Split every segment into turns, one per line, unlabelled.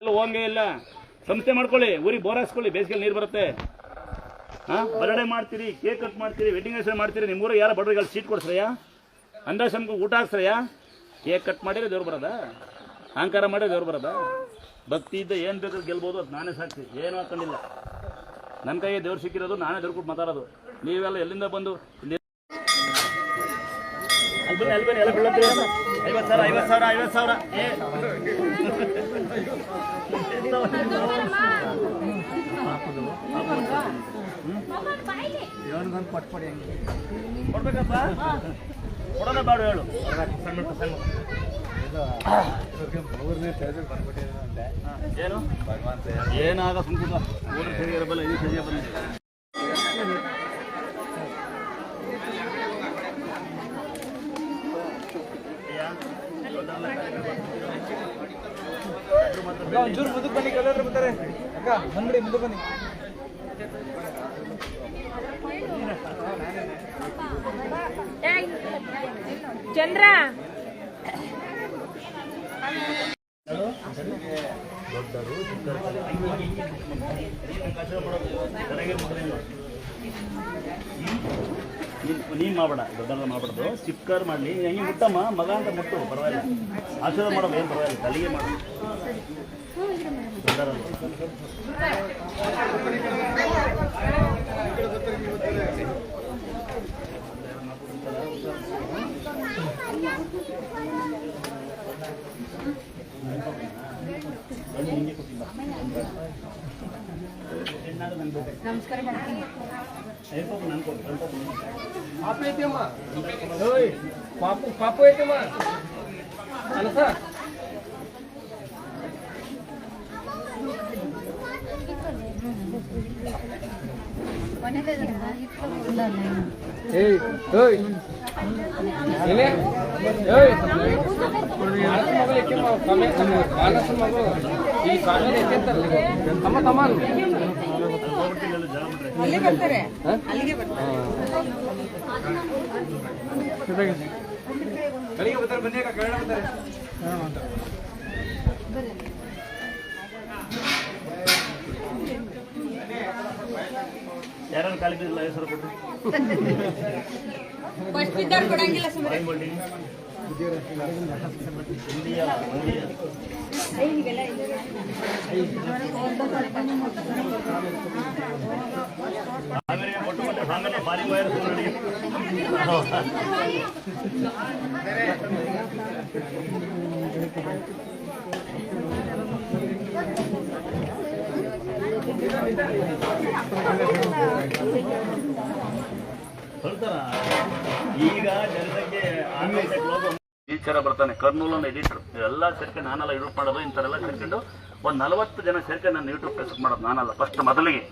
ಹೋಗಂಗೆ ಇಲ್ಲ. ಸಂಸ್ಥೆ ಮಾಡ್ಕೊಳ್ಳಿ, ಊರಿಗೆ ಬೋರ್ ಹಾಸ್ಕೊಳ್ಳಿ, ಬೇಸಿಗೆಯಲ್ಲಿ ನೀರು ಬರುತ್ತೆ. ಬರ್ಡೇ ಮಾಡ್ತೀರಿ, ಕೇಕ್ ಕಟ್ ಮಾಡ್ತೀರಿ, ವೆಡ್ಡಿಂಗ್ ಆನಿವರ್ಸರಿ ಮಾಡ್ತೀರಿ, ನಿಮ್ಮೂರಿಗೆ ಯಾರು ಬಡವರಿಗೆ ಸೀಟ್ ಕೊಡ್ಸ್ರಯ್ಯ, ಅಂದಾಶ್ರಮಕ್ಕೆ ಊಟ ಹಾಕ್ಸ್ರಯ್ಯ. ಕೇಕ್ ಕಟ್ ಮಾಡಿದ್ರೆ ದೇವ್ರು ಬರೋದ? ಅಹಂಕಾರ ಮಾಡಿದ್ರೆ ದೇವ್ರು ಬರೋದ? ಭಕ್ತಿ ಇದ್ದ ಏನು ಬೇಕಾದ್ರೆ ಗೆಲ್ಬೋದು, ಅದು ನಾನೇ ಸಾಕ್ಷಿ, ಏನೂ ಹಾಕೊಂಡಿಲ್ಲ. ನನ್ನ ಕೈಗೆ ದೇವ್ರು ಸಿಕ್ಕಿರೋದು, ನಾನೇ ದೇವ್ರು ಕೊಟ್ಟು ಮಾತಾಡೋದು. ನೀವೆಲ್ಲ ಎಲ್ಲಿಂದ ಬಂದು ಅಲ್ಲಿ ಬನ್ನಿ, ಎಲ್ಲ ಬೀಳಂತೀರಿ. 50,000 50,000 ಕೊಡ್ಬೇಕಪ್ಪ, ಕೊಡೋಣ ಬೇಡ ಹೇಳು. ಏನು ಏನಾಗ ಸುಂಕುದ ಊಟ ಸರಿ ಇರಬಲ್ಲ, ಇದು ಸರಿಯ ಬಂದಿದೆ.
ಒಂಚೂರು ಮುಂದಕ್ಕೆ ಬನ್ನಿ, ಕಲ್ಲರು ಬರ್ತಾರೆ ಅಕ್ಕ, ಬಂದ್ಬಿಡಿ ಮುಂದಕ್ಕೆ ಬನ್ನಿ.
ಚಂದ್ರ
ನೀನು ಮಾಡಬೇಡ, ದೊಡ್ಡಲ್ಲ ಮಾಡಬಾರ್ದು, ಚಿಕ್ಕರ್ ಮಾಡಲಿ. ಹೆಂಗೆ ಮುಟ್ಟಮ್ಮ, ಮಗ ಅಂತ ಮುಟ್ಟು ಪರವಾಗಿಲ್ಲ, ಆಶೀರ್ವಾದ ಮಾಡೋದು ಏನು ಪರವಾಗಿಲ್ಲ, ಅಲ್ಲಿಗೆ ಮಾಡು. ದೊಡ್ಡರಲ್ಲ
ನಮಸ್ಕಾರ ಮಾಡ್ತೀನಿ.
ಪಾಪು ಐತಮ್ಮ, ಪಾಪು ಐತಮ್ಮ ಅಲಸ. ಏಯ್ ಓಯ್ ಏನೇ ಓಯ್ ಮಾನಸ ಮಗಳು ಏಕೆಮ್ಮ ಮಾನಸ ಮಗಳು ಈ ಕಾಲೇಜ್ ಏಕೆ ಅಂತಾರೆ ತಮ್ಮ ತಮ್ಮ
ಅಲ್ಲಿಗೆ ಬರ್ತಾರೆ, ಅಲ್ಲಿಗೆ ಬರ್ತಾರೆ.
ಕಡೆಗೆ ಬರ್ತಾರೆ, ಬನ್ನಿ ಅಕ್ಕ, ಕನ್ನಡ ಬರ್ತಾರೆ.
ಯಾರು ಖಾಲಿ ಬಿದ್ದಿಲ್ಲ, ಹೆಸರು ಕೊಟ್ಟು
ಫಸ್ಟ್ ಇದ್ದವ್ರು ಕೊಡಂಗಿಲ್ಲ ಸುಮ್ಮನೆ.
ಭಾರಿ ವೈರಸ್ ನೋಡಿ. ಹೇಳ್ತಾರ ಈಗ ಜನಸಂಖ್ಯೆ ಟೀಚರ್ ಬರ್ತಾನೆ, ಕರ್ನೂಲನ್ನು ಎಡಿಟರ್, ಎಲ್ಲ ಸೇರ್ಕೊಂಡು ನಾನೆಲ್ಲ ಯೂಟ್ಯೂಬ್ ಮಾಡೋದು, ಇಂಥರೆಲ್ಲ ಸೇರ್ಕೊಂಡು ಒಂದು 40 ಜನ ಸೇರ್ಕೊಂಡು ನಾನು ಯೂಟ್ಯೂಬ್ ಫೇಸ್ಬುಕ್ ಮಾಡೋದು ನಾನಲ್ಲ. ಫಸ್ಟ್ ಮೊದಲಿಗೆ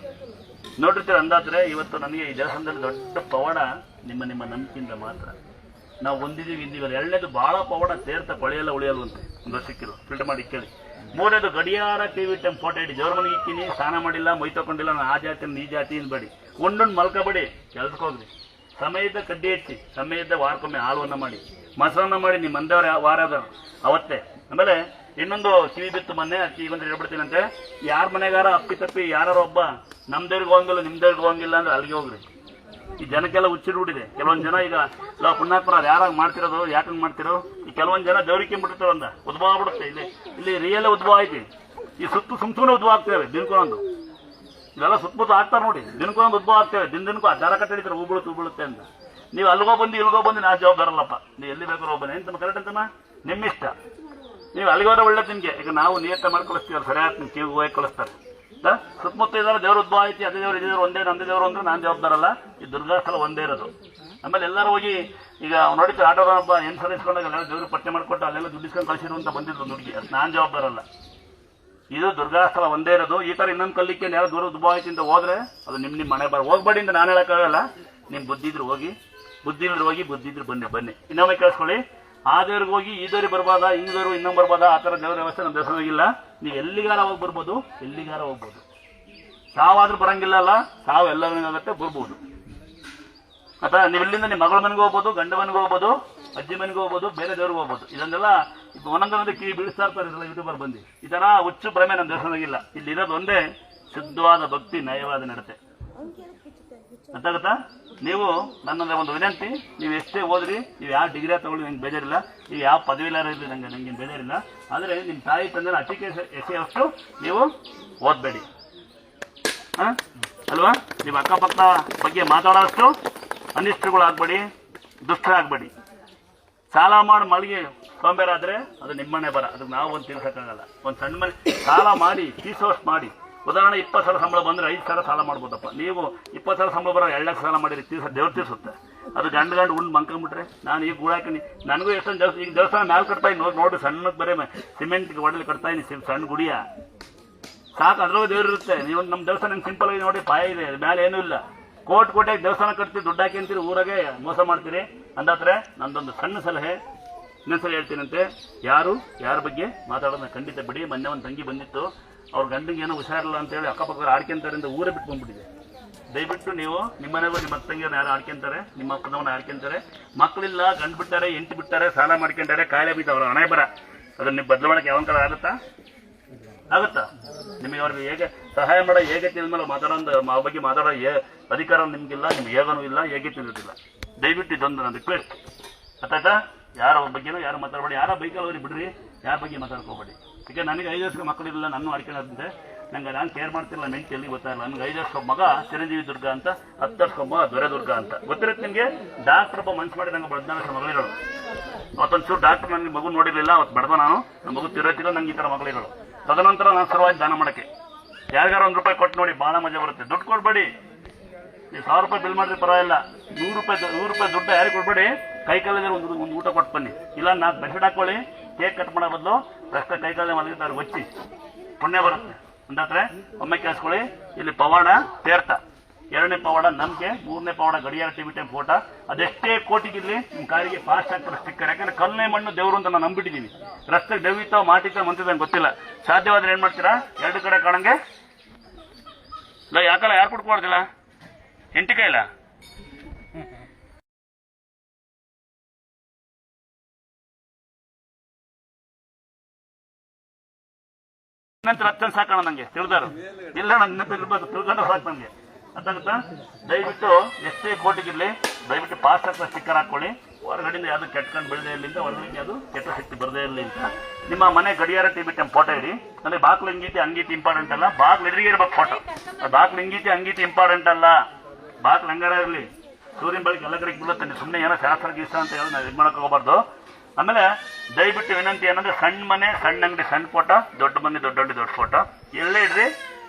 ನೋಡಿರ್ತೀರ. ಅಂದಾದ್ರೆ ಇವತ್ತು ನನಗೆ ಈ ದೇವಸ್ಥಾನದಲ್ಲಿ ದೊಡ್ಡ ಪವಾಡ ನಿಮ್ಮ ನಂಬಿಕೆಯಿಂದ ಮಾತ್ರ ನಾವು ಹೊಂದಿದ್ದೀವಿ. ಇಂದಿವಲ್ಲ ಎರಡನೇದು ಭಾಳ ಪವಾಡ ಸೇರ್ತಾ ಕೊಳೆಯೆಲ್ಲ ಉಳಿಯಲ್ವಂತೆ, ಒಂದು ವರ್ಷಕ್ಕಿರು ಫಿಲ್ಟರ್ ಮಾಡಿ ಕೇಳಿ. ಮೂರನೇದು ಗಡಿಯಾರ ಟಿವಿ ಟೈಮ್ ಫೋಟೋ ಇಡಿ, ದೇವ್ರ ಮನೆಗೆ ಇಕ್ಕಿನಿ, ಸ್ನಾನ ಮಾಡಿಲ್ಲ, ಮೈ ತಗೊಂಡಿಲ್ಲ, ನಾನು ಆ ಜಾತಿ ಈ ಜಾತಿ ಬೇಡಿ, ಒಂದೊಂದು ಮಲ್ಕೋಬೇಡಿ, ಕೆಲ್ಸಕ್ಕೆ ಹೋಗ್ರಿ. ಸಮಯದ ಕಡ್ಡಿ ಹೆಚ್ಚಿ, ಸಮಯದ ವಾರಕ್ಕೊಮ್ಮೆ ಹಾಲುವನ್ನು ಮಾಡಿ, ಮೊಸರನ್ನ ಮಾಡಿ, ನಿಮ್ಮ ಮಂದವ್ರ ವಾರದ ಅವತ್ತೇ. ಆಮೇಲೆ ಇನ್ನೊಂದು ಕಿವಿ ಬಿತ್ತು ಮೊನ್ನೆ, ಕಿವಿಗೊಂದು ಹೇಳ್ಬಿಡ್ತೀನಂತೆ, ಯಾರ ಮನೆಗಾರ ಅಪ್ಪಿ ತಪ್ಪಿ ಯಾರು ಒಬ್ಬ ನಮ್ದೇವ್ರಿಗೆ ಹೋಗಂಗಿಲ್ಲ ನಿಮ್ದೇವ್ರಿಗೆ ಹೋಗಂಗಿಲ್ಲ ಅಂದ್ರೆ ಅಲ್ಲಿಗೆ ಹೋಗ್ರಿ. ಈ ಜನಕ್ಕೆಲ್ಲ ಹುಚ್ಚಿಡ್ಬಿಟ್ಟಿದೆ. ಕೆಲವೊಂದು ಜನ ಈಗ ಪುಣ್ಯಾತ್ಮರ ಯಾರಾಗ ಮಾಡ್ತಿರೋದು, ಯಾಕಂಗ್ ಮಾಡ್ತಿರೋ, ಈ ಕೆಲವೊಂದು ಜನ ದೇವ್ರಿಗೆ ಬಿಟ್ಟಿರ್ತಾರೆ, ಒಂದು ಉದ್ಭವ ಆಗ್ಬಿಡುತ್ತೆ. ಇಲ್ಲಿ ರಿಯಲ್ ಉದ್ಭವ ಐತಿ. ಈ ಸುಮ್ಮನೆ ಉದ್ಭವ ಆಗ್ತೇವೆ ದಿನಕ್ಕೊಂದು, ಇವೆಲ್ಲ ಸುತ್ತಮುತ್ತ ಆಗ್ತಾರೆ ನೋಡಿ, ದಿನಕ್ಕೊಂದು ಉದ್ಭವ ಆಗ್ತೇವೆ. ದಿನಕ್ಕೂ ದಾರ ಕಟ್ಟಿಡ್ತಾರೆ, ಹೂ ಬೀಳುತ್ತೆ ಅಂತ. ನೀವು ಅಲ್ಗೋ ಬಂದು ಇಲ್ಗೋ ಬಂದು ನಾ ಜವಾಬ್ದಾರಲ್ಲಪ್ಪ, ನೀವು ಎಲ್ಲಿ ಬೇಕಾದ್ರೂ ಹೋಗ್ಬನ್ನಿ ಅಂತ ಕರೆಕ್ಟ್ ಅಂತಮ್ಮ, ನಿಮ್ಮಿಷ್ಟ. ನೀವು ಅಲ್ಲಿಗೋದ್ರೆ ಒಳ್ಳೆ ನಿಮಗೆ. ಈಗ ನಾವು ನಿಯತ್ತ ಮಾಡಿ ಕಳಿಸ್ತೀವಲ್ಲ, ಸರಿಯಾಗಿ ನಿಮ್ಮ ಕಿವಿಗೆ ಹೋಗಿ ಕಳಿಸ್ತಾರೆ. ಸುತ್ತಮುತ್ತ ಇದ್ದಾರೆ, ದೇವ್ರ ಉದ್ಭವ ಐತಿ, ಅದೇ ದೇವ್ರು ಇದೇ ಒಂದೇ, ನಂದೇ ದೇವರು ಅಂದ್ರೆ ನಾನು ಜವಾಬ್ದಾರಲ್ಲ. ಈ ದುರ್ಗಾಸ್ಥಳ ಒಂದೇ ಇರೋದು. ಆಮೇಲೆ ಎಲ್ಲರೂ ಹೋಗಿ ಈಗ ನೋಡಿದ್ದು ಆಟೋದ ಹಬ್ಬ ಹೆಣ್ಸರ್ ಇಸ್ಕೊಂಡಾಗ ಎಲ್ಲ ದೇವ್ರಿಗೆ ಪಟ್ಟೆ ಮಾಡಿಕೊಟ್ಟು ಅಲ್ಲೆಲ್ಲ ದುಡ್ಡಿಸ್ಕೊಂಡು ಕಳಿಸಿರು ಅಂತ ಬಂದಿದ್ದು ನುಡುಗಿ, ಅದು ನಾನು ಜವಾಬ್ದಾರಲ್ಲ. ಇದು ದುರ್ಗಾಸ್ಥಳ ಒಂದೇ ಇರೋದು. ಈ ಥರ ಇನ್ನೊಂದು ಕಲ್ಲಿಕ್ಕೆ ಯಾರು ದೂರ ಉದ್ಭವ ಐತಿ ಅಂತ ಹೋದ್ರೆ ಅದು ನಿಮ್ಮ ಮನೆ ಹೋಗ್ಬೇಡಿ ಅಂತ ನಾನು ಹೇಳೋಕ್ಕಾಗಲ್ಲ. ನಿಮ್ಮ ಬುದ್ಧಿದ್ರು ಹೋಗಿ, ಬುದ್ಧಿದ್ರು ಹೋಗಿ, ಬುದ್ಧಿದ್ರು ಬನ್ನಿ. ಇನ್ನೊಮ್ಮೆ ಕೇಳಿಸ್ಕೊಳ್ಳಿ, ಆ ದೇವ್ರಿಗೆ ಹೋಗಿ ಈ ದೇವ್ರಿಗೆ ಬರ್ಬೋದಾ, ಈ ದೇವ್ರು ಇನ್ನೊಂದು ಬರ್ಬೋದಾ, ಆ ಥರ ದೇವ್ರ ವ್ಯವಸ್ಥೆ ನಮ್ಮ ದೇವಸ್ಥಾನವಾಗಿಲ್ಲ. ನೀವು ಎಲ್ಲಿಗಾರ ಹೋಗಿ ಬರ್ಬೋದು, ಎಲ್ಲಿಗಾರ ಹೋಗ್ಬೋದು. ಸಾವಾದ್ರೂ ಬರಂಗಿಲ್ಲ ಅಲ್ಲ, ಸಾವು ಎಲ್ಲರಿಗಾಗತ್ತೆ, ಬರ್ಬೋದು. ಅಥವಾ ನೀವು ಇಲ್ಲಿಂದ ನಿಮ್ಮ ಮಗಳ ಮನೆಗೆ ಹೋಗ್ಬೋದು, ಗಂಡ ಮನೆಗೆ ಹೋಗ್ಬೋದು, ಅಜ್ಜಿ ಮನೆಗೆ ಹೋಗ್ಬೋದು, ಬೇರೆ ದೇವ್ರಿಗೆ ಹೋಗ್ಬೋದು. ಇದನ್ನೆಲ್ಲ ಒಂದೊಂದೊಂದು ಕಿವಿ ಬೀಳಿಸ್ತಾ ಇರ್ತಾರೆ ಯೂಟ್ಯೂಬರ್ ಬಂದು. ಈ ಥರ ಹುಚ್ಚು ಭ್ರಮೆ ನಮ್ಮ ದೇಶದಾಗಿಲ್ಲ. ಇಲ್ಲಿ ಇರೋದು ಒಂದೇ ಶುದ್ಧವಾದ ಭಕ್ತಿ, ನಯವಾದ ನಡತೆ. ಗೊತ್ತಾಗುತ್ತಾ? ನೀವು ನನ್ನ ಒಂದು ವಿನಂತಿ, ನೀವು ಎಷ್ಟೇ ಓದ್ರಿ, ನೀವು ಯಾವ ಡಿಗ್ರಿ ತಗೊಳ್ಳಿ, ನಂಗೆ ಬೇಜಾರಿಲ್ಲ, ನೀವು ಯಾವ ಪದವಿಲಾರ ಇರಲಿ, ನಂಗೇನು ಬೇಜಾರಿಲ್ಲ. ಆದರೆ ನಿಮ್ಮ ತಾಯಿ ತಂದೆ ಅಟಿಕೆ ಎಸೆಯುವಷ್ಟು ನೀವು ಓದಬೇಡಿ, ಅಲ್ವಾ? ನಿಮ್ಮ ಅಕ್ಕಪಕ್ಕ ಬಗ್ಗೆ ಮಾತಾಡೋಷ್ಟು ಅನಿಷ್ಟಗಳಾಗಬೇಡಿ, ದುಷ್ಟರಾಗಬೇಡಿ. ಸಾಲ ಮಾಡಿ ಮಳಿಗೆ ಸೋಂಬೇರಾದರೆ ಅದು ನಿಮ್ಮನೆ ಬರ, ಅದಕ್ಕೆ ನಾವು ಒಂದು ತೀರ್ಸೋಕ್ಕಾಗಲ್ಲ. ಒಂದು ಸಣ್ಣ ಮನೆ ಸಾಲ ಮಾಡಿ ತೀರ್ಸೋಷ್ಟು ಮಾಡಿ. ಉದಾಹರಣೆ 20,000 ಸಂಬಳ ಬಂದರೆ 5,000 ಸಾಲ ಮಾಡ್ಬೋದಪ್ಪ. ನೀವು 20,000 ಸಂಬಳ ಬರೋ 2 ಲಕ್ಷ ಸಾಲ ಮಾಡಿರಿ, ದೇವ್ರು ತೀರ್ಸುತ್ತೆ. ಅದು ಗಂಡು ಉಂಡು ಮಂಕೊಂಬಿಟ್ರೆ ನಾನು ಈಗ ಗೂಡಾಕಿನಿ. ನನಗೂ ಎಷ್ಟೊಂದು ಈಗ ದೇವಸ್ಥಾನ ಮ್ಯಾಲೆ ಕಟ್ತಾ ಇದ್ದೀನಿ ನೋಡಿ, ಸಣ್ಣಕ್ಕೆ ಬರೀ ಸಿಮೆಂಟ್ಗೆ ಹೊಡಲಿ ಕಟ್ತಾ ಇದ್ದೀನಿ, ಸಣ್ಣ ಗುಡಿಯ ಸಾಕು. ಅದ್ರೊಳಗೆ ದೇವ್ರು ಇರುತ್ತೆ. ನೀವು ನಮ್ಮ ದೇವಸ್ಥಾನ ನಂಗೆ ಸಿಂಪಲ್ ಆಗಿ ನೋಡಿ, ಪಾಯ ಇದೆ, ಮೇಲೆ ಏನೂ ಇಲ್ಲ. ಕೋಟೆಗೆ ದೇವಸ್ಥಾನ ಕಟ್ತೀರಿ, ದುಡ್ಡು ಹಾಕಿ ಅಂತೀರಿ, ಊರಾಗೆ ಮೋಸ ಮಾಡ್ತೀರಿ. ಅಂದಾದ್ರೆ ನಂದೊಂದು ಸಣ್ಣ ಸಲಹೆ ಇನ್ನೊಂದ್ಸಲ ಹೇಳ್ತೀನಂತೆ, ಯಾರ ಬಗ್ಗೆ ಮಾತಾಡೋದನ್ನ ಖಂಡಿತ ಬಿಡಿ. ಮೊನ್ನೆ ಒಂದು ತಂಗಿ ಬಂದಿತ್ತು, ಅವ್ರ ಗಂಡಿಗೆ ಏನೋ ಹುಷಾರಿಲ್ಲ ಅಂತೇಳಿ ಅಕ್ಕಪಕ್ಕ ಆಡ್ಕೊಂತಾರಿಂದ ಊರೇ ಬಿಟ್ಟು ಬಂದ್ಬಿಟ್ಟಿದೆ. ದಯವಿಟ್ಟು ನೀವು ನಿಮ್ಮನೆಗೂ ನಿಮ್ಮ ತಂಗಿಯವ್ರನ್ನ ಯಾರು ಆಡ್ಕೊಂತಾರೆ, ನಿಮ್ಮ ಅಪ್ಪನವ್ರನ್ನ ಆಡ್ಕೊಂತಾರೆ, ಮಕ್ಕಳಿಲ್ಲ, ಗಂಡು ಬಿಟ್ಟಾರೆ, ಎಂಟು ಬಿಟ್ಟಾರೆ, ಸಾಲ ಮಾಡ್ಕೊಂತಾರೆ, ಕಾಯಿಲೆ ಬಿದ್ದು ಅವ್ರ ಹಣೆ ಬರ. ಅದನ್ನ ನೀವು ಬದಲಾವಣೆ ಯಾವ ಕಾಲ ಆಗುತ್ತಾ? ನಿಮಗೆ ಅವ್ರಿಗೆ ಹೇಗೆ ಸಹಾಯ ಮಾಡೋ ಹೇಗೆ ತಿಳಿದ್ಮೇಲೆ ಮಾತಾಡೋ ಬಗ್ಗೆ ಮಾತಾಡೋ ಅಧಿಕಾರ ನಿಮ್ಗಿಲ್ಲ, ನಿಮ್ಗೆ ಹೇಗನೂ ಇಲ್ಲ, ಹೇಗೆ ತಿಳಿದಿಲ್ಲ. ದಯವಿಟ್ಟು ಇದೊಂದು ನನ್ನ ರಿಕ್ವೆಸ್ಟ್. ಅರ್ಥಾಯ್ತಾ? ಯಾರ ಬಗ್ಗೆನೂ ಯಾರು ಮಾತಾಡಬೇಡಿ. ಯಾರ ಬೈಕಲ್ಲಿ ಹೋಗಿ ಬಿಡ್ರಿ, ಯಾರ ಬಗ್ಗೆ ಮಾತಾಡ್ಕೋಬೇಡಿ. ಈಗ ನನಗೆ 5 ವರ್ಷದ ಮಕ್ಕಳಿಲ್ಲ, ನನ್ನ ಆಡ್ಕೊಳ್ಳೋದಂತೆ ನಂಗೆ ನಾನು ಕೇರ್ ಮಾಡ್ತಿಲ್ಲ, ಮೆಂಟಲಿ ಗೊತ್ತಾಗಲ್ಲ. ನನಗೆ 5 ವರ್ಷದ ಮಗ ಚಿರಂಜೀವಿ ದುರ್ಗ ಅಂತ, 10 ವರ್ಷದ ಮಗ ದೊರೆ ದುರ್ಗ ಅಂತ ಗೊತ್ತಿರುತ್ತೆ ನಿಮಗೆ. ಡಾಕ್ಟರ್ ಒಬ್ಬ ಮನ್ಸು ಮಾಡಿ ನಂಗೆ 14 ವರ್ಷ ಮಗಳಿರೋಳು. ಅವತ್ತೊಂಚೂರು ಡಾಕ್ಟರ್ ನನಗೆ ಮಗು ನೋಡಿರಲಿಲ್ಲ, ಅವತ್ತು ಬಡ್ದ ನಾನು, ನಮ್ಮ ಮಗು ತಿರೋತಿರೋ ನಂಗೆ ಈ ಥರ ಮಗಳಿರೋಳು. ತದನಂತರ ನಾನು ಶುರುವಾಗಿ ದಾನ ಮಾಡೋಕ್ಕೆ. ಯಾರಿಗಾರ 1 ರೂಪಾಯಿ ಕೊಟ್ಟು ನೋಡಿ, ಭಾಳ ಮಜಾ ಬರುತ್ತೆ. ದುಡ್ಡು ಕೊಡ್ಬೇಡಿ. ನೀವು 1000 ರೂಪಾಯಿ ಬಿಲ್ ಮಾಡಿದ್ರೆ ಪರವಾಗಿಲ್ಲ, 100 ರೂಪಾಯಿ ದುಡ್ಡು ಯಾರಿಗೆ ಕೊಡ್ಬೇಡಿ. ಕೈ ಕಾಲಿದ್ರೆ ಒಂದು ಊಟ ಕೊಟ್ಟು ಬನ್ನಿ. ಇಲ್ಲ 4 ಬೆಡ್ ಹಾಕೊಳ್ಳಿ, ಕೇಕ್ ಕಟ್ ಮಾಡೋ ಬದಲು ರಸ್ತೆ ಕೈ ಕಾಲೇ ಮಲಗಿದ್ದಾರೆ ಒಚ್ಚಿ, ಪುಣ್ಯ ಬರುತ್ತೆ. ಅಂದಾದ್ರೆ ಒಮ್ಮೆ ಕೇಳಿಸ್ಕೊಳ್ಳಿ. ಇಲ್ಲಿ ಪವಾಡ ತೀರ್ಥ, 2ನೇ ಪವಾಡ ನಂಬಿಕೆ, 3ನೇ ಪವಾಡ ಗಡಿಯಾರ ಟಿವಿ ಟೈಮ್ ಫೋಟೋ. ಅದೆಷ್ಟೇ ಕೋಟಿಗಿರ್ಲಿ ನಿಮ್ಮ ಕಾರಿಗೆ ಫಾಸ್ಟ್ ಆಗ್ತಾರೆ ಸ್ಟಿಕ್ಕರ್. ಯಾಕಂದ್ರೆ ಕಲ್ಲೇ ಮಣ್ಣು ದೇವರು ಅಂತ ನಾನು ನಂಬಿಟ್ಟಿದ್ದೀನಿ. ರಸ್ತೆಗೆ ದೆವ್ವಿತಾವ ಮಾಟಿತಾವ ಮಂತಿದ್ದ ಗೊತ್ತಿಲ್ಲ. ಸಾಧ್ಯವಾದ್ರೆ ಏನ್ ಮಾಡ್ತೀರಾ, 2 ಕಡೆ ಕಾಣಂಗೆ ಇಲ್ಲ, ಯಾಕಲ್ಲ ಯಾರು ಕೊಡ್ಕೊಡ್ದಿಲ್ಲ, ಎಂಟಿಕಾಯಿ ಇಲ್ಲ. ಇನ್ನಂತರ 10 ಸಾಕೋಣ ನಂಗೆ ತಿಳಿದಾರು ಇಲ್ಲ, ನನ್ನ ಇರ್ಬೋದು ತಿಳ್ಕೊಂಡು ಸಾಕು ನನಗೆ. ಅದಾಗುತ್ತಾ? ದಯವಿಟ್ಟು ಎಷ್ಟೇ ಕೋಟಿಗಿರ್ಲಿ ದಯವಿಟ್ಟು ಪಾಸ್ ಆಗ್ತಾ ಸ್ಟಿಕ್ಕರ್ ಹಾಕೊಳ್ಳಿ. ಹೊರಗಡೆಯಿಂದ ಯಾವುದು ಕೆಟ್ಕೊಂಡು ಬೆಳೆದೇ ಇರಲಿ ಅಂತ, ಹೊರಗಡೆ ಯಾವುದು ಕೆಟ್ಟ ಶಕ್ತಿ ಬರದೇ ಇರಲಿ ಅಂತ. ನಿಮ್ಮ ಮನೆ ಗಡಿಯಾರ ಟಿವಿ ಟೈಮ್ ಫೋಟೋ ಇಡಿ. ಅಂದ್ರೆ ಬಾಕ್ಲು ಹಿಂಗೀತಿ ಅಂಗೀತಿ ಇಂಪಾರ್ಟೆಂಟ್ ಅಲ್ಲ, ಬಾಕ್ಲು ಎದುರಿಗೆ ಇರ್ಬೇಕು ಫೋಟೋ. ಬಾಕ್ಲು ಹಿಂಗೀತಿ ಅಂಗೀತಿ ಇಂಪಾರ್ಟೆಂಟ್ ಅಲ್ಲ, ಬಾಕ್ಲು ಹಂಗಾರ ಇರಲಿ. ಸೂರ್ಯನ ಬೆಳಗ್ಗೆ ಎಲ್ಲ ಕಡೆಗೆ ಬೀಳುತ್ತೆ. ನೀವು ಸುಮ್ಮನೆ ಏನೋ ಶಾಸ್ತ್ರ ಗೀಸ್ತ ಅಂತ ಹೇಳಿ ನಾವು ಇದು ಮಾಡಕ್ಕೆ ಹೋಗಬಾರ್ದು. ಆಮೇಲೆ ದಯವಿಟ್ಟು ವಿನಂತಿ ಏನಂದ್ರೆ, ಸಣ್ಣ ಮನೆ ಸಣ್ಣ ಅಂಗಡಿ ಸಣ್ಣ ಫೋಟೋ, ದೊಡ್ಡ ಮನೆ ದೊಡ್ಡ ಅಂಗಡಿ ದೊಡ್ಡ ಫೋಟೋ ಎಲ್ಲೇ ಇಡ್ರಿ.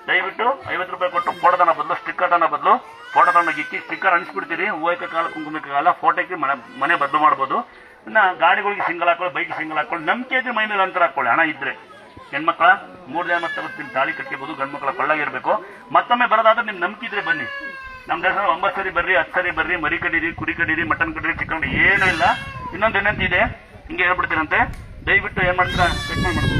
ದಯವಿಟ್ಟು 50 ರೂಪಾಯಿ ಕೊಟ್ಟು ಫೋಟೋದನ್ನ ಬದಲು ಸ್ಟಿಕ್ಕರ್ನ ಬದಲು ಫೋಟೋ ತಗೊಂಡು ಇಕ್ಕಿ ಸ್ಟಿಕ್ಕರ್ ಅನಿಸ್ಬಿಡ್ತೀರಿ. ಹೂವಕ್ಕೆ ಕಾಲ ಕುಂಕುಮಕ್ಕೆ ಕಾಲ ಫೋಟೋಕ್ಕೆ ಮನೆ ಬದಲು ಮಾಡ್ಬೋದು. ಇನ್ನು ಗಾಡಿಗಳಿಗೆ ಸಿಂಗಲ್ ಹಾಕೊಳ್ಳಿ, ಬೈಕ್ ಸಿಂಗಲ್ ಹಾಕೊಳ್ಳಿ. ನಂಬಿಕೆ ಇದ್ರೆ ಮೈ ಮೇಲೆ ಅಂತರ ಹಾಕೊಳ್ಳಿ. ಹಣ ಇದ್ರೆ ಹೆಣ್ಮಕ್ಳ 3 ಜನ ಮತ್ತೆ ತಾಳಿ ಕಟ್ಕೋಬಹುದು. ಗಂಡು ಮಕ್ಕಳ ಕೊಳ್ಳಾಗಿರ್ಬೇಕು. ಮತ್ತೊಮ್ಮೆ ಬರೋದಾದ್ರೆ ನಿಮ್ ನಂಬಿಕೆ ಇದ್ರೆ ಬನ್ನಿ. ನಮ್ಮ ದೇಶ 9 ಸರಿ ಬರ್ರಿ, 10 ಸರಿ ಬರ್ರಿ, ಮರಿ ಕಡೀರಿ, ಕುರಿ ಕಡೀರಿ, ಮಟನ್ ಕಡೀರಿ, ಚಿಕನ್ ಏನೂ ಇಲ್ಲ. ಇನ್ನೊಂದು ಏನಂತ ಇದೆ, ಹಿಂಗೆ ಹೇಳ್ಬಿಡ್ತೀರಂತೆ. ದಯವಿಟ್ಟು ಏನ್ ಮಾಡ್ತೀರಾ, ಚೆಕ್ ಮಾಡ್ಬೋದು.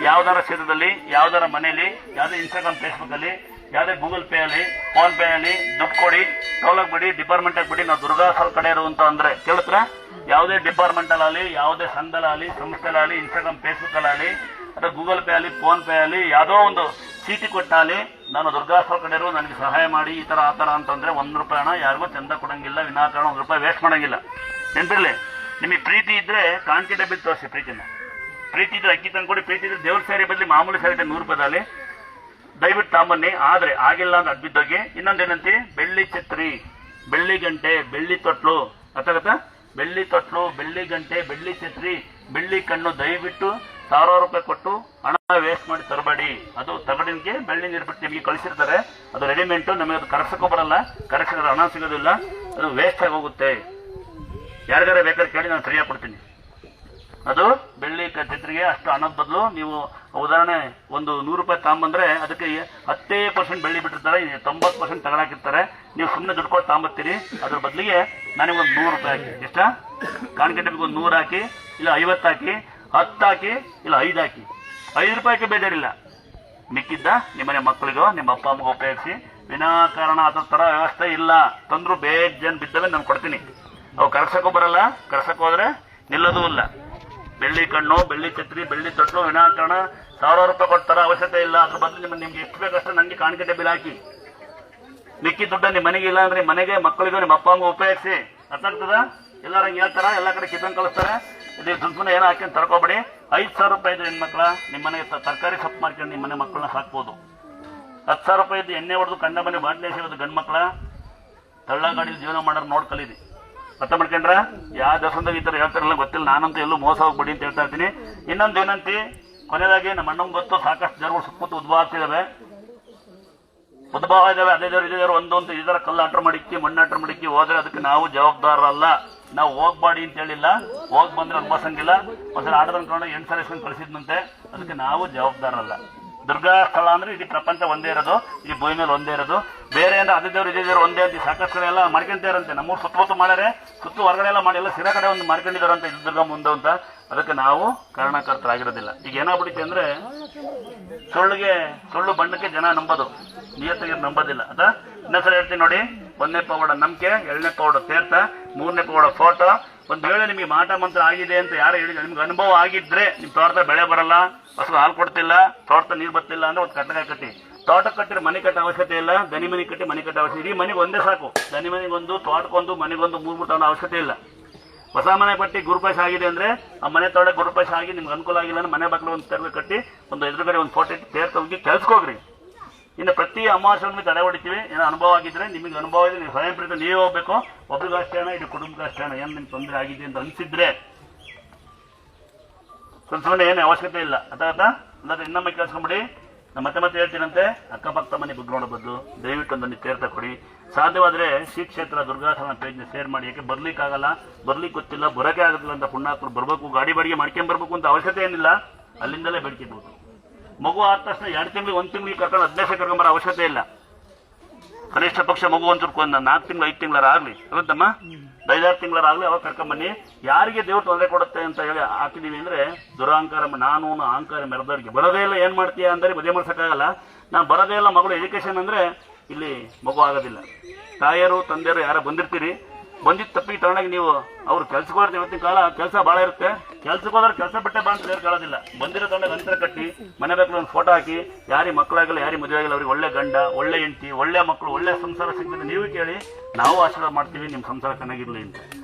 ಯಾವ್ದಾರ ಕ್ಷೇತ್ರದಲ್ಲಿ, ಯಾವ್ದಾರ ಮನೆಯಲ್ಲಿ, ಯಾವ್ದೇ ಇನ್ಸ್ಟಾಗ್ರಾಮ್, ಫೇಸ್ಬುಕ್ ಅಲ್ಲಿ, ಯಾವ್ದೇ ಗೂಗಲ್ ಪೇ ಅಲ್ಲಿ, ಫೋನ್ ಪೇ ಅಲ್ಲಿ ದುಡ್ಡು ಕೊಡಿ, ಟೋಲಾಗ್ ಬಿಡಿ, ಡಿಪಾರ್ಟ್ಮೆಂಟ್ ಆಗಿ ಬಿಡಿ. ನಾವು ದುರ್ಗಾಸಲ್ ಕಡೆ ಇರುವಂತ ಅಂದ್ರೆ ಕೇಳಿದ್ರ, ಯಾವುದೇ ಡಿಪಾರ್ಟ್ಮೆಂಟ್ ಅಲ್ಲಿ, ಯಾವುದೇ ಸಂಘದಲ್ಲಿ, ಸಂಸ್ಥೆಯಲ್ಲಿ, ಇನ್ಸ್ಟಾಗ್ರಾಮ್, ಫೇಸ್ಬುಕ್ ಅಲ್ಲಿ, ಅಥವಾ ಗೂಗಲ್ ಪೇ ಅಲ್ಲಿ, ಫೋನ್ ಪೇ ಅಲ್ಲಿ, ಯಾವುದೋ ಒಂದು ಚೀಟಿ ಕೊಟ್ಟಾಲಿ, ನಾನು ದುರ್ಗಾಸಲ್ ಕಡೆ ಇರೋ ನನಗೆ ಸಹಾಯ ಮಾಡಿ ಈ ತರ ಆ ತರ ಅಂತಂದ್ರೆ 1 ರೂಪಾಯಿ ಹಣ ಯಾರಿಗೂ ಚಂದ ಕೊಡಂಗಿಲ್ಲ, ವಿನಾಕಾರಣ 1 ರೂಪಾಯಿ ವೇಸ್ಟ್ ಮಾಡಂಗಿಲ್ಲ. ನೆನಪಿರ್ಲಿ. ನಿಮಗೆ ಪ್ರೀತಿ ಇದ್ರೆ ಕಾಣಿಕೆ ಡಬ್ಬಿ ತೋರಿಸಿ ಪ್ರೀತಿನ. ಪ್ರೀತಿ ಇದ್ರೆ ಅಕ್ಕಿ ತಂದ್ಕೊಡಿ. ಪ್ರೀತಿ ಇದ್ರೆ ದೇವ್ರ ಸ್ಯಾರಿ ಬದಲಿ ಮಾಮೂಲಿ ಸ್ಯಾರಿ 100 ರೂಪಾಯಿದಲ್ಲಿ ದಯವಿಟ್ಟು ತಾಂಬನ್ನಿ. ಆದ್ರೆ ಆಗಿಲ್ಲ ಅಂತ ಅಡ್ಬಿದ್ದೋಗಿ. ಇನ್ನೊಂದೇನಂತಿ, ಬೆಳ್ಳಿ ಛತ್ರಿ, ಬೆಳ್ಳಿ ಗಂಟೆ, ಬೆಳ್ಳಿ ತೊಟ್ಲು, ಅರ್ಥಾಗತ್ತಾ? ಬೆಳ್ಳಿ ತೊಟ್ಲು, ಬೆಳ್ಳಿ ಗಂಟೆ, ಬೆಳ್ಳಿ ಛತ್ರಿ, ಬೆಳ್ಳಿ ಕಣ್ಣು ದಯವಿಟ್ಟು 1000 ರೂಪಾಯಿ ಕೊಟ್ಟು ಹಣ ವೇಸ್ಟ್ ಮಾಡಿ ತರಬೇಡಿ. ಅದು ತಗಡಿಗೆ ಬೆಳ್ಳಿ ನೀರ್ಬಿಟ್ಟು ನಿಮಗೆ ಕಳಿಸಿರ್ತಾರೆ. ಅದು ರೆಡಿಮೇಡ್, ನಮಗೆ ಅದು ಕರೆಸಕ್ಕೂ ಬರಲ್ಲ, ಕರೆಸಿದ್ರೆ ಹಣ ಸಿಗೋದಿಲ್ಲ, ಅದು ವೇಸ್ಟ್ ಆಗಿ ಹೋಗುತ್ತೆ. ಯಾರಿಗಾರ ಬೇಕಾದ್ರೆ ಕೇಳಿ, ನಾನು ಸರಿಯಾಗಿ ಕೊಡ್ತೀನಿ. ಅದು ಬೆಳ್ಳಿ ಛತ್ರಿಗೆ ಅಷ್ಟು ಹಣದ ಬದಲು ನೀವು ಉದಾಹರಣೆ ಒಂದು 100 ರೂಪಾಯಿ ತಗೊಂಬಂದ್ರೆ ಅದಕ್ಕೆ 10% ಬೆಳ್ಳಿ ಬಿಟ್ಟಿರ್ತಾರೆ, 90% ತಗೊಳಾಕಿರ್ತಾರೆ. ನೀವು ಸುಮ್ಮನೆ ದುಡ್ಡು ಕೊಟ್ಟು ತಗೊಂಬತ್ತೀರಿ. ಅದ್ರ ಬದಲಿಗೆ ನನಗೆ ಒಂದು 100 ರೂಪಾಯಿ ಹಾಕಿ. ಎಷ್ಟ ಕಾಣಿಕೆ ಡಬ್ಬಿಗೆ ಒಂದು 100 ಹಾಕಿ, ಇಲ್ಲ 50 ಹಾಕಿ, 10 ಹಾಕಿ, ಇಲ್ಲ 5 ಹಾಕಿ. 5 ರೂಪಾಯಿಗೆ ಬೇಜಾರಿಲ್ಲ. ಮಿಕ್ಕಿದ್ದ ನಿಮ್ಮನೆ ಮಕ್ಕಳಿಗೋ ನಿಮ್ಮ ಅಪ್ಪ ಅಮ್ಮಗೂ ಉಪಯೋಗಿಸಿ. ವಿನಾಕಾರಣ ಅದ್ರ ತರ ವ್ಯವಸ್ಥೆ ಇಲ್ಲ. ತಂದ್ರು ಬೇಜನ್ ಬಿದ್ದವೆ ನಾನು ಕೊಡ್ತೀನಿ. ಅವು ಕರ್ಸಕ್ಕೂ ಬರಲ್ಲ, ಕರ್ಸಕ್ಕೆ ಹೋದ್ರೆ ನಿಲ್ಲೋದೂ ಇಲ್ಲ. ಬೆಳ್ಳಿ ಕಣ್ಣು, ಬೆಳ್ಳಿ ಛತ್ರಿ, ಬೆಳ್ಳಿ ತೊಟ್ಟು, ವಿನಾಕಾರಣ 1000 ರೂಪಾಯಿ ಕೊಡ್ತಾರ ಅವಶ್ಯಕತೆ ಇಲ್ಲ. ಅದ್ರ ಬದಲು ನಿಮ್ಗೆ ಎಷ್ಟು ಬೇಕಷ್ಟು ನನಗೆ ಕಾಣಿಕೆ ಬಿಲ್ ಹಾಕಿ. ಮಿಕ್ಕಿ ದುಡ್ಡ ನಿಮ್ಮ ಮನೆಗೆ ಇಲ್ಲ ಅಂದ್ರೆ ಮನೆಗೆ, ಮಕ್ಕಳಿಗೂ, ನಿಮ್ಮ ಅಪ್ಪ ಅಮ್ಮ ಉಪಯೋಗಿಸಿ. ಅರ್ಥ ಆಗ್ತದ? ಎಲ್ಲಾರ ಹೇಳ್ತಾರ, ಎಲ್ಲ ಕಡೆ ಕಿತ್ತಂಗ್ ಕಳಿಸ್ತಾರೆ. ಇದು ಸುಮ್ಮನೆ ಏನೋ ಹಾಕಿ ತರ್ಕೋಬೇಡಿ. 5,000 ರೂಪಾಯಿ ಇದ್ದು ಹೆಣ್ಮಕ್ಳ ನಿಮ್ಮ ಮನೆಗೆ ತರಕಾರಿ ಸೊಪ್ಪು ಮಾಡ್ಕೊಂಡು ನಿಮ್ಮ ಮನೆ ಮಕ್ಕಳನ್ನ ಸಾಕ್ಬೋದು. 10,000 ರೂಪಾಯಿ ಇದ್ದು ಎಣ್ಣೆ ಹೊಡೆದು ಕಂಡ ಮನೆ ಬಾಟ್ಲಿ ಎಸೆಯೋದು ಗಂಡು ಮಕ್ಕಳ ತಳ್ಳ ಗಾಡಿಲಿ ಜೀವನ ಮಾಡೋರು ನೋಡ್ ಕಲೀರಿ. ಅರ್ಥ ಮಾಡ್ಕೊಂಡ್ರ? ಯಾವ ದೇವಸ್ಥಾನದಾಗ ಈ ತರ ಹೇಳ್ತಾರಲ್ಲ ಗೊತ್ತಿಲ್ಲ, ನಾನಂತೂ ಎಲ್ಲೂ ಮೋಸ ಹೋಗ್ಬೇಡಿ ಅಂತ ಹೇಳ್ತಾ ಇರ್ತೀನಿ. ಇನ್ನೊಂದು ವಿನಂತಿ, ಕೊನೆಯದಾಗಿ ನಮ್ಮ ಅಣ್ಣಂಗೆ ಗೊತ್ತು, ಸಾಕಷ್ಟು ಜನಗಳು ಸುತ್ತಮುತ್ತ ಉದ್ಭವ ಆಗ್ತಿದ್ದಾವೆ. ಅದೇ ದೇವ್ರು ಇದೇ ದೇವ್ರು ಒಂದೊಂದು ಈ ತರ ಕಲ್ಲಾಟ ಮಡಿಕ್ಕಿ ಮಣ್ಣಾಟ ಮಡಿಕ್ಕಿ ಹೋದ್ರೆ ಅದಕ್ಕೆ ನಾವು ಜವಾಬ್ದಾರಲ್ಲ. ನಾವು ಹೋಗ್ಬಾಡಿ ಅಂತ ಹೇಳಿಲ್ಲ, ಹೋಗ್ ಬಂದ್ರೆ ಅನ್ಭವಿಸಂಗಿಲ್ಲ. ಒಂದ್ಸಲ ಆರ್ಡರ್ ಅನ್ಕೊಂಡು 8 ಸಲ ಇಸ್ಕೊಂಡು ಕಳಿಸಿದ್ನಂತೆ, ಅದಕ್ಕೆ ನಾವು ಜವಾಬ್ದಾರಲ್ಲ. ದುರ್ಗಾ ಸ್ಥಳ ಅಂದ್ರೆ ಇಡೀ ಪ್ರಪಂಚ ಒಂದೇ ಇರೋದು, ಈ ಭೂಮಿ ಮೇಲೆ ಒಂದೇ ಇರೋದು. ಬೇರೆ ಅಂದ್ರೆ ಅದೇ ದೇವ್ರು ಇದೇ ದೇವ್ರು ಒಂದೇ ಅಂತ ಸಾಕಷ್ಟು ಕಡೆ ಎಲ್ಲ ಮಾಡ್ಕೊಂತಾರಂತೆ. ನಮ್ಮೂರು ಸುತ್ತಮುತ್ತ ಮಾಡ್ಯಾರೆ, ಸುತ್ತು ಹೊರಗಡೆ ಎಲ್ಲ ಮಾಡಿ ಎಲ್ಲ ಸಿರಾ ಕಡೆ ಒಂದು ಮಾಡ್ಕೊಂಡಿದಾರಂತೆ ಇದು ದುರ್ಗಾ ಮುಂದೆ ಅಂತ. ಅದಕ್ಕೆ ನಾವು ಕಾರಣಕರ್ತರಾಗಿರೋದಿಲ್ಲ. ಈಗ ಏನಾಗ್ಬಿಡುತ್ತೆ ಅಂದ್ರೆ ಸುಳ್ಳು ಬಣ್ಣಕ್ಕೆ ಜನ ನಂಬೋದು, ನಿಯತ್ತಿಗೆ ನಂಬೋದಿಲ್ಲ. ಅದ ಇನ್ನೊಂದ್ಸಲ ಹೇಳ್ತೀನಿ ನೋಡಿ. 1ನೇ ಪವಾಡ ನಂಬಿಕೆ, 2ನೇ ಪವಾಡ ತೀರ್ಥ, 3ನೇ ಪವಾಡ ಫೋಟೋ. ಒಂದ್ ವೇಳೆ ನಿಮಗೆ ಮಾಟ ಮಂತ್ರ ಆಗಿದೆ ಅಂತ ಯಾರು ಹೇಳಿದ್ರೆ, ನಿಮ್ಗೆ ಅನುಭವ ಆಗಿದ್ರೆ, ನಿಮ್ ತೋಟದ ಬೆಳೆ ಬರಲ್ಲ, ಹಸು ಹಾಲು ಕೊಡ್ತಿಲ್ಲ, ತೋಟದ ನೀರು ಬರ್ತಿಲ್ಲ ಅಂದ್ರೆ ಒಂದು ಕಟ್ಟಡ ಕಟ್ಟಿ. ತೋಟ ಕಟ್ಟಿದ್ರೆ ಮನೆ ಕಟ್ಟ ಅವಶ್ಯಕತೆ ಇಲ್ಲ, ದನಿ ಮನೆ ಕಟ್ಟಿ ಮನೆ ಕಟ್ಟ ಅವಶ್ಯಕತೆ. ಇಡೀ ಮನೆಗೆ ಒಂದೇ ಸಾಕು. ದನಿ ಮನೆಗೊಂದು, ತೋಟಕ್ಕೊಂದು, ಮನೆಗೊಂದು 3 ತಗೊಂಡು ಅವಶ್ಯಕತೆ ಇಲ್ಲ. ಹೊಸ ಮನೆ ಕಟ್ಟಿ ಗುರುಪೇಶ ಆಗಿದೆ ಅಂದ್ರೆ ಆ ಮನೆ ತೊಡೆ ಗುರುಪೇಶ ಆಗಿ ನಿಮ್ಗೆ ಅನುಕೂಲ ಆಗಿಲ್ಲ ಅಂದ್ರೆ ಮನೆ ಬಾಗಿಲು ಒಂದು ತೆರವು ಕಟ್ಟಿ ಒಂದು ಎದುರುಗಡೆ ಒಂದು ಫೋಟೋ ಇಟ್ಟು ತೇರ್ತ ಹೋಗಿ ಕೆಲ್ಸಕೋಗ್ರಿ. ಇನ್ನು ಪ್ರತಿ ಅಮಾವಾಸ್ಯೆ ತಡೆ ಹೊಡಿತೀವಿ. ಏನೋ ಅನುಭವ ಆಗಿದ್ರೆ, ನಿಮಗೆ ಅನುಭವ ಇದೆ, ನೀವು ಸ್ವಯಂ ಪ್ರೀತಿ ನೀವೇ ಹೋಗ್ಬೇಕು. ಒಬ್ರಿಗಷ್ಟೇ ಅಷ್ಟೇ, ಇಡೀ ಕುಟುಂಬಕ್ಕೆ ಅಷ್ಟೇ ಏನು ನಿಮ್ಗೆ ತೊಂದರೆ ಆಗಿದೆ ಅಂತ ಅನ್ಸಿದ್ರೆ ಸುಮ್ಮನೆ ಏನು ಅವಶ್ಯಕತೆ ಇಲ್ಲ. ಅಂದ್ರೆ ಇನ್ನೊಮ್ಮೆ ಕೇಳಿಸ್ಕೊಂಬಿಡಿ. ನಾನು ಮತ್ತೆ ಹೇಳ್ತೀನಂತೆ, ಅಕ್ಕಪಕ್ಕ ಮನೆ ಬುಗ್ನೋಡ ಬದ್ದು ದಯವಿಟ್ಟು ಒಂದು ತೀರ್ಥ ಕೊಡಿ. ಸಾಧ್ಯವಾದ್ರೆ ಶ್ರೀ ಕ್ಷೇತ್ರ ದುರ್ಗಾಸ್ಥಾನ ಪೇಜ್ನ ಶೇರ್ ಮಾಡಿ. ಯಾಕೆ ಬರ್ಲಿಕ್ಕಾಗಲ್ಲ, ಬರ್ಲಿಕ್ಕೆ ಗೊತ್ತಿಲ್ಲ, ಬರೋಕೆ ಆಗುತ್ತಿಲ್ಲ ಅಂತ ಪುಣ್ಯಾತ್ಮರು ಬರ್ಬೇಕು, ಗಾಡಿ ಬಾಡಿಗೆ ಮಾಡ್ಕೊಂಡ್ ಬರ್ಬೇಕು ಅಂತ ಅವಶ್ಯಕತೆ ಏನಿಲ್ಲ, ಅಲ್ಲಿಂದಲೇ ಬೇಡ್ಕೋಬಹುದು. ಮಗು ಆದ ತಕ್ಷಣ 2 ತಿಂಗಳು 1 ತಿಂಗಳಿಗೆ ಕರ್ಕೊಂಡು 10 ದಿವಸ ಕರ್ಕೊಂಬರೋ ಅವಶ್ಯಕತೆ ಇಲ್ಲ. ಕನಿಷ್ಠ ಪಕ್ಷ ಮಗು ಒಂಚೂರು 4 ತಿಂಗಳು 5 ತಿಂಗಳಾರ ಆಗ್ಲಿ, ಅಲ್ಲಂತಮ್ಮ 5-6 ತಿಂಗಳಾರ ಆಗ್ಲಿ, ಅವಾಗ ಕರ್ಕೊಂಬನ್ನಿ. ಯಾರಿಗೆ ದೇವ್ರು ತೊಂದರೆ ಕೊಡುತ್ತೆ ಅಂತ ಹೇಳಿ ಹಾಕಿದೀವಿ ಅಂದ್ರೆ ದುರಹಂಕಾರ, ನಾನು ಅಹಂಕಾರ ಮೆರೆದವ್ರಿಗೆ. ಬರೋದೇ ಇಲ್ಲ ಏನ್ ಮಾಡ್ತೀಯಾ ಅಂದ್ರೆ ಮದುವೆ ಮಾಡ್ಸಕ್ಕಾಗಲ್ಲ. ನಾನು ಬರೋದೇ ಇಲ್ಲ, ಮಗಳು ಎಜುಕೇಶನ್ ಅಂದ್ರೆ ಇಲ್ಲಿ ಮಗು ಆಗೋದಿಲ್ಲ. ತಾಯಿಯರು ತಂದೆಯರು ಯಾರೋ ಬಂದಿರ್ತೀರಿ, ಬಂದಿದ್ದ ತಪ್ಪಿಗೆ ತಗೊಂಡಾಗ ನೀವು ಅವ್ರು ಕೆಲ್ಸಕ್ಕೆ ಹೋದ್ರೆ ಇವತ್ತಿನ ಕಾಲ ಕೆಲಸ ಭಾಳ ಇರುತ್ತೆ. ಕೆಲ್ಸಕ್ಕೆ ಹೋದ್ರೆ ಕೆಲಸ ಬಿಟ್ಟೆ ಬಾ ಅಂತ ದೇವ್ರು ಕೇಳೋದಿಲ್ಲ. ಬಂದಿರೋ ತಗೊಂಡಾಗ ಅಂತರ ಕಟ್ಟಿ ಮನೆ ಬೇಕು ಒಂದು ಫೋಟೋ ಹಾಕಿ, ಯಾರಿಗೆ ಮಕ್ಕಳಾಗಲ್ಲ, ಯಾರಿಗೆ ಮದುವೆ ಆಗಿಲ್ಲ ಅವ್ರಿಗೆ ಒಳ್ಳೆ ಗಂಡ, ಒಳ್ಳೆ ಹೆಂಡತಿ, ಒಳ್ಳೆ ಮಕ್ಕಳು, ಒಳ್ಳೆ ಸಂಸಾರ ಸಿಗ್ತದೆ. ನೀವು ಕೇಳಿ, ನಾವು ಆಶೀರ್ವಾದ ಮಾಡ್ತೀವಿ ನಿಮ್ಮ ಸಂಸಾರ ಚೆನ್ನಾಗಿರ್ಲಿ ಅಂತ.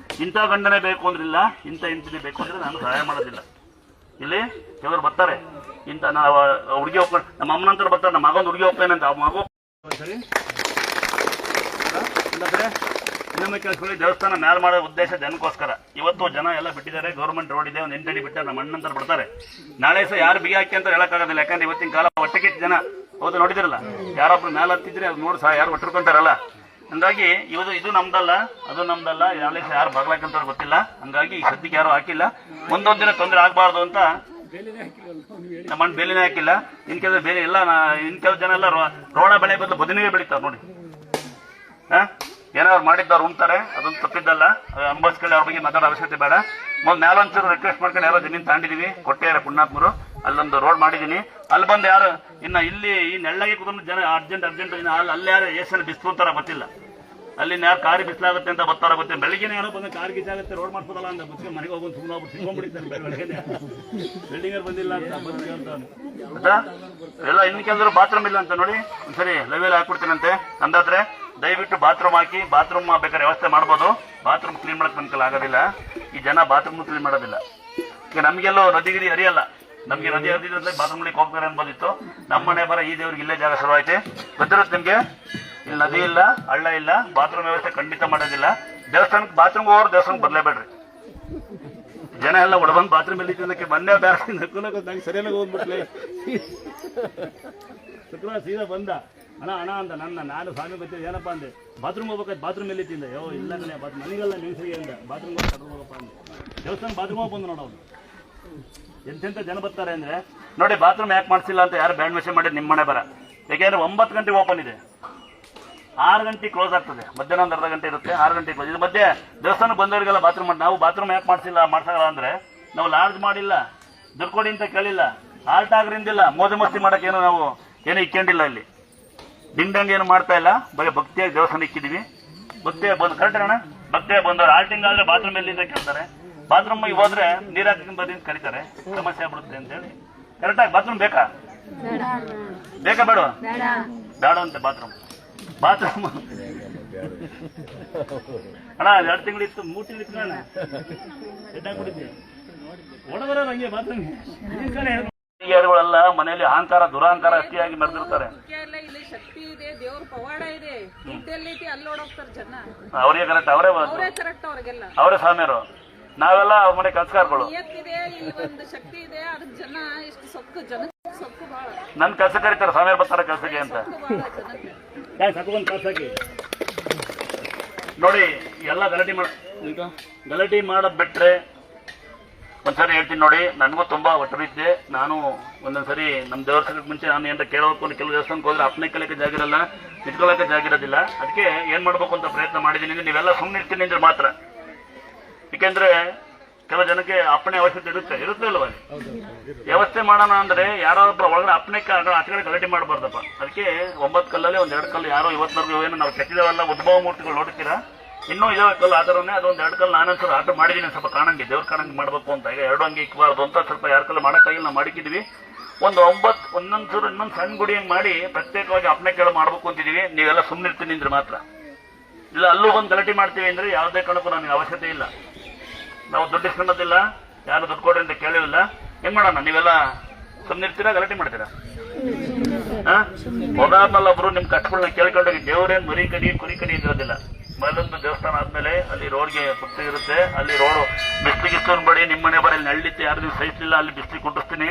ಇಂಥ ಗಂಡನೇ ಬೇಕು ಅಂದ್ರಿಲ್ಲ, ಇಂಥ ಹೆಂಡತಿನೇ ಬೇಕು ಅಂದ್ರೆ ನಾನು ಸಹಾಯ ಮಾಡೋದಿಲ್ಲ. ಇಲ್ಲಿ ಕೆಲವರು ಬರ್ತಾರೆ, ಇಂಥ ನಾವು ಹುಡುಗಿ ಹೋಗ್ಕೊಂಡು, ನಮ್ಮ ಅಮ್ಮನಂತರ ಬರ್ತಾರೆ, ನಮ್ಮ ಮಗೊಂದು ಹುಡುಗಿ ಹೋಗ್ತೇನೆ ಅಂತ. ಮಗು ಸರಿ ಇನ್ನೊಮ್ಮೆ ಕೇಳಿಸ್ಕೊಳ್ಳಿ. ದೇವಸ್ಥಾನ ಮ್ಯಾಲ ಮಾಡೋ ಉದ್ದೇಶ ಜನಕ್ಕೋಸ್ಕರ. ಇವತ್ತು ಜನ ಎಲ್ಲ ಬಿಟ್ಟಿದ್ದಾರೆ, ಗೌರ್ಮೆಂಟ್ ರೋಡ್ ಇದೆ, ಒಂದು 8 ಅಡಿ ಬಿಟ್ಟಾರೆ, ನಮ್ಮ ಅಣ್ಣಂತರ ಬಿಡ್ತಾರೆ. ನಾಳೆ ಸಹ ಯಾರು ಬಿಗಿ ಹಾಕಿ ಅಂತ ಹೇಳಕ್ಕಾಗೋದಿಲ್ಲ. ಯಾಕಂದ್ರೆ ಇವತ್ತಿನ ಕಾಲ ಒಟ್ಟಿಗೆ ಜನ ಹೌದು ನೋಡಿದಿರಲ್ಲ, ಯಾರೊಬ್ರು ಮ್ಯಾಲ ಹತ್ತಿದ್ರೆ ಅದು ನೋಡಿ ಸಹ ಯಾರು ಒಟ್ಟಿರ್ಕೊಂತಾರಲ್ಲ. ಹಂಗಾಗಿ ಇದು ನಮ್ದಲ್ಲ, ಅದು ನಮ್ದಲ್ಲ, ನಾಳೆ ಸಹ ಯಾರು ಬರ್ಲಾಕಂತ ಗೊತ್ತಿಲ್ಲ. ಹಂಗಾಗಿ ಈ ಸದ್ಯಕ್ಕೆ ಯಾರು ಹಾಕಿಲ್ಲ. ಮುಂದೊಂದು ದಿನ ತೊಂದರೆ ಆಗಬಾರ್ದು ಅಂತ ನಮ್ಮ ಅಣ್ಣ ಬೇಲಿನೇ ಹಾಕಿಲ್ಲ. ಇನ್ ಕೆಲವು ಬೇಲಿ ಎಲ್ಲ, ಇನ್ ಕೆಲವು ಜನ ಎಲ್ಲ ರೋಣ ಬೆಳೆ ಬದಲು ಬದನಿಗೆ ಬೆಳೀತಾರೆ ನೋಡಿ. ಏನಾದ್ರು ಮಾಡಿದ್ದವ್ರು ಉಣ್ತಾರೆ, ಅದೊಂದು ತಪ್ಪಿದ್ದಲ್ಲ. ಅಂಬಸ್ಕಲ್ಲಿ ಅವ್ರ ಬಗ್ಗೆ ಮಾತಾಡೋ ಅವಶ್ಯಕತೆ ಬೇಡ. ಮ್ಯಾಲೊಂಚೂರು ರಿಕ್ವೆಸ್ಟ್ ಮಾಡ್ಕೊಂಡು ಯಾರೋ ಜಮೀನು ತಾಂಡಿದೀವಿ, ಕೊಟ್ಟೆಯಾರ ಪುಣ್ಯಾತ್ಮರು, ಅಲ್ಲೊಂದು ರೋಡ್ ಮಾಡಿದೀನಿ. ಅಲ್ಲಿ ಬಂದು ಯಾರು ಇನ್ನು ಇಲ್ಲಿ ಈ ನೆಳ್ಳಗೆ ಕುಟುಂಬ ಜನ ಅರ್ಜೆಂಟ್ ಅಲ್ಲಿ ಯಾರು ಏಸಲ್ಲಿ ಬಿಸಿಲು ಅಂತಾರ ಗೊತ್ತಿಲ್ಲ. ಅಲ್ಲಿ ಯಾರು ಕಾರಿ ಬಿಸಿಲಾಗುತ್ತೆ ಅಂತ ಬರ್ತಾರ ಗೊತ್ತಿಲ್ಲ. ಬೆಳಿಗ್ಗೆ ಯಾರೋ ಬಂದ ಕಾರ್ ಗೀಚಾಗುತ್ತೆ, ರೋಡ್ ಮಾಡ್ಬೋದಲ್ಲ ಅಂತ ಬಸ್ಗೆ ಮನೆಗೆ ಹೋಗಿ ಸುಮ್ಮನೆ ಹೋಗ್ಬಿಟ್ಟು ಸಿಕ್ಕೊಂಡ್ಬಿಡ್ತಾರೆ. ಬೆಳಗ್ಗೆ ಬಿಲ್ಡಿಂಗ್ ಬಂದಿಲ್ಲ ಅಂತ ಎಲ್ಲ. ಇನ್ನು ಕೆಲವರು ಬಾತ್ರೂಮ್ ಇಲ್ಲ ಅಂತ ನೋಡಿ, ಒಂದ್ಸರಿ ಲೈವಲ್ಲಿ ಹಾಕ್ಬಿಡ್ತೀನಂತೆ. ಅಂದಾದ್ರೆ ದಯವಿಟ್ಟು ಬಾತ್ರೂಮ್ ಹಾಕಿ, ಬಾತ್ರೂಮ್ ಬೇಕಾದ್ರೆ ವ್ಯವಸ್ಥೆ ಮಾಡ್ಬೋದು. ಬಾತ್ರೂಮ್ ಕ್ಲೀನ್ ಮಾಡಕ್ ನನ್ಕಲ್ ಆಗೋದಿಲ್ಲ. ಈ ಜನ ಬಾತ್ರೂಮ್ ಕ್ಲೀನ್ ಮಾಡೋದಿಲ್ಲ. ಈಗ ನಮ್ಗೆಲ್ಲೋ ನದಿಗಿರಿ ಹರಿಯಲ್ಲ, ನಮ್ಗೆ ನದಿ ಹರಿದ್ರೆ ಬಾತ್ರೂಮ್ಗಳಿಗೆ ಹೋಗ್ತಾರೆ ಅನ್ಬೋದಿತ್ತು. ನಮ್ಮ ಮನೆ ಬರ ಈ ದೇವ್ರಿಗೆ ಇಲ್ಲೇ ಜಾಗ ಶುರುವಾಯ್ತು. ಗೊತ್ತಿರುತ್ತೆ ನಿಮ್ಗೆ, ಇಲ್ಲಿ ನದಿ ಇಲ್ಲ, ಹಳ್ಳ ಇಲ್ಲ, ಬಾತ್ರೂಮ್ ವ್ಯವಸ್ಥೆ ಖಂಡಿತ ಮಾಡೋದಿಲ್ಲ. ದೇವಸ್ಥಾನಕ್ಕೆ ಬಾತ್ರೂಮ್ ಹೋಗೋರು ದೇವಸ್ಥಾನಕ್ಕೆ ಬದಲೇಬೇಡ್ರಿ. ಜನ ಎಲ್ಲ ಒಡಬಂದು ಬಾತ್ರೂಮ್ ಅಲ್ಲಿ ತಿನ್ನಕ್ಕೆ ಮೊನ್ನೆ ಬೇರೆ ನಂಗೆ ಸರಿಯಾಗಿ ಹೋಗ್ಬಿಟ್ಲೆ. ಶುಕ್ರವಾರ ಸೀದಾ ಬಂದ, ಅಣ್ಣ ಅಂತ ನಾನು ಸ್ವಾಮಿ ಗೊತ್ತಿದ್ದೆ ಏನಪ್ಪ ಅಂದೆ, ಬಾತ್ರೂಮ್ ಹೋಗ್ಬೇಕಾಯ್ತು, ಬಾತ್ರೂಮ್ ಎಲ್ಲಿ ತಿಂದ, ಯೋ ಇಲ್ಲ ಕಣೆ ಬಾತ್ರೂಮ್ ನನಗೆಲ್ಲ ಮೆಣಸಿಗೆ ಅಂದ, ಬಾತ್ರೂಮ್ ಹೋಗಪ್ಪ ಅಂದೆ. ದೇವಸ್ಥಾನ ಬಾತ್ರೂಮ್ ಹೋಗಿ ಬಂದು ನೋಡೋದು. ಎಂತೆಂಥ ಜನ ಬರ್ತಾರೆ ಅಂದ್ರೆ ನೋಡಿ. ಬಾತ್ರೂಮ್ ಯಾಕೆ ಮಾಡಿಸಿಲ್ಲ ಅಂತ ಯಾರು ಬ್ಯಾಂಡ್ ಮೆಸೇಜ್ ಮಾಡಿ ನಿಮ್ಮ ಮನೆ ಬರ. ಯಾಕೆಂದ್ರೆ 9 ಗಂಟೆಗೆ ಓಪನ್ ಇದೆ, 6 ಗಂಟೆಗೆ ಕ್ಲೋಸ್ ಆಗ್ತದೆ. ಮಧ್ಯಾಹ್ನ ಒಂದು ಅರ್ಧ ಗಂಟೆ ಇರುತ್ತೆ, 6 ಗಂಟೆಗೆ ಕ್ಲೋಸ್. ಇದು ಮಧ್ಯೆ ದೇವಸ್ಥಾನಕ್ಕೆ ಬಂದವರಿಗೆಲ್ಲ ಬಾತ್ರೂಮ್ ಮಾಡಿ. ನಾವು ಬಾತ್ರೂಮ್ ಯಾಕೆ ಮಾಡ್ಸಲ್ಲ ಅಂದ್ರೆ ನಾವು ಲಾಡ್ಜ್ ಮಾಡಿಲ್ಲ, ದುಡ್ಡು ಕೊಡಿ ಅಂತ ಕೇಳಿಲ್ಲ, ಆಲ್ಟ್ ಆಗ್ರಿಂದಿಲ್ಲ, ಮೋಜು ಮಸ್ತಿ ಮಾಡೋಕ್ಕೇನು ನಾವು ಏನೂ ಇಕ್ಕೊಂಡಿಲ್ಲ. ಇಲ್ಲಿ ಡಿಂಗ್ ಏನು ಮಾಡ್ತಾ ಇಲ್ಲ, ಬರೀ ಭಕ್ತಿಯಾಗಿ ದೇವಸ್ಥಾನ ಇಕ್ಕಿದೀವಿ. ಭಕ್ತಿಯಾಗಿ ಬಂದು ಕರೆಕ್ಟ್ ಅಣ್ಣ, ಭಕ್ತಿಯಾಗಿ ಬಂದವ್ರು ಆಲ್ಟಿಂಗ್ ಆದ್ರೆ ಬಾತ್ರೂಮ್ ಎಲ್ಲಿಂದ ಕೇಳ್ತಾರೆ. ಬಾತ್ರೂಮಿಗೆ ಹೋದ್ರೆ ನೀರು ಹಾಕೊಂಡು ಬರ್ರಿ ಅಂತ ಕರೀತಾರೆ, ಸಮಸ್ಯೆ ಆಗ್ಬಿಡುತ್ತೆ ಅಂತೇಳಿ. ಕರೆಕ್ಟಾಗಿ ಬಾತ್ರೂಮ್ ಬೇಕಾ ಬೇಡ ಬೇಡ ಅಂತೆ ಬಾತ್ರೂಮ್ ಅಣ್ಣ 2 ತಿಂಗಳಿತ್ತು 3 ತಿಂಗಳಿತ್ತು ನಾನು ಎಡ್ಡಾಗ್ಬಿಟ್ಟಿದ್ದೆ ಒಡಬರ ಹಂಗೆ ಬಾತ್ರೂಮ್. ಮನೆಯಲ್ಲಿ ಅಹಂಕಾರ ದುರಹಂಕಾರ ಅತಿಯಾಗಿ ಮೆರೆದಿರ್ತಾರೆ.
ಇಲ್ಲಿ ಶಕ್ತಿ ಇದೆ, ದೇವ್ರ ಪವಾಡ ಇದೆ, ದುಡ್ಡಲ್ಲೈತಿ ಅಲ್ಲಿ ಓಡೋಗ್ತಾರೆ ಜನ.
ಅವರಿಗೆ ಕರೆಕ್ಟ್, ಅವರೇ
ಕರೆಕ್ಟ್ ಅವ್ರಿಗೆಲ್ಲ,
ಅವರೇ ಸ್ವಾಮಿಯರು. ನಾವೆಲ್ಲ ಅವ್ರ ಮನೆ ಕೆಲಸಗಾರಗಳು.
ಇದೆ ಈ ಒಂದು ಶಕ್ತಿ ಇದೆ, ಅದಕ್ಕೆ ಜನ ಎಷ್ಟು ಸೊಕ್ಕು, ಜನ ಸೊಕ್ಕು ಬಹಳ.
ನನ್ ಕೆಲಸ ಕರೀತಾರೆ, ಸ್ವಾಮಿಯರು ಬರ್ತಾರೆ ಕೆಲಸಕ್ಕೆ ಅಂತ. ನೋಡಿ ಎಲ್ಲ ಗಲಾಟೆ ಮಾಡೋದ್ ಬಿಟ್ರೆ ಒಂದ್ಸರಿ ಹೇಳ್ತೀನಿ ನೋಡಿ, ನನಗೂ ತುಂಬಾ ಒಟ್ಟರಿದ್ದೆ. ನಾನು ಒಂದೊಂದ್ಸರಿ ನಮ್ಮ ದೇವಸ್ಥಾನಕ್ಕೆ ಮುಂಚೆ ನಾನು ಏನಾರ ಕೇಳಬೇಕು, ಕೆಲವು ದೇವಸ್ಥಾನಕ್ಕೆ ಹೋದ್ರೆ ಅಪ್ಪನೇ ಕಲಿಯಕ್ಕೆ ಜಾಗ ಇರಲ್ಲ, ನಿಂತ್ಕೊಳ್ಳೋಕೆ ಜಾಗ ಇರೋದಿಲ್ಲ. ಅದಕ್ಕೆ ಏನ್ ಮಾಡ್ಬೇಕು ಅಂತ ಪ್ರಯತ್ನ ಮಾಡಿದ್ದೀನಿ. ನೀವೆಲ್ಲ ಸುಮ್ಮನೆ ಇರ್ತೀನಿ ಅಂದ್ರೆ ಮಾತ್ರ. ಯಾಕೆಂದ್ರೆ ಕೆಲವು ಜನಕ್ಕೆ ಅಪ್ಪಣೆ ಅವಶ್ಯಕತೆ ಇರುತ್ತೆ ಅಲ್ವ. ವ್ಯವಸ್ಥೆ ಮಾಡೋಣ ಅಂದ್ರೆ ಯಾರೊಬ್ಬರ ಒಳಗಡೆ ಅಪ್ಪಣೆ ಆಚೆಗಡೆ ಗಲಾಟೆ ಮಾಡಬಾರ್ದಪ್ಪ. ಅದಕ್ಕೆ 9 ಕಲ್ಲಲ್ಲಿ 1-2 ಕಲ್ಲು ಯಾರೋ ಇವತ್ತಿನವರೆಗೂ ಏನು ನಾವು ಕೆತ್ತಿದವೆಲ್ಲ ಉದ್ಭವ ಮೂರ್ತಿಗಳು ನೋಡ್ತೀರಾ, ಇನ್ನೂ ಇದಾವೆ ಕಲ್ಲು ಆ ಥರನೇ. ಅದೊಂದು 2 ಕಲ್ಲು ನಾನೊಂದ್ಸಲ ಆರ್ಡರ್ ಮಾಡಿದ್ದೀನಿ, ಸ್ವಲ್ಪ ಕಾಣಂಗೆ ದೇವ್ರ ಕಾಣಂಗೆ ಮಾಡಬೇಕು ಅಂತ. ಈಗ 2 ಅಂಗಿ ಇಕ್ಕಬಾರ್ದು ಅಂತ ಸ್ವಲ್ಪ 2 ಕಲ್ಲು ಮಾಡೋಕ್ಕಾಗಿಲ್ಲ, ನಾವು ಮಾಡಿಕ್ಕಿದ್ವಿ. ಇನ್ನೊಂದು ಸಣ್ಣ ಗುಡಿ ಹಂಗೆ ಮಾಡಿ ಪ್ರತ್ಯೇಕವಾಗಿ ಅಪ್ಪಣೆ ಕೇಳ ಮಾಡ್ಬೇಕು ಅಂತಿದೀವಿ. ನೀವೆಲ್ಲ ಸುಮ್ಮನೆ ಇರ್ತೀನಿ ಅಂದ್ರೆ ಮಾತ್ರ. ಇಲ್ಲ ಅಲ್ಲೂ ಬಂದು ಗಲಾಟೆ ಮಾಡ್ತೀವಿ ಅಂದ್ರೆ ಯಾವುದೇ ಕಾರಣಕ್ಕೂ ನನಗೆ ಅವಶ್ಯಕತೆ ಇಲ್ಲ. ನಾವು ದುಡ್ಡು ಇಸ್ಕೊಳ್ಳೋದಿಲ್ಲ, ಯಾರು ದುಡ್ಡು ಕೊಡ್ರಿ ಅಂತ ಕೇಳಿಲ್ಲ. ಹೆಂಗ್ ಮಾಡೋಣ, ನೀವೆಲ್ಲ ಸುಮ್ಮನೆ ಇರ್ತೀರಾ ಗಲಾಟೆ ಮಾಡ್ತೀರಾ? ಒಬ್ಬಾದ್ಮೇಲೆ ಒಬ್ರು ನಿಮ್ ಕಷ್ಟಗಳನ್ನ ಕೇಳ್ಕೊಂಡೋಗಿ ದೇವರೇನ್ ಮರಿ ಕಡಿ ಕುರಿ ಕಡಿ ಇರೋದಿಲ್ಲ. ಮೊದಲೊಂದು ದೇವಸ್ಥಾನ ಆದ್ಮೇಲೆ ಅಲ್ಲಿ ರೋಡ್ಗೆ ಪುಸ್ತಕ ಇರುತ್ತೆ, ಅಲ್ಲಿ ರೋಡ್ ಬಿಸ್ಲಿಗೆ ಬಡಿ ನಿಮ್ಮ ಮನೆ ಬರ ಇಲ್ಲಿ ನಳ್ಳಿತ್ತು, ಯಾರು ನೀವು ಸಹಿಸಲಿಲ್ಲ, ಅಲ್ಲಿ ಬಿಸ್ಲಿಗೆ ಕುಂಟಿಸ್ತೀನಿ,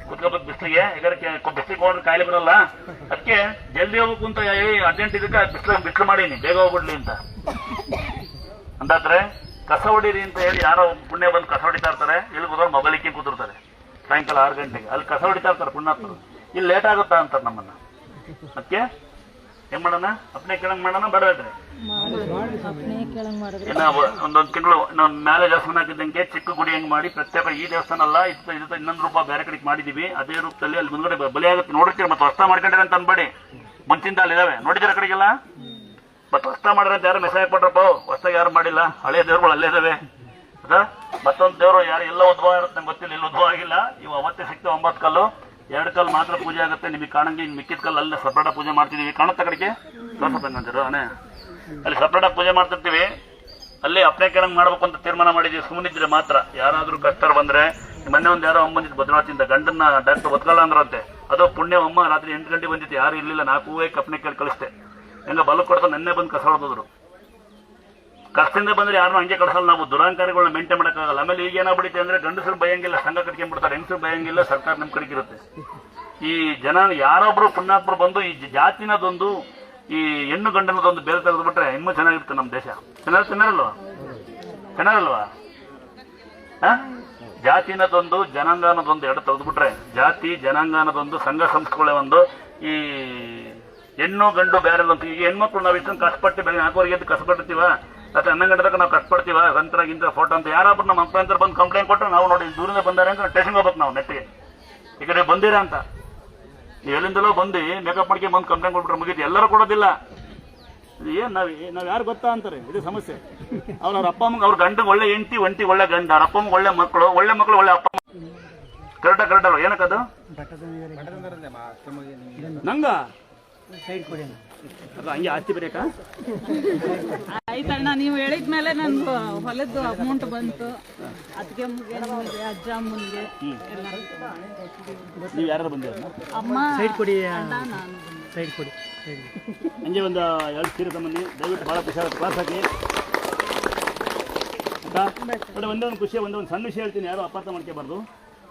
ಕುತ್ಕೋಬೇಕು ಬಿಸ್ಲಿಗೆ. ಯಾಕಂದ್ರೆ ಬಿಸ್ಲಿಗೆ ಹೋದ್ರೆ ಕಾಯಿಲೆ ಬರಲ್ಲ. ಅದಕ್ಕೆ ಜಲ್ದಿ ಹೋಗ್ಬೇಕು ಅಂತ ಅರ್ಜೆಂಟ್ ಇದಕ್ಕೆ ಬಿಸ್ಲು ಮಾಡೀನಿ, ಬೇಗ ಹೋಗ್ಬಿಡ್ಲಿ ಅಂತ ಅಂದಾದ್ರೆ. ಕಸ ಹೊಡೀರಿ ಅಂತ ಹೇಳಿ ಯಾರೋ ಪುಣ್ಯ ಬಂದು ಕಸ ಹೊಡಿತಾ ಇರ್ತಾರೆ, ಇಲ್ಲಿ ಕೂತ್ಕೊಂಡು ಮೊಬೈಲ್ ಇಕ್ಕಿ ಕೂತಿರ್ತಾರೆ ಸಾಯಂಕಾಲ 6 ಗಂಟೆಗೆ. ಅಲ್ಲಿ ಕಸ ಹೊಡಿತಾ ಇರ್ತಾರೆ ಪುಣ್ಯಾತ್ಮರು, ಇಲ್ಲಿ ಲೇಟ್ ಆಗುತ್ತಾ ಅಂತಾರೆ ನಮ್ಮನ್ನ. ಅದಕ್ಕೆ ಏನ್ ಮಾಡೋಣ, ಅಪ್ನೆ ಕೇಳಂಗ್ ಮಾಡೋಣ ಬೇಡಬೇಕ್ರಿ. ಇನ್ನ ಒಂದೊಂದು ತಿಂಗಳು ನಾವು ಮೇಲೆ ದೇವಸ್ಥಾನ ಹಾಕಿದ್ದಂಗೆ ಚಿಕ್ಕ ಗುಡಿ ಹೆಂಗ್ ಮಾಡಿ ಪ್ರತ್ಯೇಕ ಈ ದೇವಸ್ಥಾನ ಅಲ್ಲ ಇನ್ನೊಂದು ರೂಪ ಬೇರೆ ಕಡೆಗೆ ಮಾಡಿದೀವಿ. ಅದೇ ರೂಪದಲ್ಲಿ ಅಲ್ಲಿ ಮುಂದ್ಗಡೆ ಬಲಿ ಆಗುತ್ತೆ ನೋಡಿರ್ತೀರಿ. ಮತ್ತೆ ಹೊಸ ಮಾಡ್ಕೊಂಡ್ರೆ ಅಂತ ಅನ್ಬೇಡಿ, ಮುಂಚಿಂದ ಅಲ್ಲಿ ಇದಾವೆ ನೋಡಿದಿರ ಕಡೆಗೆಲ್ಲ. ಮತ್ತೆ ಹೊಸ ಮಾಡ್ರೆ ಅಂತ ಯಾರು ಮೆಸೇಜ್ ಕೊಟ್ರಪ್ಪ, ಹೊಸದಾಗಿ ಯಾರು ಮಾಡಿಲ್ಲ, ಹಳೆಯ ದೇವ್ರುಗಳು ಅಲ್ಲೇ ಇದಾವೆ. ಅದ ಮತ್ತೊಂದು ದೇವರು ಯಾರು ಎಲ್ಲ ಉದ್ಭವ ಇರುತ್ತೆ ನಂಗೆ ಗೊತ್ತಿಲ್ಲ, ಇಲ್ಲಿ ಉದ್ಭವ ಆಗಿಲ್ಲ. ಇವು ಅವತ್ತೇ ಸಿಕ್ತವೆ 9 ಕಲ್ಲು, 2 ಕಲ್ಲು ಮಾತ್ರ ಪೂಜೆ ಆಗುತ್ತೆ. ನಿಮಗೆ ಕಾಣಂಗೆ ಇನ್ನು ಮಿಕ್ಕಿದ ಕಲ್ಲು ಅಲ್ಲೇ ಸಪ್ರೇಟ್ ಪೂಜೆ ಮಾಡ್ತಿದೀವಿ. ಕಾಣುತ್ತ ಕಡೆಗೆ ತೋರ್ಸಂಗಂತೀರು ಅಣೆ, ಅಲ್ಲಿ ಸಪ್ರೇಟ್ ಪೂಜೆ ಮಾಡ್ತಿರ್ತೀವಿ. ಅಲ್ಲಿ ಅಪ್ನೆ ಕೇಳಂಗ್ ಮಾಡ್ಬೇಕು ಅಂತ ತೀರ್ಮಾನ ಮಾಡಿದೀವಿ. ಸುಮ್ಮನಿದ್ರೆ ಮಾತ್ರ. ಯಾರಾದ್ರೂ ಕಷ್ಟರು ಬಂದ್ರೆ, ಮೊನ್ನೆ ಒಂದು ಯಾರೋ ಅಮ್ಮ ಬಂದಿತ್ತು ಭದ್ರಾವತಿಯಿಂದ, ಗಂಡನ್ನ ಡಾಕ್ಟರ್ ಬದುಕಲ್ಲ ಅಂದ್ರಂತೆ. ಅದು ಪುಣ್ಯ ಅಮ್ಮ ರಾತ್ರಿ 8 ಗಂಟೆಗೆ ಬಂದಿತ್ತು, ಯಾರು ಇರ್ಲಿಲ್ಲ. 4 ಹೂವೆ ಕಪ್ನೆ ಕೇಳಿ ಕಳಿಸ್ತೆ. ಹೆಂಗ ಬಲ ಕೊಡ್ತಾ ನೆನ್ನೆ ಬಂದು ಕಸ ಹೊಡೆದ್ರು. ಕಷ್ಟದಿಂದ ಬಂದ್ರೆ ಯಾರನ್ನೂ ಹಂಗೆ ಕಳ್ಸಲ್ಲ ನಾವು. ದುರಾಂಕಾರಿಗಳನ್ನ ಮೇಂಟೈನ್ ಮಾಡೋಕ್ಕಾಗಲ್ಲ. ಆಮೇಲೆ ಈಗ ಏನಾಗ್ಬಿಡುತ್ತೆ ಅಂದ್ರೆ ಗಂಡಸರು ಭಯಂಗಿಲ್ಲ, ಸಂಘ ಕಟ್ಕೊಂಡ್ಬಿಡ್ತಾರೆ, ಹೆಂಗಸರು ಭಯಂಗಿಲ್ಲ, ಸರ್ಕಾರ ನಮ್ ಕಡೆಗೆ ಇರುತ್ತೆ. ಈ ಜನ ಯಾರೊಬ್ರು ಪುಣ್ಯಾತ್ಮರು ಬಂದು ಈ ಜಾತಿನದೊಂದು ಈ ಹೆಣ್ಣು ಗಂಡನದೊಂದು ಬೇರೆ ತೆಗೆದ್ಬಿಟ್ರೆ ಇನ್ನೂ ಚೆನ್ನಾಗಿರುತ್ತೆ ನಮ್ಮ ದೇಶ. ಚೆನ್ನಾಗಲ್ವಾ? ಜಾತಿನದೊಂದು ಜನಾಂಗನದೊಂದು 2 ತೆಗೆದ್ಬಿಟ್ರೆ, ಜಾತಿ ಜನಾಂಗನದೊಂದು ಸಂಘ ಸಂಸ್ಥೆಗಳೇ ಒಂದು, ಈ ಹೆಣ್ಣು ಗಂಡು ಬೇರೆ ಅಂತ. ಈಗ ಹೆಣ್ಮಕ್ಳು ನಾವು ಇಷ್ಟೊಂದು ಕಷ್ಟಪಟ್ಟು ಬೆಳಗ್ಗೆ 4 ಎದ್ದು ಕಷ್ಟಪಡ್ತೀವ, ಅಥವಾ 11 ಗಂಟೆ ತನಕ ನಾವು ಕಷ್ಟಪಡ್ತೀವ. ಗಂಟರಾಗಿಂತ ಫೋಟೋ ಅಂತ ಯಾರಾದ್ರೂ ನಮ್ಮ ಅಪ್ಪ ಬಂದು ಕಂಪ್ಲೇಂಟ್ ಕೊಟ್ಟರೆ ನಾವು ನೋಡಿ ದೂರಿಂದ ಬಂದಾರೆ ಅಂತ ಸ್ಟೇಷನ್ಗೆ ಹೋಗ್ಬೇಕು ನಾವು ನೆಟ್ಟಿಗೆ. ಈ ಕಡೆ ಬಂದಿರಾ ಅಂತ ನೀವು ಎಲ್ಲಿಂದಲೋ ಬಂದು ಮೇಕಪ್ ಮಾಡ್ಕೊಂಡು ಬಂದು ಕಂಪ್ಲೇಂಟ್ ಕೊಟ್ಬಿಟ್ರೆ ಮುಗಿದು. ಎಲ್ಲರೂ ಕೊಡೋದಿಲ್ಲ. ಏನ್ ನಾವ್ ಯಾರು ಗೊತ್ತಾ ಅಂತಾರೆ, ಇದು ಸಮಸ್ಯೆ. ಅವ್ರ ಅಪ್ಪ ಅಮ್ಮಗೆ ಅವ್ರ ಗಂಡಗೆ ಒಳ್ಳೆ ಹೆಂಡತಿ, ಒಂಟಿಗೆ ಒಳ್ಳೆ ಗಂಡ, ಅವ್ರ ಅಪ್ಪ ಅಮ್ಮಗೆ ಒಳ್ಳೆ ಮಕ್ಕಳು ಒಳ್ಳೆ ಅಪ್ಪ ಕರೆಕ್ಟ ಅಲ್ವ? ಏನಕ್ಕದು ನಂಗ ಅದು ಹಂಗೆ ಆಸ್ತಿ ಬರೀಕಾ?
ಆಯ್ತಣ್ಣ, ನೀವು ಹೇಳಿದ್ಮೇಲೆ ನನ್ಗೆ ಹೊಲದ್ದು ಅಮೌಂಟ್ ಬಂತು. ಅದಕ್ಕೆ ಅಜ್ಜ ಅಮ್ಮನಿಗೆ
ನೀವು ಯಾರು ಬಂದಿರ?
ಅಮ್ಮ
ಸೈಡ್ ಕೊಡಿ,
ನಾನು
ಸೈಡ್ ಕೊಡಿ.
ಹಂಗೆ ಒಂದು 2 ಸೀರೆ ತಮ್ಮನಿ ದಯವಿಟ್ಟು ಭಾಳ ಖುಷಿ ಆಗುತ್ತೆ. ಕ್ಲಾಸ್ ಹಾಕಿ ಒಂದೊಂದು ಖುಷಿ. ಒಂದೊಂದು ಸಣ್ಣ ವಿಷಯ ಹೇಳ್ತೀನಿ, ಯಾರು ಅಪಾರ್ಥ ಮಾಡ್ಕೋಬಾರ್ದು.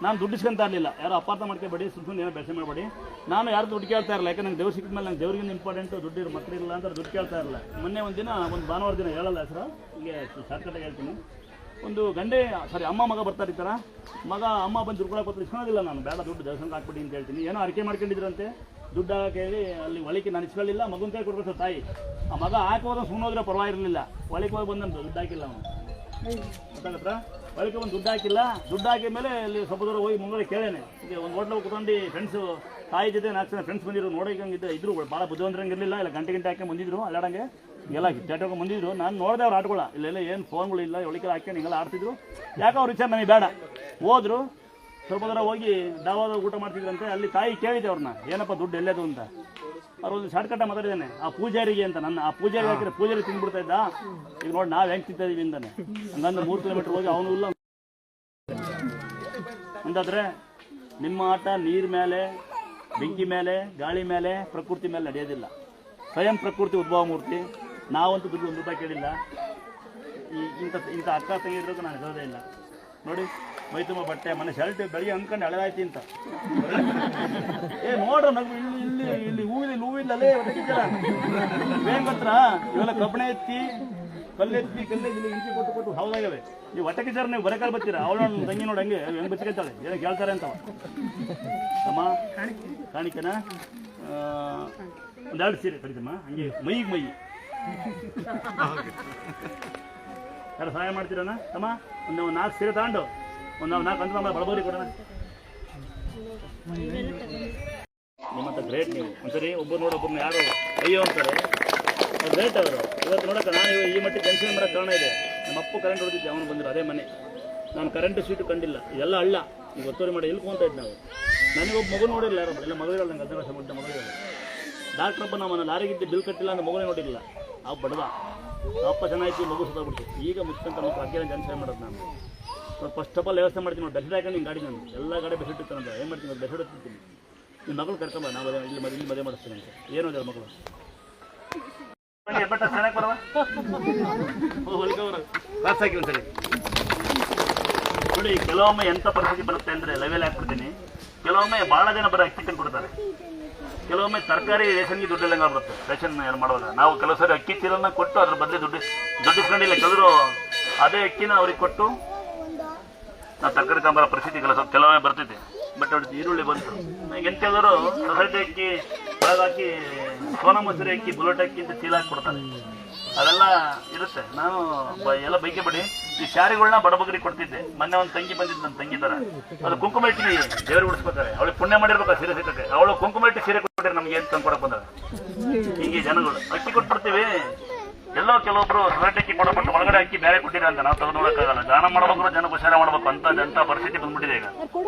ನಾನು ದುಡ್ಡು ಇಸ್ಕೊಂತ ಇರಲಿಲ್ಲ, ಯಾರು ಅಪಾರ್ಥ ಮಾಡ್ಕೋಬೇಡಿ, ಸುಮ್ಮನೆ ಏನೋ ಬೆಳೆಸ ಮಾಡಬೇಡಿ. ನಾನು ಯಾರು ದುಡ್ಡು ಕೇಳ್ತಾ ಇರಲ್ಲ, ಯಾಕಂದ್ರೆ ನಂಗೆ ದೇವ್ರು ಸಿಕ್ಕಿದ ಮೇಲೆ ನಂಗೆ ದೇವ್ರಿಗಿಂತ ಇಂಪಾರ್ಟೆಂಟು. ದುಡ್ಡು ಮಕ್ಕಳಿರಲ್ಲ ಅಂತ ದುಡ್ಡು ಕೇಳ್ತಾ ಇರಲ್ಲ. ಮೊನ್ನೆ ಒಂದು ಭಾನುವಾರ ದಿನ ಹೇಳಲ್ಲ ಹೆಸರು, ಹೀಗೆ ಶಾರ್ಟ್ಕಟಾಗಿ ಹೇಳ್ತೀನಿ. ಒಂದು ಅಮ್ಮ ಮಗ ಬರ್ತಾ ಇರ್ತಾರ, ಅಮ್ಮ ಬಂದು ದುಡ್ಡು ಕೊಡಕ್ಕೆ ಇಸ್ಕೊಳ್ಳೋದಿಲ್ಲ. ನಾನು ಬೇಡ ದುಡ್ಡು ದೇವಸ್ಥಾನಕ್ಕೆ ಹಾಕ್ಬಿಟ್ಟು ಅಂತ ಹೇಳ್ತೀನಿ. ಏನೋ ಅರಿಕೆ ಮಾಡ್ಕೊಂಡಿದ್ರಂತೆ, ದುಡ್ಡು ಹಾಕಿ ಅಲ್ಲಿ ಒಳಕ್ಕೆ ನಾನು ಇಸ್ಕೊಳ್ಳಿಲ್ಲ, ಮಗನ ಕೈ ಕೊಡ್ಬೇಕು ತಾಯಿ. ಆ ಮಗ ಹಾಕೋದ್ರೆ ಸುಮ್ಮನೋದ್ರೆ ಪರವಾಗಿರಲಿಲ್ಲ. ಒಳಗೆ ಹೋಗಿ ಬಂದಂತ ದುಡ್ಡು ಹಾಕಿಲ್ಲ ಅವನು, ಗೊತ್ತಾಗತ್ತಾ? ಒಳಗೆ ಒಂದು ದುಡ್ಡು ಹಾಕಿಲ್ಲ. ದುಡ್ಡು ಹಾಕಿದ ಮೇಲೆ ಅಲ್ಲಿ ಸ್ವಲ್ಪ ದೂರ ಹೋಗಿ ಮುಂಗಡೆ ಕೇಳೇನೆ. ಈಗ ಒಂದು ಹೋಟ್ಲಾಗ ಕುತ್ಕೊಂಡು ಫ್ರೆಂಡ್ಸು ತಾಯಿ ಜೊತೆ 4 ಜನ ಫ್ರೆಂಡ್ಸ್ ಬಂದಿದ್ರು, ನೋಡೋಂಗಿದ್ದು ಇದ್ರು, ಭಾಳ ಬುದ್ಧಿವಂತರಂಗಿರಲಿಲ್ಲ, ಇಲ್ಲ ಗಂಟೆ ಹಾಕಿ ಬಂದಿದ್ರು, ಅಲ್ಲಾಡಂಗೆ ಎಲ್ಲ ಚಾಟೋಕೆ ಬಂದಿದ್ರು. ನಾನು ನೋಡಿದೆ ಅವ್ರು ಆಟಗಳ ಇಲ್ಲೆಲ್ಲ ಏನು ಫೋನ್ಗಳು ಇಲ್ಲ, ಒಳಿಕೆ ಹಾಕ್ಕೊಂಡು ಹಿಂಗೆಲ್ಲ ಆಡ್ತಿದ್ರು. ಯಾಕೆ ಅವ್ರ ವಿಚಾರ ನಮಗೆ ಬೇಡ. ಹೋದ್ರು, ಸ್ವಲ್ಪ ದೂರ ಹೋಗಿ ಡಾವಾದ ಊಟ ಮಾಡ್ತಿದ್ರಂತೆ. ಅಲ್ಲಿ ತಾಯಿ ಕೇಳಿದೆ ಅವ್ರನ್ನ, ಏನಪ್ಪ ದುಡ್ಡು ಎಲ್ಲದು ಅಂತ. ಅವ್ರು ಒಂದು ಶಾರ್ಟ್ಕಟ್ಟ ಮಾತಾಡಿದ್ದಾನೆ, ಆ ಪೂಜಾರಿಗೆ ಅಂತ. ಆ ಪೂಜಾರಿಗೆ ಹಾಕಿದ್ರೆ ಪೂಜಾರಿ ತಿಂದ್ಬಿಡ್ತಾ ಇದ್ದ. ಈಗ ನೋಡಿ ನಾವು ಹೆಂಗೆ ತಿಂತಾ ಇದೀವಿ ಅಂತಾನೆ. ಹಂಗಂದ್ರೆ 3 ಕಿಲೋಮೀಟರ್ ಹೋಗಿ ಅವನು ಇಲ್ಲ ಅಂತಾದ್ರೆ ನಿಮ್ಮ ಆಟ ನೀರ್ ಮೇಲೆ, ಬೆಂಕಿ ಮೇಲೆ, ಗಾಳಿ ಮೇಲೆ, ಪ್ರಕೃತಿ ಮೇಲೆ ನಡೆಯೋದಿಲ್ಲ. ಸ್ವಯಂ ಪ್ರಕೃತಿ ಉದ್ಭವ ಮೂರ್ತಿ. ನಾವಂತೂ ದುಡ್ಡು 1 ರೂಪಾಯಿ ಕೇಳಿಲ್ಲ. ಇಂಥ ಅಕ್ಕ ತಂಗಿರೋಕೆ ನಾನು ಹೇಳೋದೇ ಇಲ್ಲ. ನೋಡಿ, ಮೈ ತುಂಬ ಬಟ್ಟೆ, ಮನೆ ಶರ್ಟ್ ಬೆಳಿಗ್ಗೆ ಅಂದ್ಕೊಂಡು ಹಳೆದಾಯ್ತಿ ಅಂತ. ನೋಡ್ರ ನಗು ಇಲ್ಲಿ ಹೂವಿಲ್ಲೇ ಬೇಂಗ್ ಹತ್ರ ಇವೆಲ್ಲ ಕಬ್ಬಣ ಎತ್ತಿ ಕಲ್ಲೆತ್ತಿ ಇಲ್ಲಿ ಇಂಚಿ ಕೊಟ್ಟು ಹೌದಾಗವೆ. ನೀವು ಹೊಟ್ಟೆ ಕಿಚಾರ ನೀವು ಬರಕಾಲ್ ಬರ್ತೀರಾ. ಅವಳು ತಂಗಿ ನೋಡಿ ಹಂಗೆ ಹೆಂಗೆ ಬಚ್ಕೊಳ್ತಾಳೆ, ಏನೋ ಕೇಳ್ತಾರೆ ಅಂತವ. ಅಮ್ಮ ಕಾಣಿಕೆನಾ 1-2 ಸೀರೆ ಕಡಿತಮ್ಮ, ಹಂಗೆ ಮೈಗೆ ಮೈ ಯಾರು ಸಹಾಯ ಮಾಡ್ತೀರಣ್ಣ ತಮ್ಮ? ಒಂದು 4 ಸೀರೆ ತಗೊಂಡು ಒಂದು 4 ಅಂತ ನಮ್ಮ ಬಡಬರಿ ಕೊಡೋಣ. ನಿಮ್ಮಂತ ಗ್ರೇಟ್ ನೀವು. ಒಂದ್ಸರಿ ಒಬ್ಬರು ನೋಡೊಬ್ಬರನ್ನ ಯಾರು ಅಯ್ಯೋ ಅಂತಾರೆ, ಅವ್ರು ಗ್ರೇಟ್ ಅವರು. ಇವತ್ತು ನೋಡೋಕೆ ನಾನು ಈ ಮಟ್ಟಿಗೆ ಟೆನ್ಷನ್ ಮಾಡೋಕ್ಕೆ ಕಾರಣ ಇದೆ. ನಮ್ಮ ಅಪ್ಪು ಕರೆಂಟ್ ಹೊಡೆದಿದ್ದೆ, ಅವನು ಬಂದಿರೋ ಅದೇ ಮನೆ. ನಾನು ಕರೆಂಟ್ ಸೀಟು ಕಂಡಿಲ್ಲ, ಇದೆಲ್ಲ ಹಳ್ಳ. ಈಗ ಒತ್ತುವರಿ ಮಾಡಿ ಇಳ್ಕೊಂತ ಇದ್ದು ನಾವು. ನನಗೊಬ್ಬ ಮಗು ನೋಡಿಲ್ಲ, ಯಾರೊಬ್ಬ ಎಲ್ಲ ಮಗಳಿರಲ್ಲ. ನಂಗೆ 10 ವರ್ಷ ಮುದ್ದ ಮಗಳಿರಲ್ಲ. ಡಾಕ್ಟ್ರಪ್ಪ ನಾವು ಲಾರಿಗಿದ್ದು ಬಿಲ್ ಕಟ್ಟಿಲ್ಲ ಅಂತ ಮಗುನೇ ನೋಡಿಲ್ಲ. ಅವು ಬಡವ ಅಪ್ಪ ಚೆನ್ನಾಗಿತ್ತು, ಮಗು ಸುತ್ತಾಗ್ಬಿಡ್ತು. ಈಗ ಮುಚ್ಕೊಂತ ಮಕ್ಕಳು ಅಜ್ಜನ ಜನಸೇವೆ ಮಾಡೋದು ನಾನು. ಫಸ್ಟ್ ಆಫ್ ಆಲ್ ವ್ಯವಸ್ಥೆ ಮಾಡ್ತೀನಿ ನೋಡಿ, ಬೆಸೆಟ್ ಹಾಕೊಂಡು ಹಿಂಗೆ ಗಾಡಿ ನಾನು ಎಲ್ಲ ಗಾಡಿ ಬೆಸೆಟ್ ಇರ್ತಾನಂತ. ಏನು ಮಾಡ್ತೀನಿ ನೋಡಿ, ಬೆಸೆಟ್ ಇರ್ತೀನಿ. ನಿಮ್ಮ ಮಗಳು ಕರ್ಕೊಂಬ, ನಾವು ಇಲ್ಲಿ ಮದುವೆ ಮಾಡಿಸ್ತೀನಿ ಅಂತ. ಏನು ಅದ ಮಗಳು ಬಟ್ ಚೆನ್ನಾಗಿ ಬರವ ಹೊಲಿಗವರು ಕ್ಲಾಸ್ ಹಾಕಿ ಒಂದ್ಸರಿ ನೋಡಿ. ಕೆಲವೊಮ್ಮೆ ಎಂಥ ಪರಿಸ್ಥಿತಿ ಬರುತ್ತೆ ಅಂದರೆ ಲೆವೆಲ್ ಹಾಕ್ಬಿಡ್ತೀನಿ. ಕೆಲವೊಮ್ಮೆ ಭಾಳ ಜನ ಬರೋ ಅಕ್ಕಿ ತಂದು ಕೊಡ್ತಾರೆ. ಕೆಲವೊಮ್ಮೆ ತರಕಾರಿ ರೇಷನ್ಗೆ ದುಡ್ಡೆಲ್ಲ ಬರುತ್ತೆ. ರೇಷನ್ ಏನು ಮಾಡುವಾಗ ನಾವು ಕೆಲವು ಸರಿ ಅಕ್ಕಿ ಚೀಲನ್ನ ಕೊಟ್ಟು ಅದ್ರ ಬದಲು ದುಡ್ಡು ಇಸ್ಕೊಂಡಿಲ್ಲ. ಕೆಲವರು ಅದೇ ಅಕ್ಕಿನ ಅವ್ರಿಗೆ ಕೊಟ್ಟು ನಾವು ತರಕಾರಿ ತಗೊಂಬರೋ ಪರಿಸ್ಥಿತಿ ಕೆಲವೊಮ್ಮೆ ಬರ್ತಿದ್ದೆ. ಬಟ್ ಅವ್ರದ್ದು ಈರುಳ್ಳಿ ಬಂತು. ಎಂತ ಕೆಲವರು ಸೊಸೈಟಿ ಅಕ್ಕಿ ಹಾಕಿ ಸೋನಾ ಮಸೂರಿ ಅಕ್ಕಿ, ಬುಲೆಟ್ ಅಕ್ಕಿ ಅಂತ ಚೀಲ ಹಾಕಿ ಕೊಡ್ತಾರೆ. ಅದೆಲ್ಲ ಇರುತ್ತೆ. ನಾನು ಎಲ್ಲ ಬೈಕೆ ಬಿಡಿ ಈ ಶಾರಿಗಳನ್ನ ಬಡಬಗರಿಗೆ ಕೊಡ್ತಿದ್ದೆ. ಮೊನ್ನೆ ಒಂದು ತಂಗಿ ಬಂದಿದ್ದು, ನನ್ನ ತಂಗಿ ಥರ. ಅದು ಕುಂಕುಮ ಇಟ್ಟು ದೇವ್ರಿಗೆ ಉಡಿಸ್ಬೇಕಾರೆ ಅವಳಿಗೆ ಪುಣ್ಯ ಮಾಡಿರ್ಬೇಕು ಸೀರೆ ಸಿಕ್ಕಕ್ಕೆ. ಅವಳು ಕುಂಕುಮ ಇಟ್ಟು ಸೀರೆ ಕೊಟ್ಟಿದ್ರೆ ನಮ್ಗೆ ಏನು ತಂದು ಕೊಡಕ್ಕೆ ಬಂದಾಗ ಹೀಗೆ ಜನಗಳು ಅಕ್ಕಿ ಕೊಟ್ಬಿಡ್ತೀವಿ. ಎಲ್ಲೋ ಕೆಲವೊಬ್ರು ಸೊಸೈಟಿ ಅಕ್ಕಿ ಕೊಡಬಿಟ್ಟು ಒಳಗಡೆ ಅಕ್ಕಿ ಬೇರೆ ಕೊಟ್ಟಿರ ಅಂತ ನಾವು ತೆಗೆದು ನೋಡೋಕ್ಕಾಗಲ್ಲ. ದಾನ ಮಾಡ್ಬೇಕು, ಜನ ಉಪಚಾರ ಮಾಡ್ಬೇಕು ಅಂತ ಪರಿಸ್ಥಿತಿ ಬಂದ್ಬಿಟ್ಟಿದೆ ಈಗ.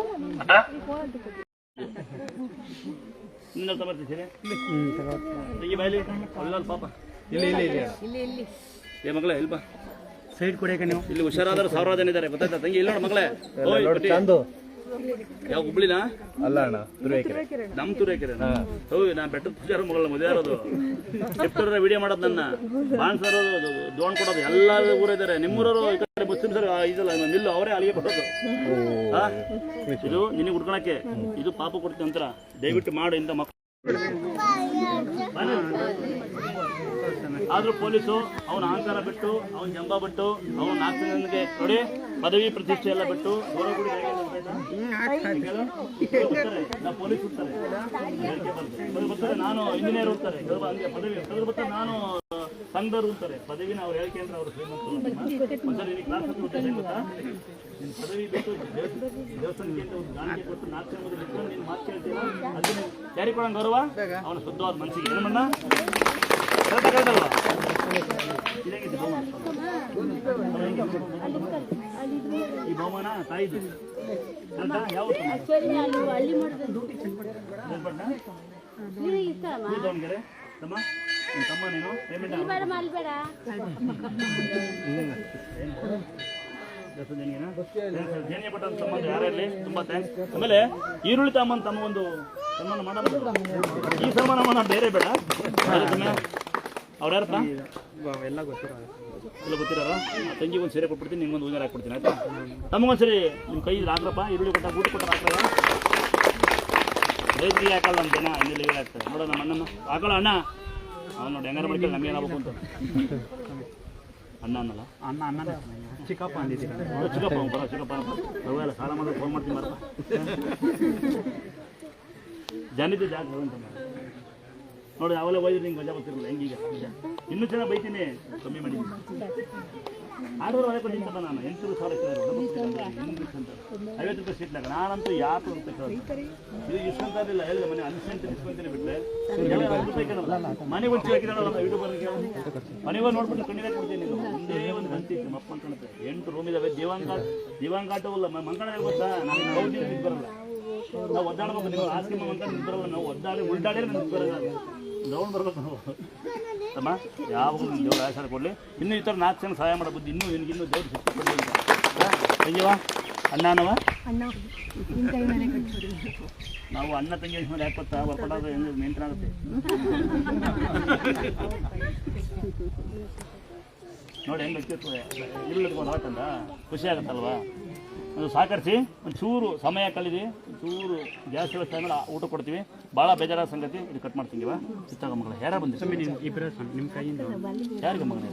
ಅಂತ ನಿನ್ನ ತಗೊಳ್ತೀರಿ ಈ ಬಾಯಲ್ಲಿ ಅಲ್ಲ ಪಾಪ ಏ ಮಗಳೇ ಇಲ್ಬಾ ಸೈಡ್ ಕೊಡಿಯಕ್ಕೆ ನೀವು. ಇಲ್ಲಿ ಹುಷಾರಾದ್ರೆ 1000 ಜನ ಇದ್ದಾರೆ ಗೊತ್ತಾಯ್ತಾ ತಂಗಿ? ಇಲ್ಲ ನೋಡು ಮಗಳೇ. ಯಾವ ಹುಬ್ಳಿನಾ?
ಅಲ್ಲ ಅಣ್ಣ, ತುರುವೇಕೆರೆ.
ನಮ್ಮ ತುರುವೇಕೆರೆ. ಹೌದು, ನಾನು ಬೆಟ್ಟದ ಪೂಜಾರ ಮಗಳ ಮದುವೆ ಇರೋದು. ಎಷ್ಟರ ವಿಡಿಯೋ ಮಾಡೋದು ನನ್ನ ಬಾಣ್ಸರು ದೋಣ್ ಕೊಡೋದು ಎಲ್ಲ ಊರಿದ್ದಾರೆ. ನಿಮ್ಮೂರವರು ಈ ಕಡೆ ಮುಸ್ಲಿಮ್ ಸರ್ ಇದಲ್ಲ ನಿಲ್ಲು, ಅವರೇ ಅಲ್ಲಿಗೆ ಕೊಡೋದು. ಇದು ನಿನಗೆ ಉಡ್ಕೊಳಕ್ಕೆ, ಇದು ಪಾಪ ಕೊಡ್ತೀನಿ ಅಂತರ. ದಯವಿಟ್ಟು ಮಾಡು ಇಂಥ ಮಕ್ಕಳು. ಆದ್ರೂ ಪೊಲೀಸು ಅವನ ಅಹಂಕಾರ ಬಿಟ್ಟು, ಅವನ ಜಂಬ ಬಿಟ್ಟು, ಅವನ 4 ಜನಕ್ಕೆ ನೋಡಿ ಪದವಿ ಪ್ರತಿಷ್ಠೆ ಎಲ್ಲ ಬಿಟ್ಟು ದೂರ ಗುಡಿ ಪೊಲೀಸ್ ಬರ್ತಾರೆ, ನಾನು ಇಂಜಿನಿಯರ್ ಹೋಗ್ತಾರೆ ಪದವಿ ಬರ್ತಾರೆ, ನಾನು ಸಂಘದವ್ರು ಹೋಗ್ತಾರೆ ಪದವಿನ ಅವ್ರು ಹೇಳಿಕೆ ಅಂದ್ರೆ ಅವರು ಶ್ರೀಮಂತರು. ಕ್ಲಾಸ್ ಉದ್ದೇಶ ಗೊತ್ತಾ? ನಿನ್ನ ಪದವಿ ಬಿಟ್ಟು ದೇವಸ್ಥಾನಕ್ಕೆ ಒಂದು ಗಾಣಿಗೆ ಕೊಟ್ಟು 4 ಜನ ಬಿಟ್ಟು ನೀನು ಮಾತು ಕೇಳ್ತೀರ, ಅದನ್ನು ಯಾರಿಗೆ ಕೊಡೋಂಗೆ ಗೌರವ ಅವನ ಶುದ್ಧವಾದ ಮನಸ್ಸಿಗೆ. ಏನಮ್ಮ ಕರೆಕ್ಟಾಗಲ್ವಾ? ಇದಾಗಿದೆ ಬಹುಮಾನ. ಈ ಬಹುಮಾನ ತಾಯಿದು ಅಂತ ಯಾವ ದಾವಣಗೆರೆ ತಮ್ಮ ನಿಮ್ಮ ತಮ್ಮ ನೀನು ಪೇಮೆಂಟ್ ಜೇನಿಯ ಪಟ್ಟ ಸಂಬಂಧ ಯಾರಲ್ಲಿ ತುಂಬ ಥ್ಯಾಂಕ್ಸ್. ಆಮೇಲೆ ಈರುಳ್ಳಿ ತಮ್ಮನ ತಮ್ಮ ಒಂದು ಸನ್ಮಾನ ಮಾಡೋದು. ಈ ಸನ್ಮಾನ ಮಾಡೋಣ ಬೇರೆ ಬೇಡ. ಅವ್ರು ಯಾರಪ್ಪ ಎಲ್ಲ ಗೊತ್ತಿರೋ ಎಲ್ಲ ಗೊತ್ತಿರೋರ ತಂಗಿ ಒಂದು ಸೀರೆ ಕೊಟ್ಬಿಡ್ತೀನಿ, ನಿಮ್ಗೊಂದು ಉಂಗಾರ ಹಾಕ್ಬಿಡ್ತೀನಿ ಆಯ್ತಾ? ನಮಗೊಂದ್ಸರಿ ನಿಮ್ಮ ಕೈ ಹಾಕ್ರಪ್ಪ. ಈರುಳ್ಳಿ ಕೊಟ್ಟ ಊಟ ಕೊಟ್ಟ ಹಾಕ್ತಾರ ರೈತರಿಗೆ ಹಾಕಲ್ಲ ನಮ್ಮ ಜನ ಇಲ್ಲಿ ಹಾಕ್ತಾರೆ. ನೋಡೋ ನಮ್ಮ ಅಣ್ಣನ ಹಾಕೊಳ್ಳೋ ಅಣ್ಣ ಅವ್ನು ನೋಡಿ ಹೆಂಗಾರ ಮಾಡ್ಕೊಳ್ಳಿ ನಮ್ಗೆ ಏನಾಗಬೇಕು ಅಂತ. ಅಣ್ಣ ಅನ್ನಲ್ಲ ಅಣ್ಣ ಚಿಕ್ಕಪ್ಪ ಅಂದಿದ್ದೀರ. ಚಿಕ್ಕಪ್ಪ ಬರೋ ಚಿಕ್ಕಪ್ಪ ನಾವೆಲ್ಲ ಸಾಲ ಮಾಡೋದು ಫೋನ್ ಮಾಡ್ತೀನಿ ಬರಪ್ಪ. ಜನಿದ್ದು ಜಾಗ ಅಂತ ನೋಡಿ ಅವೆಲ್ಲ ಹೋಯ್ದ್ರೆ ನಿಂಗೆ ಗಜ ಗೊತ್ತಿರಲ್ಲ ಹೆಂಗೀಗ ಇನ್ನೂ ಚೆನ್ನಾಗಿ ಬೈತೀನಿ ಕಮ್ಮಿ ಮಾಡಿ ಆರ್ಡರ್ ಒಳಗೆ ನಿಂತಲ್ಲ ನಾನು 800,000 ಇಂಗ್ಲೀಷ್ ಅಂತ 50 ರೂಪಾಯಿ ಸೀಟ್ನಾಗ ನಾನಂತೂ ಯಾಕೆ ಅಂತ ಕೇಳೋದು ಇದು ಇಸ್ಕೊಂತಾರಿಲ್ಲ ಹೇಳಿದೆ ಮನೆ ಅನ್ಸೆಂಟ್ ಇಸ್ಕೊಂತೀನಿ ಬಿಟ್ಟರೆ ಮನೆಗೆ ಒಂದು ಹಾಕಿದಾಳ ಯೂಟ್ಯೂಬರ್ಗೆ ಮನೆಗೆ ನೋಡ್ಬಿಟ್ಟು ಕಣ್ಣಿಗೆ ಕೊಡ್ತೀನಿ ಒಂದೇ ಒಂದು ಗಂಟೆ ಇತ್ತು ಮಪ್ಪ ಅನ್ಕೊಳುತ್ತೆ 8 ರೂಮ್ ಇದಾವೆ ದಿವಾಂಗಾಟವಲ್ಲ ಮಂಕಣ ಗೊತ್ತಾ ನಮಗೆ ಗೌಡಿ ನಿಂತು ಬರಲ್ಲ ನಾವು ಒದ್ದಾಡ್ಬೇಕು ನೀವು ಆಸ್ಕಿಮ ಅಂತ ನಿಂತು ಬರಲ್ಲ ನಾವು ಒದ್ದಾಡಿ ಉಲ್ಟಾಡಿ ನಿಂತು ಬರಲ್ಲ ಡೌನ್ ಬರ್ಬೇಕು ನಾವು ಅಮ್ಮ ಯಾವಾಗಲೂ ದೇವ್ರು ಆಶೀರ್ವಾದ ಕೊಡಲಿ ಇನ್ನೂ ಈ ಥರ 4 ಜನ ಸಹಾಯ ಮಾಡೋ ಬುದ್ಧಿ ಇನ್ನೂ ದೇವ್ರು ಶಕ್ತಿ ಕೊಡಲಿ ಅಂತ ತಂಗಿವ ಅಣ್ಣನವ ನಾವು ಅಣ್ಣ ತಂಗಿ ಮೇಲೆ ಯಾಕೆ ಗೊತ್ತಾ ಬರ್ಪಡೋದು ಹೆಂಗೆ ಮೇಂಟೈನ್ ಆಗುತ್ತೆ ನೋಡಿ ಹೆಂಗೆ ಇರ್ತಿರ್ತದೆ ಇರ್ಲಿಟ್ಕೊಂಡು ಹೊರಟಂದ ಖುಷಿ ಆಗುತ್ತಲ್ವಾ ಅದು ಸಹಕರಿಸಿ ಒಂಚೂರು ಸಮಯ ಕಳೀರಿ ಒಂಚೂರು ಗ್ಯಾಸ್ ವ್ಯವಸ್ಥೆ ಆಮೇಲೆ ಊಟ ಕೊಡ್ತೀವಿ ಭಾಳ ಬೇಜಾರಾದ ಸಂಗತಿ ಇದು ಕಟ್ ಮಾಡ್ತೀವ ಚಿತ್ತಾಗ ಮಗಳು ಯಾರು ಬಂದಿರಿ ನಿಮ್ಮ ಕೈಯಿಂದ ಯಾರಿಗೆ ಮಗನ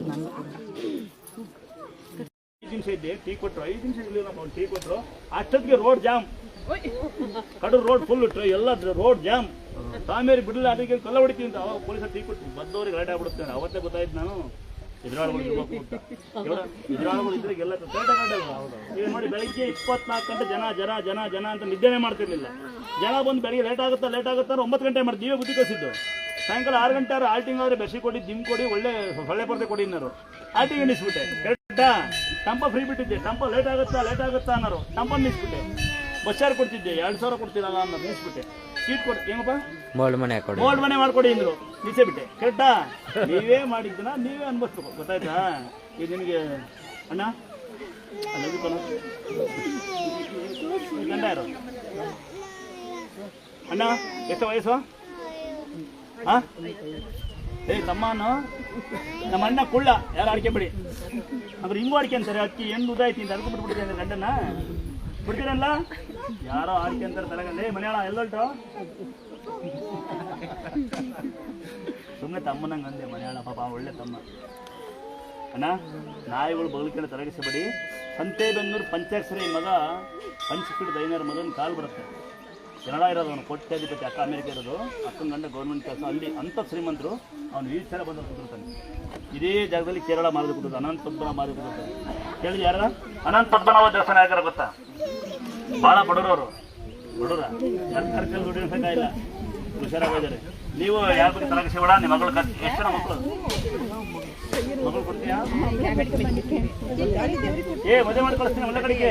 5 ನಿಮಿಷ ಇದ್ದೆ ಟೀ ಕೊಟ್ಟರು 5 ನಿಮಿಷ ಇರಲಿಲ್ಲ ಟೀ ಕೊಟ್ಟರು ಅಷ್ಟೊತ್ತಿಗೆ road jam Kadur road full ಎಲ್ಲ ರೋಡ್ ಜಾಮ್ ತಾಮೇರಿ ಬಿಡಲಿಲ್ಲ ಅದಕ್ಕೆ ಕಲ್ಲ ಹೊಡಿತೀವಿ ಅಂತ ಅವಾಗ ಪೊಲೀಸರು ಟೀ ಕೊಟ್ಟು ಬಂದವ್ರಿಗೆ ಗಾಡಿ ಆಗ್ಬಿಡುತ್ತೇನೆ ಅವತ್ತೇ ಗೊತ್ತಾಯ್ತು ನಾನು ಎದುರಾಳಿಗಳು ಇದ್ರೆ ಎಲ್ಲ ಈಗ ನೋಡಿ ಬೆಳಿಗ್ಗೆ 24 ಗಂಟೆ ಜನ ಅಂತ ನಿದ್ದೆನೇ ಮಾಡ್ತಿರ್ಲಿಲ್ಲ ಜನ ಬಂದು ಬೆಳಿಗ್ಗೆ ಲೇಟ್ ಆಗುತ್ತಾ 9 ಗಂಟೆ ಮಾಡಿ ನೀವೇ ಬುದ್ಧಿ ಕಳಿಸಿದ್ದು ಸಾಯಂಕಾಲ 6 ಗಂಟೆ ಆದ್ರೆ ಆಲ್ಟಿಂಗ್ ಆದರೆ ಬೆಸಿ ಕೊಡಿ ದಿಮ್ ಕೊಡಿ ಒಳ್ಳೆ ಸೊಳ್ಳೆ ಪರ್ದೆ ಕೊಡಿ ಅನ್ನೋರು ಆಲ್ಟಿಂಗ್ ನಿಲ್ಲಿಸ್ಬಿಟ್ಟೆ ಕರೆಕ್ಟಾ ಟಂಪ ಫ್ರೀ ಬಿಟ್ಟಿದ್ದೆ ಟಂಪ ಲೇಟ್ ಆಗುತ್ತಾ ಅನ್ನೋರು ಟಂಪ ನಿಲ್ಲಿಸ್ಬಿಟ್ಟೆ ಬಸ್ ಚಾರ್ಜ್ ಕೊಡ್ತಿದ್ದೆ 2,000 ಕೊಡ್ತೀರಲ್ಲ ಅನ್ನೋದು ನಿಲ್ಲಿಸ್ಬಿಟ್ಟೆ ಸೀಟ್ ಕೊಟ್ಟು ಹೆಂಗಪ್ಪ ಬೋಲ್ಡ್ ಮನೆ ಮಾಡ್ಕೊಡಿ ಅಂದ್ರು ನಿಲ್ಸೇ ಬಿಟ್ಟೆ ಕರೆಕ್ಟಾ ನೀವೇ ಮಾಡಿದ್ದನ ನೀವೇ ಅನ್ಭವಿಸ್ಬೇಕು ಗೊತ್ತಾಯ್ತಾ ಇದು ನಿನಗೆ ಅಣ್ಣ ಗಂಡ ಯಾರು ಅಣ್ಣ ಎಷ್ಟು ವಯಸ್ಸು ಹಾಂ ತಮ್ಮನು ನಮ್ಮ ಅಣ್ಣ ಕುಳ್ಳ ಯಾರು ಅಡಿಕೆ ಬಿಡಿ ಅಂದ್ರೆ ಹಿಂಗೂ ಅಡಿಕೆ ಅಂತಾರೆ ಅಕ್ಕಿ ಹೆಣ್ಣು ಉದಾಯ್ತಿ ಅಂತ ಅದಕ್ಕೂ ಬಿಟ್ಬಿಟ್ಟಿದೆ ಅಂದ್ರೆ ಗಂಡನ ಬಿಡ್ತೀರಲ್ಲ ಯಾರೋ ಆಡಿಕೆ ಅಂತಾರೆ ತಲೆಗಂಡೆ ಮನೆಯಾಳ ಎಲ್ಲೊಲ್ಟು ಸುಮ್ಮನೆ ತಮ್ಮನಂಗೆ ಅಂದೆ ಮನೆಯಾಳ ಪಾಪ ಒಳ್ಳೆ ತಮ್ಮ ಅಣ್ಣ ನಾಯಿಗಳು ಬಗಲಿಕೆಲ್ಲ ತರಗಿಸಬೇಡಿ ಸಂತೆಬೆನ್ನೂರು ಪಂಚಾಕ್ಷರಿ ಮಗ ಪಂಚಪೀಠ ದೈನ್ಯರ ಮಗನ ಕಾಲು ಬರುತ್ತೆ ಕೆನಡಾ ಇರೋದು ಅವನು ಕೋಟ್ಯಾಧಿಪತಿ ಅಕ್ಕ ಅಮೇರಿಕ ಇರೋದು ಅಕ್ಕನ ಗಂಡ ಗೌರ್ಮೆಂಟ್ ಕೆಲಸ ಅಲ್ಲಿ ಅಂಥ ಶ್ರೀಮಂತರು ಅವನು ಈ ಥರ ಬಂದು ಕೂತಿರ್ತಾನೆ ಇದೇ ಜಾಗದಲ್ಲಿ ಕೇರಳ ಮಾರ್ಗ ಕೂತಿರ್ತಾನೆ ಅನಂತ ಪದ್ಮನಾಭ ಮಾರ್ಗ ಕೂತಿರ್ತಾನೆ ಕೇಳಿ ಯಾರ ಅನಂತ ಪದ್ಮನಾಭ ದೇವಸ್ಥಾನ ಯಾಕಾರ ಗೊತ್ತಾ ಭಾಳ ಬಡವರು ಸರ್ಕಾರಕ್ಕೆ ದುಡ್ಡು ಬೇಕಾಗಿಲ್ಲ ಹುಷಾರಾಗಿದ್ದಾರೆ ನೀವು ಯಾರ ಬಗ್ಗೆ ತಲಗಿಸಬೇಡ ನಿಮ್ಮ ಮಗಳು ಎಷ್ಟು ಜನ ಮಕ್ಕಳು ಕೊಡ್ತೀಯಾ ಮದುವೆ ಮಾಡಿ ಕಳಿಸ್ತೀನಿ ಒಳ್ಳೆ ಕಡೆಗೆ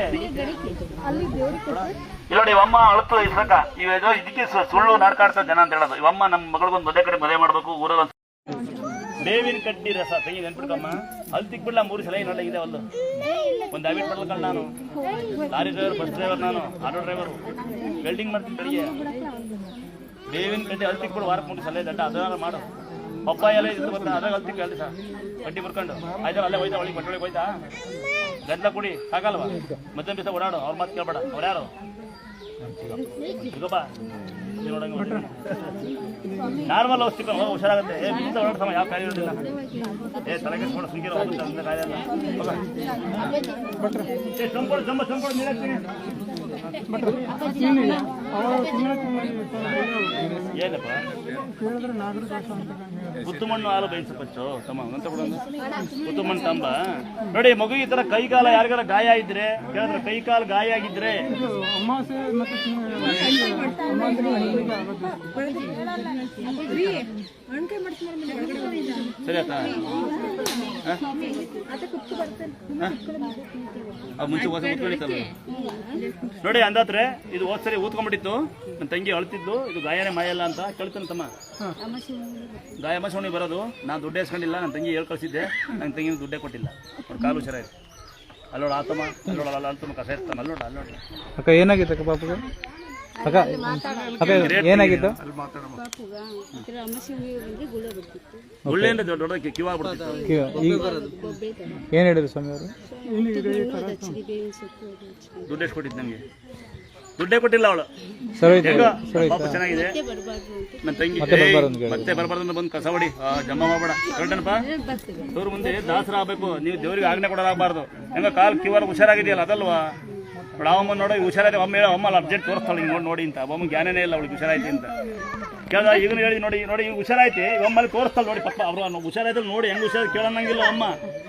ನೋಡಿ ಇವಮ್ಮ ಅಳುತ್ತ ಇಸಕ ಇವೇದೋ ಇದಕ್ಕೆ ಸುಳ್ಳು ನಾಡ್ಕಾಡ್ತಾ ಜನ ಅಂತ ಹೇಳೋದು ಇವಮ್ಮ ನಮ್ಮ ಮಗಳಿಗೊಂದು ಮದುವೆ ಮಾಡಬೇಕು ಊರಲ್ಲಿ ಬೇವಿನ ಕಡ್ಡಿ ರಸ ತೆಗಿ ನೆನ್ಬಿಡ್ಕಮ್ಮ ಅಲ್ಲಿ ತಿಕ್ಬಿಡ್ಲ 3 ಸಲ ನೋಡ ಇದೆ ಒಂದು ಹ್ಯಾಬಿಟ್ ಮಾಡ್ಬೇಕಲ್ಲ ನಾನು ಲಾರಿ ಡ್ರೈವರ್ ಬಸ್ ಡ್ರೈವರ್ ನಾನು ಆಟೋ ಡ್ರೈವರು ವೆಲ್ಡಿಂಗ್ ಮಾಡ್ತೀನಿ ಬೆಳಿಗ್ಗೆ ಬೇವಿನ ಕಡ್ಡಿ ಅಲ್ಲಿ ತಿಕ್ಬಿಡು ವಾರಕ್ಕೆ 3 ಸಲ ದಡ್ಡ ಅದನ್ನ ಮಾಡು ಪಪ್ಪಾಯ ಎಲ್ಲ ಇದು ಬರ್ತಾ ಅದಾಗ ಅಲ್ಲಿ ತಿಕ್ಕ ಅಲ್ಲಿ ಸಹ ಕಡ್ಡಿ ಬರ್ಕೊಂಡು ಆಯ್ತಾ ಅಲ್ಲೇ ಹೋಯ್ತಾ ಒಳಗೆ ಬಟ್ಟೊಳಗೆ ಹೋಯ್ತಾ ಗಂಟ್ಲ ಕುಡಿ ಸಾಕಲ್ವಾ ಮಧ್ಯಾಹ್ನ ದಿವಸ ಓಡಾಡು ಅವ್ರ ಮಾತು ಕೇಳ್ಬೇಡ ಅವ್ರು ಯಾರು ಸಿಗಪ್ಪ ನಾರ್ಮಲ್ ಔಷಧಿ ಹುಷಾರಾಗುತ್ತೆ ಓಡಾಡ ಯಾವ ಕಾಯಿ ಇರೋದಿಲ್ಲ ತಲೆಗೆ ಸುಂಗಿರೋ ಕಾಯಿಲೆ ಸಂಪೂರ್ಣ ನೀರಾಗ್ತೀನಿ ಏನಪ್ಪ ಕುತ್ತುಮಣ್ಣು ಹಾಲು ಬಯಸಪ್ಪಚ್ಚು ತಮ್ಮ ಅಂತ ಕುತ್ತುಮಣ್ಣು ತಂಬ ನೋಡಿ ಮಗು ಈ ತರ ಕೈಕಾಲ ಯಾರಿಗಾರ ಗಾಯ ಇದ್ರೆ ಕೇಳಿದ್ರೆ ಕೈಕಾಲು ಗಾಯ ಆಗಿದ್ರೆ ಸರಿ ಆಯ್ತಾ ಮುಂಚೆ ಹೊಸ ಕೂತ್ಕೊಂಡಿತ್ತಲ್ಲ ನೋಡಿ ಅಂದಾತ್ರೆ ಇದು ಹೋದ್ ಸರಿ ಊದ್ಕೊಂಡ್ಬಿಟ್ಟಿತ್ತು ನನ್ನ ತಂಗಿ ಅಳ್ತಿದ್ದು ಇದು ಗಾಯನೇ ಮಾಯಲ್ಲ ಅಂತ ಕೇಳ್ತಾನೆ ತಮ್ಮ ಗಾಯ ಮಸೋಣಿ ಬರೋದು ನಾನು ದುಡ್ಡು ಇಸ್ಕೊಂಡಿಲ್ಲ ನನ್ನ ತಂಗಿ ಹೇಳ್ ಕಳಿಸಿದ್ದೆ ನನ್ನ ತಂಗಿನ ದುಡ್ಡೇ ಕೊಟ್ಟಿಲ್ಲ ಅವ್ರ ಕಾಲು ಹುಷಾರಾಯ್ತು ಅಲ್ಲೋಡ ಆತಮ್ಮ ಅಲ್ಲೋಡ ಅಲ್ಲ ಅಂತಮ್ಮ ಕಸ ಇರ್ತಾನೆ ಅಲ್ಲೋಡ
ಅಕ್ಕ ಏನಾಗಿತ್ತು ಅಕ್ಕ ಪಾಪುಗೆ ಅಕ್ಕ ಅಕ್ಕ ಏನಾಗಿತ್ತು
ಗುಳ್ಳೆಯಿಂದ ದೊಡ್ಡ ಕಿವಾ ಆಗ್ಬಿಡ್ತಿತ್ತು
ಏನು ಹೇಳಿದ್ರು ಸ್ವಾಮಿ ಅವರು
ದುಡ್ಡು ಎಷ್ಟು ಕೊಟ್ಟಿದ್ದು ನಮಗೆ ದುಡ್ಡೇ ಕೊಟ್ಟಿಲ್ಲ ಅವಳು ಪಾಪ ಚೆನ್ನಾಗಿದೆ ನನ್ನ ತಂಗಿ ಮತ್ತೆ ಬರಬಾರ್ದು ಅಂತ ಬಂದು ಕಸ ಹೊಡಿ ಜಮಾ ಮಾಡಬೇಡ ಕರೆಕ್ಟನಪ್ಪ ದೇವ್ರ ಮುಂದೆ ದಾಸರ ಆಗ್ಬೇಕು ನೀವು ದೇವ್ರಿಗೆ ಆಜ್ಞೆ ಕೊಡೋದಾಗಬಾರ್ದು ಹೆಂಗ ಕಾಲು ಕಿವಾರ ಹುಷಾರಾಗಿದೆಯಲ್ಲ ಅದಲ್ವಾ ನೋಡ ಅವಮ್ಮ ನೋಡಿ ಹುಷಾರಾಯ್ತು ಅಮ್ಮ ಹೇಳ ಅಮ್ಮ ಅರ್ಜೆಂಟ್ ತೋರಿಸ್ತಾಳೆ ಹಿಂಗೆ ನೋಡಿ ಅಂತ ಅಮ್ಮ ಜ್ಞಾನನೇ ಇಲ್ಲ ಅವಳಿಗೆ ಹುಷಾರಾಯ್ತು ಅಂತ ಕೇಳ್ದ ಈಗ ಹೇಳಿ ನೋಡಿ ನೋಡಿ ಈಗ ಹುಷಾರಾಯ್ತಿ ಒಮ್ಮಲ್ಲಿ ತೋರಿಸ್ತಾಳೆ ನೋಡಿ ಪಪ್ಪ ಅವ್ರು ಹುಷಾರಾಯ್ತಲ್ಲ ನೋಡಿ ಹೆಂಗ್ ಹುಷಾರು ಕೇಳೋಂಗಿಲ್ಲ ಅಮ್ಮ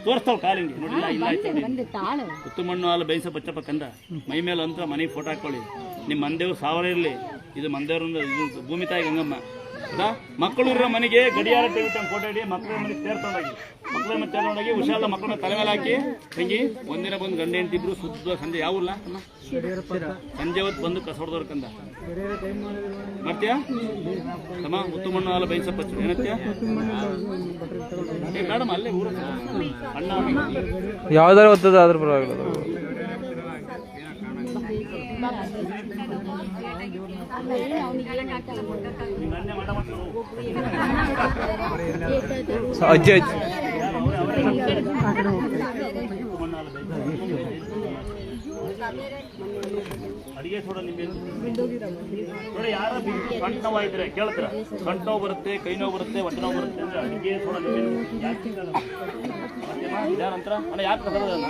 ತೋರಿಸ್ತಾಳೆ ಕಾಲಿಂಗೆ ನೋಡಿ ಇಲ್ಲ ಆಯ್ತು ಉತ್ತು ಮಣ್ಣು ಹಾಲು ಬೇಯಿಸ ಬಚ್ಚಪ್ಪ ಕಂದ ಮೈ ಮೇಲೆ ಅಂತ ಮನೆಗೆ ಫೋಟೋ ಹಾಕೊಳ್ಳಿ ನಿಮ್ಮ ಮಂದೇವ್ರು ಸಾವಿರ ಇರಲಿ ಇದು ಮಂದೇವ್ರಿಂದ ಇದು ಭೂಮಿ ತಾಯಿ ಗಂಗಮ್ಮ ಹೌದಾ ಮಕ್ಕಳು ಇರೋ ಮನೆಗೆ ಗಡಿಯಾರ ತೆಗಿತಾನೆ ಫೋಟೋ ಹಿಡಿ ಮಕ್ಕಳ ಮನೆಗೆ ಸೇರ್ಕೊಂಡೋಗಿ ಮಕ್ಕಳ ಮನೆ ಸೇರ್ಕೊಂಡೋಗಿ ಹುಷಾರ ಮಕ್ಕಳ ತಲೆ ಮೇಲೆ ಹಾಕಿ ತಂಗಿ ಒಂದಿನ ಬಂದು ಗಂಡ ಹೆಂಡ್ತಿಬ್ರು ಶುದ್ಧ ಸಂಜೆ ಯಾವಲ್ಲ ಸಂಜೆ ಹೊತ್ತು ಬಂದು ಕಸ ಹೊಡೆದವ್ರ ಕಂದ ಮಾಡ್ತೀಯಾ ತಮ್ಮ ಉತ್ತು ಮಣ್ಣು ಹಾಲು ಬೇಯಿಸಪ್ಪ ಏನತ್ತೀಯ ಮೇಡಮ್ ಅಲ್ಲೇ ಊರ ಅಣ್ಣ
ಯಾವ್ದಾರು ಓದ್ತದ ಅದ್ರ ಪರವಾಗಿಲ್ಲ ಅಜ್ಜಿ ಅಜ್ಜಿ
ಅಡಿಗೆ ಸೋಡ ನಿಂಬೆ ನೋಡಿ ಯಾರ ಗಂಟು ನೋವು ಇದ್ರೆ ಕೇಳ್ತೀರ ಗಂಟು ನೋವು ಬರುತ್ತೆ ಕೈ ನೋವು ಬರುತ್ತೆ ಹೊಟ್ಟೆ ನೋವು ಬರುತ್ತೆ ಅಂದ್ರೆ ಅಡಿಗೆ ಸೋಡ ನಿಂಬೆ ಯಾರಂತರ ಅಣ್ಣ ಯಾಕೆ ಕಸರದಣ್ಣ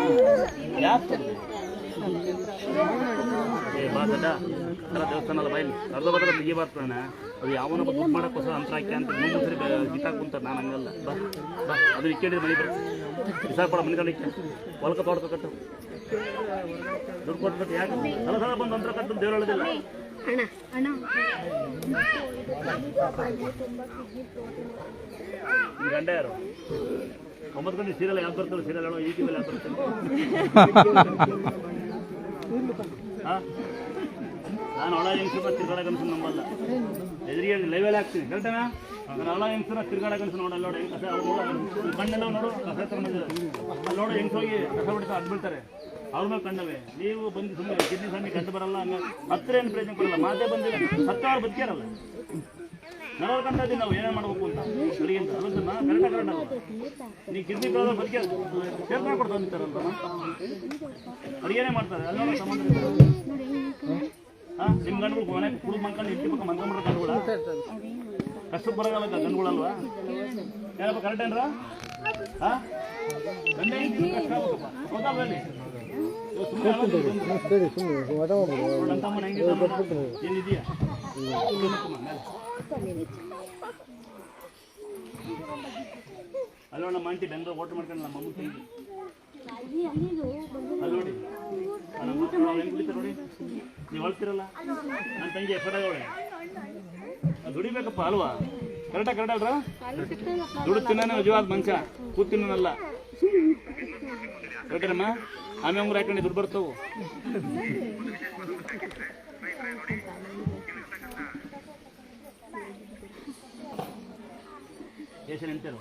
ಯಾಕೆ ಬಾದಡ್ಡ ಅಲ್ಲ ದೇವಸ್ಥಾನದ ಬೈಲಿ ಅರ್ಧ ಬದ್ರ ತೆಗಿಬಾರ್ದಣ್ಣ ಅದು ಯಾವನ ದುಡ್ಡು ಮಾಡೋಕ್ಕೋಸ್ಕರ ಅಂತರ ಹಾಕಿ ಅಂತ ಮೂರು ಸರಿ ಗಿಟ್ಟಾಕ್ ಕುಂತಾರೆ ನಾನು ಹಂಗಲ್ಲ ಬಾ ಬಾ ಅದು ಇಕ್ಕೇಳಿದ್ರೆ ಮನೆ ಬರುತ್ತೆ ಬಿಸಾಕ್ಬೇಡ ಮನೆ ಕಡೆ ಹೊಲಕ ತೋಡ್ಕ ಕಟ್ಟು ದುಡ್ಡು ಕೊಟ್ಟು ಯಾಕೆ ಸಲ ಸಲ ಬಂದು ಅಂತರ ಕಟ್ಟು ದೇವ್ರು ಹೇಳೋದಿಲ್ಲ ಈ ಗಂಡ ಯಾರು 9 ಗಂಟೆ ಸೀರಿಯಲ್ ಯಾಕೆ ಬರ್ತಾರೆ ಸೀರಿಯಲ್ ಹೇಳೋ ಈ ಟಿವಿಯಲ್ಲಿ ಯಾಕೆ ಬರ್ತಾರೆ ನಾನು ಒಳ ಹೆಂಗಸನ್ನ ತಿರ್ಗಾಡ ಕನಸು ನಂಬಲ್ಲ ಎದುರಿಗೆ ಲೈವಲ್ಲಿ ಹಾಕ್ತೀನಿ ಹೇಳ್ತೇನೆ ನಾನು ಒಳ ಹೆಂಗಸನ್ನ ತಿರ್ಗಾಡ ಕನಸು ನೋಡಲ್ಲ ನೋಡಿ ಕಸ ಕಣ್ಣೆಲ್ಲ ನೋಡು ಕಸ ಅಲ್ಲಿ ನೋಡು ಹೆಂಗಸೋಗಿ ಕಸ ಬಿಡ್ತಾ ಅದು ಬೀಳ್ತಾರೆ ಅವ್ರ ಮೇಲೆ ಕಂಡವೆ ನೀವು ಬಂದು ಸುಮ್ಮನೆ ಕಿಡ್ನಿ ಸ್ವಾಮಿ ಕಂಡು ಬರಲ್ಲ ಹಂಗೆ ಹತ್ತಿರ ಏನು ಪ್ರಯತ್ನ ಕೊಡಲ್ಲ ಮಾತೇ ಬಂದಿಲ್ಲ ಸತ್ತವ್ರು ಬದುಕ್ಯಾರಲ್ಲ ನರವ್ರು ಕಂಡ ಇದ್ದೀವಿ ನಾವು ಏನೇನು ಮಾಡ್ಬೇಕು ಅಂತ ಅಡಿಗೆಂತ ಅದನ್ನ ಕರೆಕ್ಟಾಗಿ ಅಲ್ಲ ನೀವು ಕಿಡ್ನಿ ಕಳೆದ್ರೆ ಬದುಕ್ಯಾರ ಸೇರ್ಕೊಂಡು ಕೊಡ್ತಾ ನಿಂತಾರಲ್ಲ ಅಡಿಗೆನೇ ಮಾಡ್ತಾರೆ ಅಲ್ಲ ಸಂಬಂಧ ನಿಮ್ಮ ಗಂಡುಗಳು ಮನೆ ಕುಡಿದು ಮಂಕೊಂಡು ಇಂಟಿ ಪಕ್ಕ ಮಂದ್ಕೊಂಡ್ಬಿಡ್ರೆ ಗಂಡುಗಳ ಕಷ್ಟಕ್ಕೆ ಬರೋಲ್ಲ ಗಂಡುಗಳಲ್ವಾ ಏನಪ್ಪ ಕರೆಕ್ಟ್ ಏನ್ರ ಗಂಡ ಗೊತ್ತಾಗಲಿ ಏನಿದೆಯಾ ಅಲ್ಲೋಣ ಮಾಂಟಿ ಬೆಂಗ್ಳೂರು ಓಟ್ ಮಾಡ್ಕೊಂಡು ನಮ್ಮ ಅಮ್ಮ ತಂಗಿ ಅಲ್ಲಿ ನೋಡಿ ಹೆಂಗ್ ಕುಡಿತಾರೆ ನೋಡಿ ನೀವು ಹೊಳ್ತಿರಲ್ಲ ನನ್ನ ತಂಗಿ ಎಫಡಗವಳೆ ದುಡಿಬೇಕಪ್ಪ ಅಲ್ವಾ ಕರೆಕ್ಟಾಗಿ ಕರೆಕ್ಟ್ ಅಲ್ರ ದುಡ್ಡು ತಿನ್ನೋ ನಿಜವಾದ ಮನುಷ್ಯ ಕೂತ್ ತಿನ್ನೋನಲ್ಲ ಕರೆಕ್ಟೇನಮ್ಮ ಆಮೇಲೆ ಉಂಗ್ರ ಹಾಕೊಂಡು ದುಡ್ಡು ಬರ್ತಾವು ಏಷನ್ ಎಂತೇನು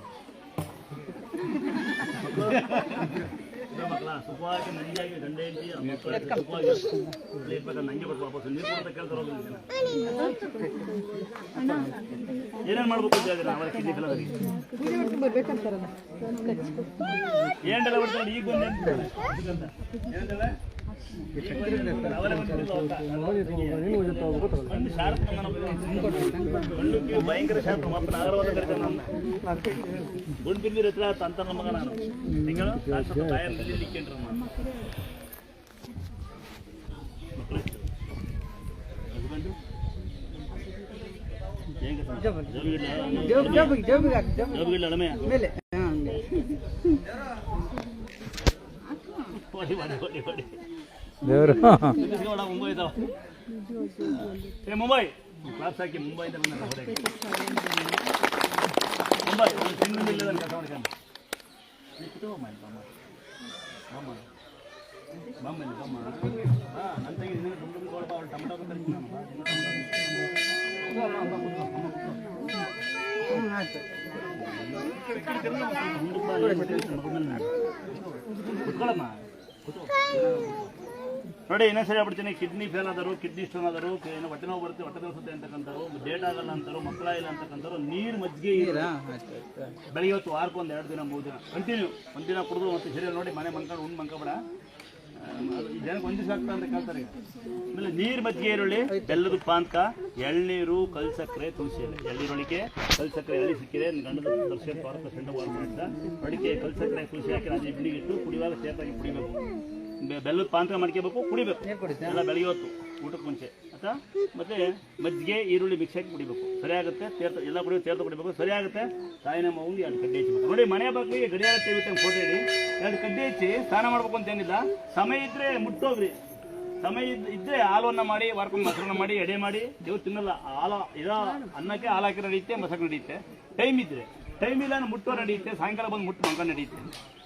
ಮಕ್ಕಳ ಸುಖವಾಗಿ ನಂಜಾಗಿ ಗಂಡ ಹೆಂಡತಿ ಸುಖವಾಗಿ ನಂಗೆ ಬರ್ತು ವಾಪಸ್ ನೀರು ಕೊಡ್ತಾ ಕೇಳ್ತಾರ ಏನೇನು ಮಾಡ್ಬೇಕು ಅಂತ ಹೇಳಿದ್ರೆ ಅವರ ಕಿಡ್ನಿ ಫಲದಲ್ಲಿ ಏನೆಲ್ಲ ಬರ್ತಾರೆ ಈಗ ಭಯಂಕರ ಶಾರ್ಪ್ ಮಕ್ಕಳ ನಾಗರವಾದ ಕರೀತಾರೆ ನನ್ನ ಗುಂಡು ಬಿಂದಿರ ಹತ್ರ ಅಂತ ನಮ್ಮ ಮಗ ನಾನು ತಿಂಗಳು ತಾಯಲ್ಲಿಕ್ಕೆಂಡ್ರ ಜೋಬಿಗಿಲ್ಲ ಅಳಮೆಯ ಮುಂಬೈ ಇದಾವ ಏ ಮುಂಬೈ ಕ್ಲಾಸ್ ಹಾಕಿ ಮುಂಬೈಯಿಂದ ಬಂದ ಮುಂಬೈ ಒಂದು ತಿಂಗಳು ಇಲ್ಲ ಕಸ ಮಾಡ್ಕೊಂಡು ಬಮ್ಮ ನನ್ನ ತಂಗಿ ತುಂಬ ಅವಳು ಟಮಟೋ ಕುತ್ಕೊಳ್ಳಮ್ಮ ನೋಡಿ ಇನ್ನೊಂದ್ಸರಿ ಆಗ್ಬಿಡ್ತೀನಿ ಕಿಡ್ನಿ ಫೇಲ್ ಆದರು ಕಿಡ್ನಿ ಸ್ಟೋನ್ ಆದರು ಏನೋ ಹೊಟ್ಟೆ ನೋವು ಬರುತ್ತೆ ಹೊಟ್ಟೆ ನೋವುತ್ತೆ ಅಂತಕ್ಕಂಥವ್ರು ಡೇಟ್ ಆಗಲ್ಲ ಅಂತಾರೋ ಮಕ್ಕಳ ಇಲ್ಲ ಅಂತಕ್ಕಂಥವ್ರು ನೀರು ಮಜ್ಜಿಗೆ ಬೆಳಿಗ್ಗೆ ಹೊತ್ತು ವಾರಕ್ಕೆ ಒಂದು 2 ದಿನ 3 ದಿನ ಕಂಟಿನ್ಯೂ ಒಂದಿನ ಕುಡಿದು ಮತ್ತು ಸೀರಿಯಲ್ ನೋಡಿ ಮನೆ ಮನ್ಕೊಂಡು ಉಂಡು ಮಂಕಬೇಡ ಜನಕ್ಕೆ ಒಂದು ದಿವಸ ಆಗ್ತಾ ಅಂತ ಕೇಳ್ತಾರೆ ಆಮೇಲೆ ನೀರು ಮಜ್ಜಿಗೆ ಈರುಳ್ಳಿ ಬೆಲ್ಲದ ಪಾನಕ ಎಳ್ನೀರು ಕಲ್ ಸಕ್ಕರೆ ತುಳಸಿ ಎಲೆ ಎಳ್ನೀರೊಳಿಗೆ ಕಲ್ ಸಕ್ಕರೆ ಎಳ್ಳಿ ಸಿಕ್ಕಿದೆ ಗಂಡದ ವರ್ಷ ವಾರ ಮಾಡಿದ ಅಡಿಕೆ ಕಲ್ ಸಕ್ಕರೆ ತುಳಸಿ ಹಾಕಿ ರಾತ್ರಿ ಬಿಡಿಗಿಟ್ಟು ಕುಡಿಯುವಾಗ ಸೇಫಾಗಿ ಕುಡಿಬೇಕು ಬೆಲ್ಲದ ಪಾನಕ ಮಾಡ್ಕೋಬೇಕು ಕುಡಿಬೇಕು ಎಲ್ಲ ಬೆಳಿಗ್ಗೆ ಹೊತ್ತು ಊಟಕ್ಕೆ ಮುಂಚೆ ಆಯ್ತಾ. ಮತ್ತು ಮಜ್ಜಿಗೆ ಈರುಳ್ಳಿ ಮಿಕ್ಸ್ ಹಾಕಿ ಕುಡಿಬೇಕು, ಸರಿ ಆಗುತ್ತೆ. ಎಲ್ಲ ತೀರ್ಥ ಕುಡಿಬೇಕು, ಸರಿ ಆಗುತ್ತೆ. ತಾಯಿನ ಮಗುಂಗೆ 2 ಕಡ್ಡಿ ಹಚ್ಚಬೇಕು. ನೋಡಿ, ಮನೆ ಬಾಗಿಲಿಗೆ ಗಡಿಯಾರ ತೆಗಿಬಿಟ್ಟು ಫೋಟೋ ಇಡಿ, 2 ಕಡ್ಡಿ ಹಚ್ಚಿ ಸ್ನಾನ ಮಾಡ್ಬೇಕು ಅಂತೇನಿಲ್ಲ. ಸಮಯ ಇದ್ದರೆ ಮುಟ್ಟೋಗ್ರಿ, ಸಮಯ ಇದ್ದರೆ ಹಾಲನ್ನು ಮಾಡಿ ವಾರಕ್ಕೊಮ್ಮೆ ಮೊಸರನ್ನ ಮಾಡಿ ಎಡೆ ಮಾಡಿ. ದೇವ್ರು ತಿನ್ನಲ್ಲ, ಇರೋ ಅನ್ನಕ್ಕೆ ಹಾಲು ಹಾಕಿ ನಡೆಯುತ್ತೆ, ಮೊಸರು ನಡೆಯುತ್ತೆ. ಟೈಮ್ ಇದ್ದರೆ, ಟೈಮ್ ಇಲ್ಲ ಮುಟ್ಟೋ ನಡೆಯುತ್ತೆ, ಸಾಯಂಕಾಲ ಬಂದು ಮುಟ್ಟು ಮಂಕ ನಡೆಯುತ್ತೆ.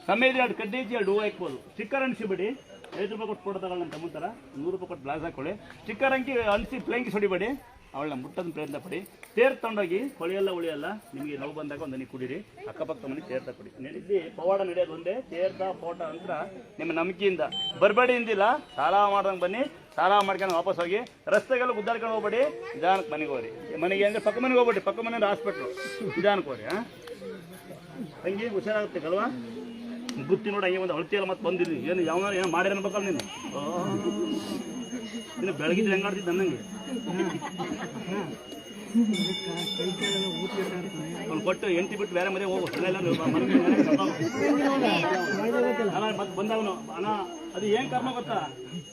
ಸಮಯ ಇದ್ರೆ 2 ಕಡ್ಡಿ ಹಚ್ಚಿ 2 ಹೂವು ಹಾಕ್ಬೋದು. ಸ್ಟಿಕ್ಕರ್ ಅನಿಸಿಬಿಡಿ, 5 ರೂಪಾಯಿ ಕೊಟ್ಟು ಫೋಟೋ ತಗೊಳ್ಳಿ ನಮ್ಮ ತಮ್ಮಂತರ, 100 ರೂಪಾಯಿ ಕೊಟ್ಟು ಬ್ಲಾಸ್ ಹಾಕೊಳ್ಳಿ. ಸ್ಟಿಕ್ಕರ್ ಅಂಕಿ ಅನಿಸಿ ಪ್ಲೇಂಕಿ ಹೊಡಿಬೇಡಿ, ಅವಳನ್ನ ಮುಟ್ಟೋದನ್ನ ಪ್ರಯತ್ನ ಪಡಿ. ತೇರ್ ತಗೊಂಡೋಗಿ ಹೊಳೆಯಲ್ಲ ಉಳಿಯಲ್ಲ, ನಿಮಗೆ ನೋವು ಬಂದಾಗ ಒಂದು ನೀರು ಕುಡೀರಿ. ಅಕ್ಕಪಕ್ಕ ಮನೆ ತೀರ್ಥ ಕುಡಿ. ಇಲ್ಲಿ ಪವಾಡ ನಡೆಯೋದು ಒಂದೇ, ತೀರ್ಥ ಫೋಟೋ ಅಂತ ನಿಮ್ಮ ನಂಬಿಕೆಯಿಂದ ಬರಬೇಡಿ ಇಂದಿಲ್ಲ. ಸಾಲ ಮಾಡ್ದಂಗೆ ಬನ್ನಿ, ಸಾಲ ಮಾಡ್ಕೊಂಡು ವಾಪಸ್ ಹೋಗಿ. ರಸ್ತೆಗೆಲ್ಲ ಗುದ್ದಾಡ್ಕೊಂಡು ಹೋಗ್ಬೇಡಿ, ನಿಧಾನಕ್ಕೆ ಮನೆಗೆ ಹೋಗ್ರಿ. ಮನೆಗೆ ಅಂದರೆ ಪಕ್ಕ ಮನೆಗೆ ಹೋಗ್ಬೇಡಿ, ಪಕ್ಕ ಮನೆ ಹಾಸ್ಪಿಟ್ಲು, ನಿಧಾನಕ್ಕೆ ಹೋಗ್ರಿ. ಹಂಗೆ ಹುಷಾರಾಗುತ್ತೆ ಅಲ್ವಾ? ಗುತ್ತಿ ನೋಡಿ, ಹಂಗೆ ಒಂದು ಅಳತಿಯಲ್ಲ ಮತ್ತೆ ಬಂದಿರಿ. ಏನು ಯಾವ ಏನೋ ಮಾಡಿ ಅನ್ಬೇಕಲ್ಲ ನೀನು. ನೀನು ಬೆಳಗಿದ್ರೆ ಹೆಂಗಾಡ್ತಿದ್ದ ಅನ್ನಂಗೆ ಅವ್ನು ಕೊಟ್ಟು ಎಂಟಿ ಬಿಟ್ಟು ಬೇರೆ ಮನೆ ಹೋಗು. ಮತ್ತೆ ಬಂದವನು ಅಣ್ಣ ಅದು ಏನ್ ಕರ್ಮ ಗೊತ್ತಾ,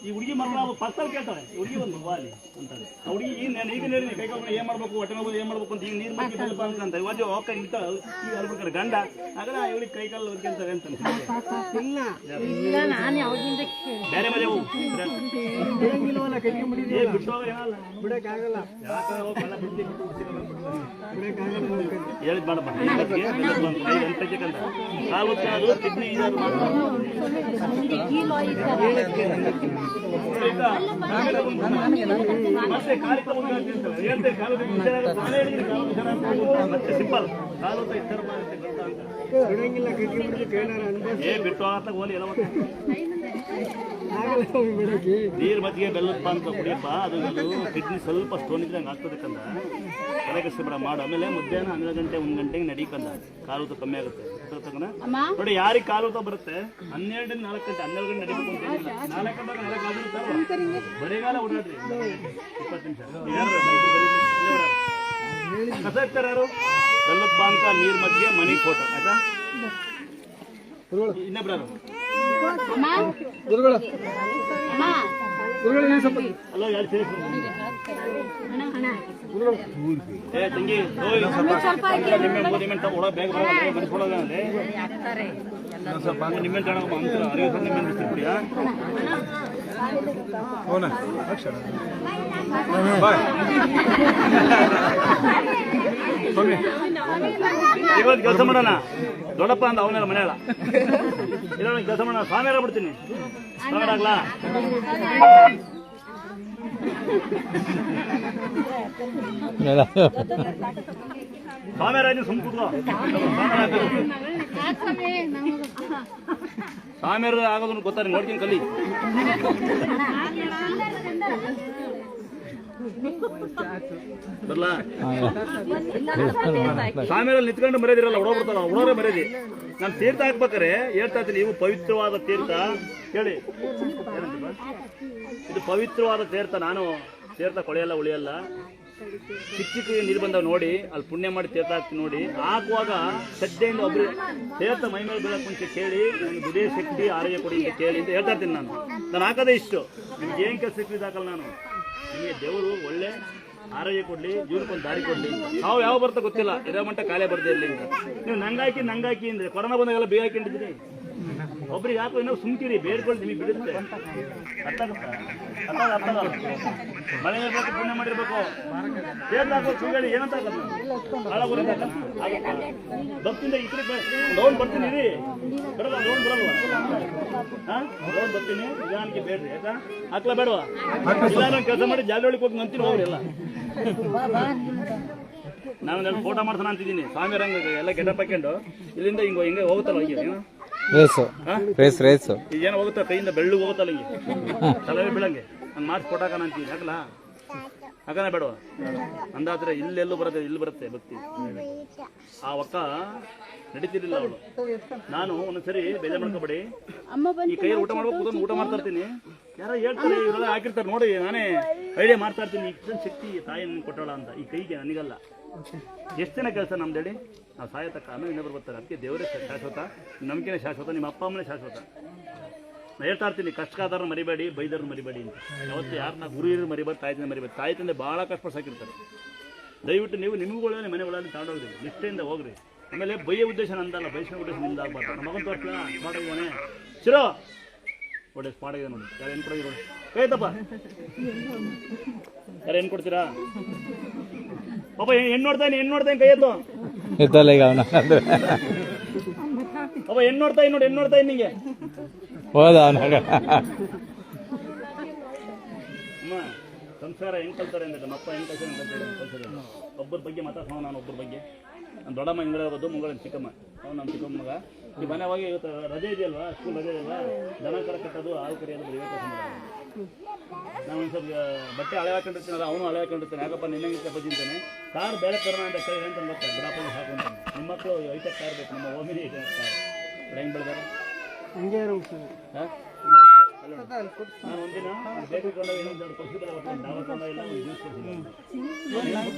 ಈ ಹುಡುಗಿ ಮಕ್ಕಳು ಪರ್ಸಲ್ ಕೇಳ್ತಾರೆ, ಹುಡುಗಿ ಒಂದು ಬಾಲಿ ಅಂತಾರೆ. ಆ ಹುಡುಗಿ ಈಗ ನೀರಿನ ಕೈ ಕಾಲು ಏನ್ ಮಾಡ್ಬೇಕು, ಹೊಟ್ಟೆ ಮಗು ಏನ್ ಮಾಡ್ಬೇಕು ಅಂತ ಈಗ ನೀರು ಬಗ್ಗೆ ಸ್ವಲ್ಪ ಅಂತ ಇವತ್ತು ಹೋಗ್ತಾ ಈಗ ಅಲ್ಬೇಕಾರೆ ಗಂಡ ಆಗ ಇವಳಿಗೆ ಕೈ ಕಾಲು ಹೊರ್ಕೊಂತಾರೆ ಅಂತ ಬೇರೆ ಮನೆ ಹೋಗು. ಬಿಟ್ಟು ಏನಲ್ಲ ಹೇಳಿದ್ ಮಾಡಪ್ಪ. ಕಾಲು ಅದು ಕಿಡ್ನಿ ಮತ್ತೆ ಕಾಲಿ ಮತ್ತೆ ಸಿಂಪಲ್ ಕಾಲು ಬಿಟ್ಟು ಆಗತ್ತ ಹೋಲಿ ಎಲ್ಲ ನೀರು ಮಜ್ಜಿಗೆ ಬೆಲ್ಲದ ಪಾನಕ ಕುಡಿಯಪ್ಪ. ಅದು ಕಿಡ್ನಿ ಸ್ವಲ್ಪ ಸ್ಟೋನ್ ಇದ್ರೆ ಹಂಗೆ ಆಗ್ತದೆ ಕಂದ. ತಲೆ ಕಷ್ಟಪಡ ಮಾಡು. ಆಮೇಲೆ ಮಧ್ಯಾಹ್ನ 12 ಗಂಟೆ 1 ಗಂಟೆಗೆ ನಡೀಕಂದ ಕಾಲೂತ ಕಮ್ಮಿ ಆಗುತ್ತೆ. ನೋಡಿ, ಯಾರಿಗೆ ಕಾಲೂತ ಬರುತ್ತೆ 12 4 ಗಂಟೆ 12 ಗಂಟೆ ನಡೀಬೇಕು ಅಂತ 4 ಗಂಟೆ ಬರೀಗಾಲ ಓಡಾಡ್ರಿ 20 ನಿಮಿಷ. ಕಸ ಇರ್ತಾರೆ ಯಾರು? ಬೆಲ್ಲದ ಪಾನಕ, ನೀರು ಮಜ್ಜಿಗೆ, ಮನೆ ಫೋಟೋ ಆಯ್ತಾ? ಇನ್ನೊಬ್ರು ಅಲ್ಲ ಯಾರು ಸೇರಿಸಿ ಏ ತಂಗಿ ನಿಮ್ಮೆ 3 ನಿಮಿಷ ಒಳ ಬೇಗ ಬರಿಸ್ಕೊಳ್ಳೋದೇ ಸ್ವಲ್ಪ ನಿಮ್ಮೆ ತಗೊಂಡು ಅಂತರ 60 ನಿಮ್ಮೆ ಬಿಡ್ತೀಯಾ? ಇವತ್ತು ಕೆಲಸ ಮಾಡೋಣ ದೊಡ್ಡಪ್ಪ ಅಂತ ಅವನೆಲ್ಲ ಮನೆಯಲ್ಲ ಇಲ್ಲ ಕೆಲಸ ಮಾಡೋಣ. ಸ್ವಾಮಿಯಾರ ಬಿಡ್ತೀನಿ, ಸ್ವಾಮಿಯಾರಾಗ್ಲಾ? ಸ್ವಾಮಿಯಾರ ಸುಮ್ ಕೂತ್ಕೋ. ಸ್ವಾಮಿಯಾರ ಆಗೋದನ್ನು ಗೊತ್ತಾರೆ, ನೋಡ್ತೀನಿ ಕಲಿ. ಬರ್ಲಾ? ಸ್ವಾಮಿಯಲ್ಲಿ ನಿಂತ್ಕೊಂಡು ಮರ್ಯಾದಿರಲ್ಲ, ಹೊಡೋಗ್ಬಿಡ್ತಾರ, ಹೊಡೋರೇ ಮರ್ಯಾದಿ. ನಾನು ತೀರ್ಥ ಹಾಕ್ಬೇಕಾರೆ ಹೇಳ್ತಾ ಇದ್ದೀನಿ, ಇವು ಪವಿತ್ರವಾದ ತೀರ್ಥ ಹೇಳಿ. ಇದು ಪವಿತ್ರವಾದ ತೀರ್ಥ. ನಾನು ತೀರ್ಥ ಕೊಳೆಯಲ್ಲ ಉಳಿಯಲ್ಲ. ಚಿಕ್ಕ ಚಿಕ್ಕ ನೀರು ಬಂದವ್ ನೋಡಿ, ಅಲ್ಲಿ ಪುಣ್ಯ ಮಾಡಿ ತೀರ್ಥ ಹಾಕ್ತೀನಿ ನೋಡಿ. ಹಾಕುವಾಗ ಶ್ರದ್ಧೆಯಿಂದ ಒಬ್ರು ತೀರ್ಥ ಮೈ ಮೇಲೆ ಬೀಳಕ್ಕೆ ಮುಂಚೆ ಕೇಳಿ, ನನಗೆ ದುಡಿಯ ಶಕ್ತಿ ಆರೋಗ್ಯ ಕೊಡಿ ಅಂತ ಕೇಳಿ ಅಂತ ಹೇಳ್ತಾ ಇರ್ತೀನಿ. ನಾನು ಹಾಕೋದೇ ಇಷ್ಟು. ನಿಮ್ಗೆ ಏನು ಕೆಲಸ ಸಿಕ್ಕಿದ್ದು ಹಾಕಲ್ಲ ನಾನು. ನಿಮಗೆ ದೇವರು ಒಳ್ಳೆ ಆರೋಗ್ಯ ಕೊಡಲಿ, ಜೀವನಕ್ಕೊಂದು ದಾರಿ ಕೊಡಲಿ. ನಾವು ಯಾವ ಬರ್ತಾ ಗೊತ್ತಿಲ್ಲ, ಇರೋ ಮಟ್ಟ ಕಾಲೇ ಬರ್ದೇ ಇರಲಿ ಅಂತ. ನೀವು ನಂಗಾಕಿ ಅಂದರೆ ಕೊರೋನಾ ಬಂದಾಗೆಲ್ಲ ಬೇಗ ಹಾಕೊಂಡಿದ್ರಿ. ಒಬ್ರಿಗೆ ಯಾಕೋ ಏನೋ ಸುಮ್ಕಿರಿ, ಬೇಡ್ಕೊಂಡು ನಿಮಗೆ ಬಿಡುತ್ತೆ. ಅರ್ಥ ಆಗುತ್ತಾ? ಮಳೆ ಇರಬೇಕು, ಪುಣ್ಯ ಮಾಡಿರ್ಬೇಕು. ದೇವ್ರ ಹಾಕೋ ಸುಳ್ಳಿ ಏನಂತ ಭಕ್ತಿಯಿಂದ ಈ ಕಡೆ ಲೋನ್ ಬರ್ತೀನಿ ರೀ, ಬರಲ್ಲ ಲೋನ್ ಬರಲ್ವಾ? ಲೋನ್ ಬರ್ತೀನಿ, ನಿಧಾನಕ್ಕೆ ಬೇಡ್ರಿ ಆಯ್ತಾ? ಹಾಕ್ಲಾ ಬೇಡವಾ? ಇಲ್ಲ ಕೆಲಸ ಮಾಡಿ ಜಾಲೊಳಗೆ ಹೋಗಿ ನಂತೀನಿ ಹೋಗ್ರಿ ಎಲ್ಲ. ನಾನು ಫೋಟೋ ಮಾಡ್ಸೋಣ ಅಂತಿದ್ದೀನಿ. ಸ್ವಾಮಿ ರಂಗ ಎಲ್ಲ ಗೆಟಪ್ ಹಾಕೊಂಡು ಇಲ್ಲಿಂದ ಹಿಂಗೆ ಹೋಗುತ್ತಲ್ಲ ಹಿಂಗೆ ರೇಸು ಏನೋ ಹೋಗುತ್ತಾ, ಕೈಯಿಂದ ಬೆಳ್ಳಿಗೆ ಹೋಗುತ್ತಲ್ಲ ಹಿಂಗೆ ತಲವೇ ಬೀಳಂಗೆ ಹಂಗೆ ಮಾಡಿ ಫೋಟೋ ಹಾಕೋಣ ಅಂತೀನಿ. ಹಾಕಲ್ಲ ಹಾಕೋಣ ಬೇಡವಾ? ಅಂದಾದ್ರೆ ಇಲ್ಲೆಲ್ಲೂ ಬರುತ್ತೆ, ಇಲ್ಲಿ ಬರುತ್ತೆ ಭಕ್ತಿ. ಆ ಒಕ್ಕ ನಡೀತಿರ್ಲಿಲ್ಲ ಅವಳು. ನಾನು ಒಂದೊಂದ್ಸರಿ ಬೇಜಾರು ಮಾಡ್ಕೊಬೇಡಿ, ಈ ಕೈಯಲ್ಲಿ ಊಟ ಮಾಡ್ಬೇಕು, ಊಟ ಮಾಡ್ತಾ ಇರ್ತೀನಿ. ಯಾರೋ ಹೇಳ್ತಾರೆ, ಇವರೆಲ್ಲ ಹಾಕಿರ್ತಾರೆ ನೋಡಿ, ನಾನೇ ಐಡಿಯಾ ಮಾಡ್ತಾ ಇರ್ತೀನಿ. ಇಷ್ಟೊಂದು ಶಕ್ತಿ ತಾಯಿ ನನಗೆ ಕೊಟ್ಟೋಳ ಅಂತ ಈ ಕೈಗೆ, ನನಗಲ್ಲ. ಎಷ್ಟು ಜನ ಕೆಲಸ ನಮ್ದು ಹೇಳಿ? ನಾವು ಸಾಯತಕ್ಕ ಆಮೇಲೆ ಇನ್ನೊಬ್ರು ಬರ್ತಾರೆ. ಅದಕ್ಕೆ ದೇವರೇ ಶಾಶ್ವತ, ನಂಬಿಕೆನೇ ಶಾಶ್ವತ, ನಿಮ್ಮ ಅಪ್ಪ ಅಮ್ಮನೇ ಶಾಶ್ವತ. ನಾನು ಹೇಳ್ತಾ ಇರ್ತೀನಿ, ಕಷ್ಟಕಾದಾರ ಮರಿಬೇಡಿ, ಬೈದವ್ರನ್ನ ಮರಿಬೇಡಿ ಅಂತ. ಯಾವತ್ತು ಯಾರನ್ನ ಗುರು ಹಿರಿಯರು ಮರಿಬಾರ್ದು, ತಾಯಿ ತಂದೆ ಮರಿಬಾರ್ದು. ತಾಯಿ ತಂದೆ ಭಾಳ ಕಷ್ಟ ಸಾಕಿರ್ತಾರೆ. ದಯವಿಟ್ಟು ನೀವು ನಿಮಗೊಳ್ಳೆ ಮನೆ ಒಳಗೆ ತಗೊಂಡೋಗ್ರಿ, ನಿಷ್ಠೆಯಿಂದ ಹೋಗ್ರಿ. ಆಮೇಲೆ ಬೈಯೋ ಉದ್ದೇಶ ನಂದಲ್ಲ, ಬಯಸೋ ಉದ್ದೇಶ ನಿಮ್ದು ಆಗ್ಬಾರ್ದು. ನಮ್ಮ ಮಗನ ತೋರಿಸ್ಲ ಸ್ಮಾರ್ಟ್ ಆಗಿದ್ದಾನೆ, ಶಿರೋ ಒಳ್ಳೆ ಸ್ಮಾರ್ಟ್ ಆಗಿದೆ ನೋಡಿ. ಯಾರು ಏನು ಕೊಡೋದು ಕೈತಪ್ಪ, ಯಾರು ಏನು ಕೊಡ್ತೀರಾ ಪಾಪ? ಹೆಣ್ಣು ನೋಡ್ತಾನೆ ಕೈ ಎತ್ತು
ಇದ್ದಲ್ಲ ಈಗ ಅವನ
ಪಾಪ. ಹೆಣ್ಣು ನೋಡ್ತಾಯಿ ನೋಡಿ, ಹೆಣ್ಣು ನೋಡ್ತಾಯಿ ನಿಂಗೆ
ಹೋದ ಅವನಾಗ.
ಅಮ್ಮ ಸಂಸಾರ ಹೆಂಗೆ ಕಲ್ತಾರೆ ಅಂದರೆ ನಮ್ಮ ಅಪ್ಪ ಹೆಂಗೆ ಕಲ್ತಾರೆ. ಒಬ್ಬರ ಬಗ್ಗೆ ಮಾತಾಡ್ಸೋಣ, ನಾನು ಒಬ್ಬರ ಬಗ್ಗೆ. ನನ್ನ ದೊಡ್ಡಮ್ಮ ಹಿಂಗಡೆ ಹೋಗೋದು, ಮುಂಗಡೆ ಚಿಕ್ಕಮ್ಮ, ಅವ್ನು ನಮ್ಮ ಚಿಕ್ಕಮ್ಮ ಮಗ. ಈ ಮನೆ ಹೋಗಿ ಇವತ್ತು ರಜೆ ಇದೆಯಲ್ವಾ, ಸ್ಕೂಲ್ ರಜೆ ಇದೆಯಲ್ವಾ, ದನ ಕರ ಕಟ್ಟೋದು, ಹಾಲು ಕರಿಯೋದು, ಬರೀ ಕೆಲಸ ಮಾಡೋದು. ನಾನು ಒಂದು ಸ್ವಲ್ಪ ಬಟ್ಟೆ ಹಳೆ ಹಾಕೊಂಡಿರ್ತೀನಲ್ಲ, ಅವನು ಹಳೆ ಹಾಕೊಂಡಿರ್ತಾನೆ. ಯಾಕಪ್ಪ ನಿನ್ನಂಗಿಂತ ಬಜ್ಜಿಂತಾನೆ, ಕಾರ್ ಬೇರೆ ತರೋಣ ಅಂತ ಕೇಳಿ ಅಂತ ಬರ್ತಾರೆ. ಬಿಡಪ್ಪಗೆ ಹಾಕೊಂತಾನೆ. ನಿಮ್ಮ ಮಕ್ಕಳು ಐಟೆಕ್ ಕಾರ್ ಬೇಕು, ನಮ್ಮ ಓಮಿನಿ ಐಟೆಕ್ ಕಾರ್. ಹೆಂಗೆ ಬೆಳೆದಾರೆ ಹಾಂ? ನಾನು ಒಂದಿನ ಬೇಕು ಕೊಂಡ ಇನ್ನೊಂದು ಕೊಡ್ಸಿದ್ರೆ ಡಾಬರ್ ಕೊಂಡ ಇಲ್ಲ, ಒಂದು ಜ್ಯೂಸ್ ಕೊಡ್ತೀನಿ.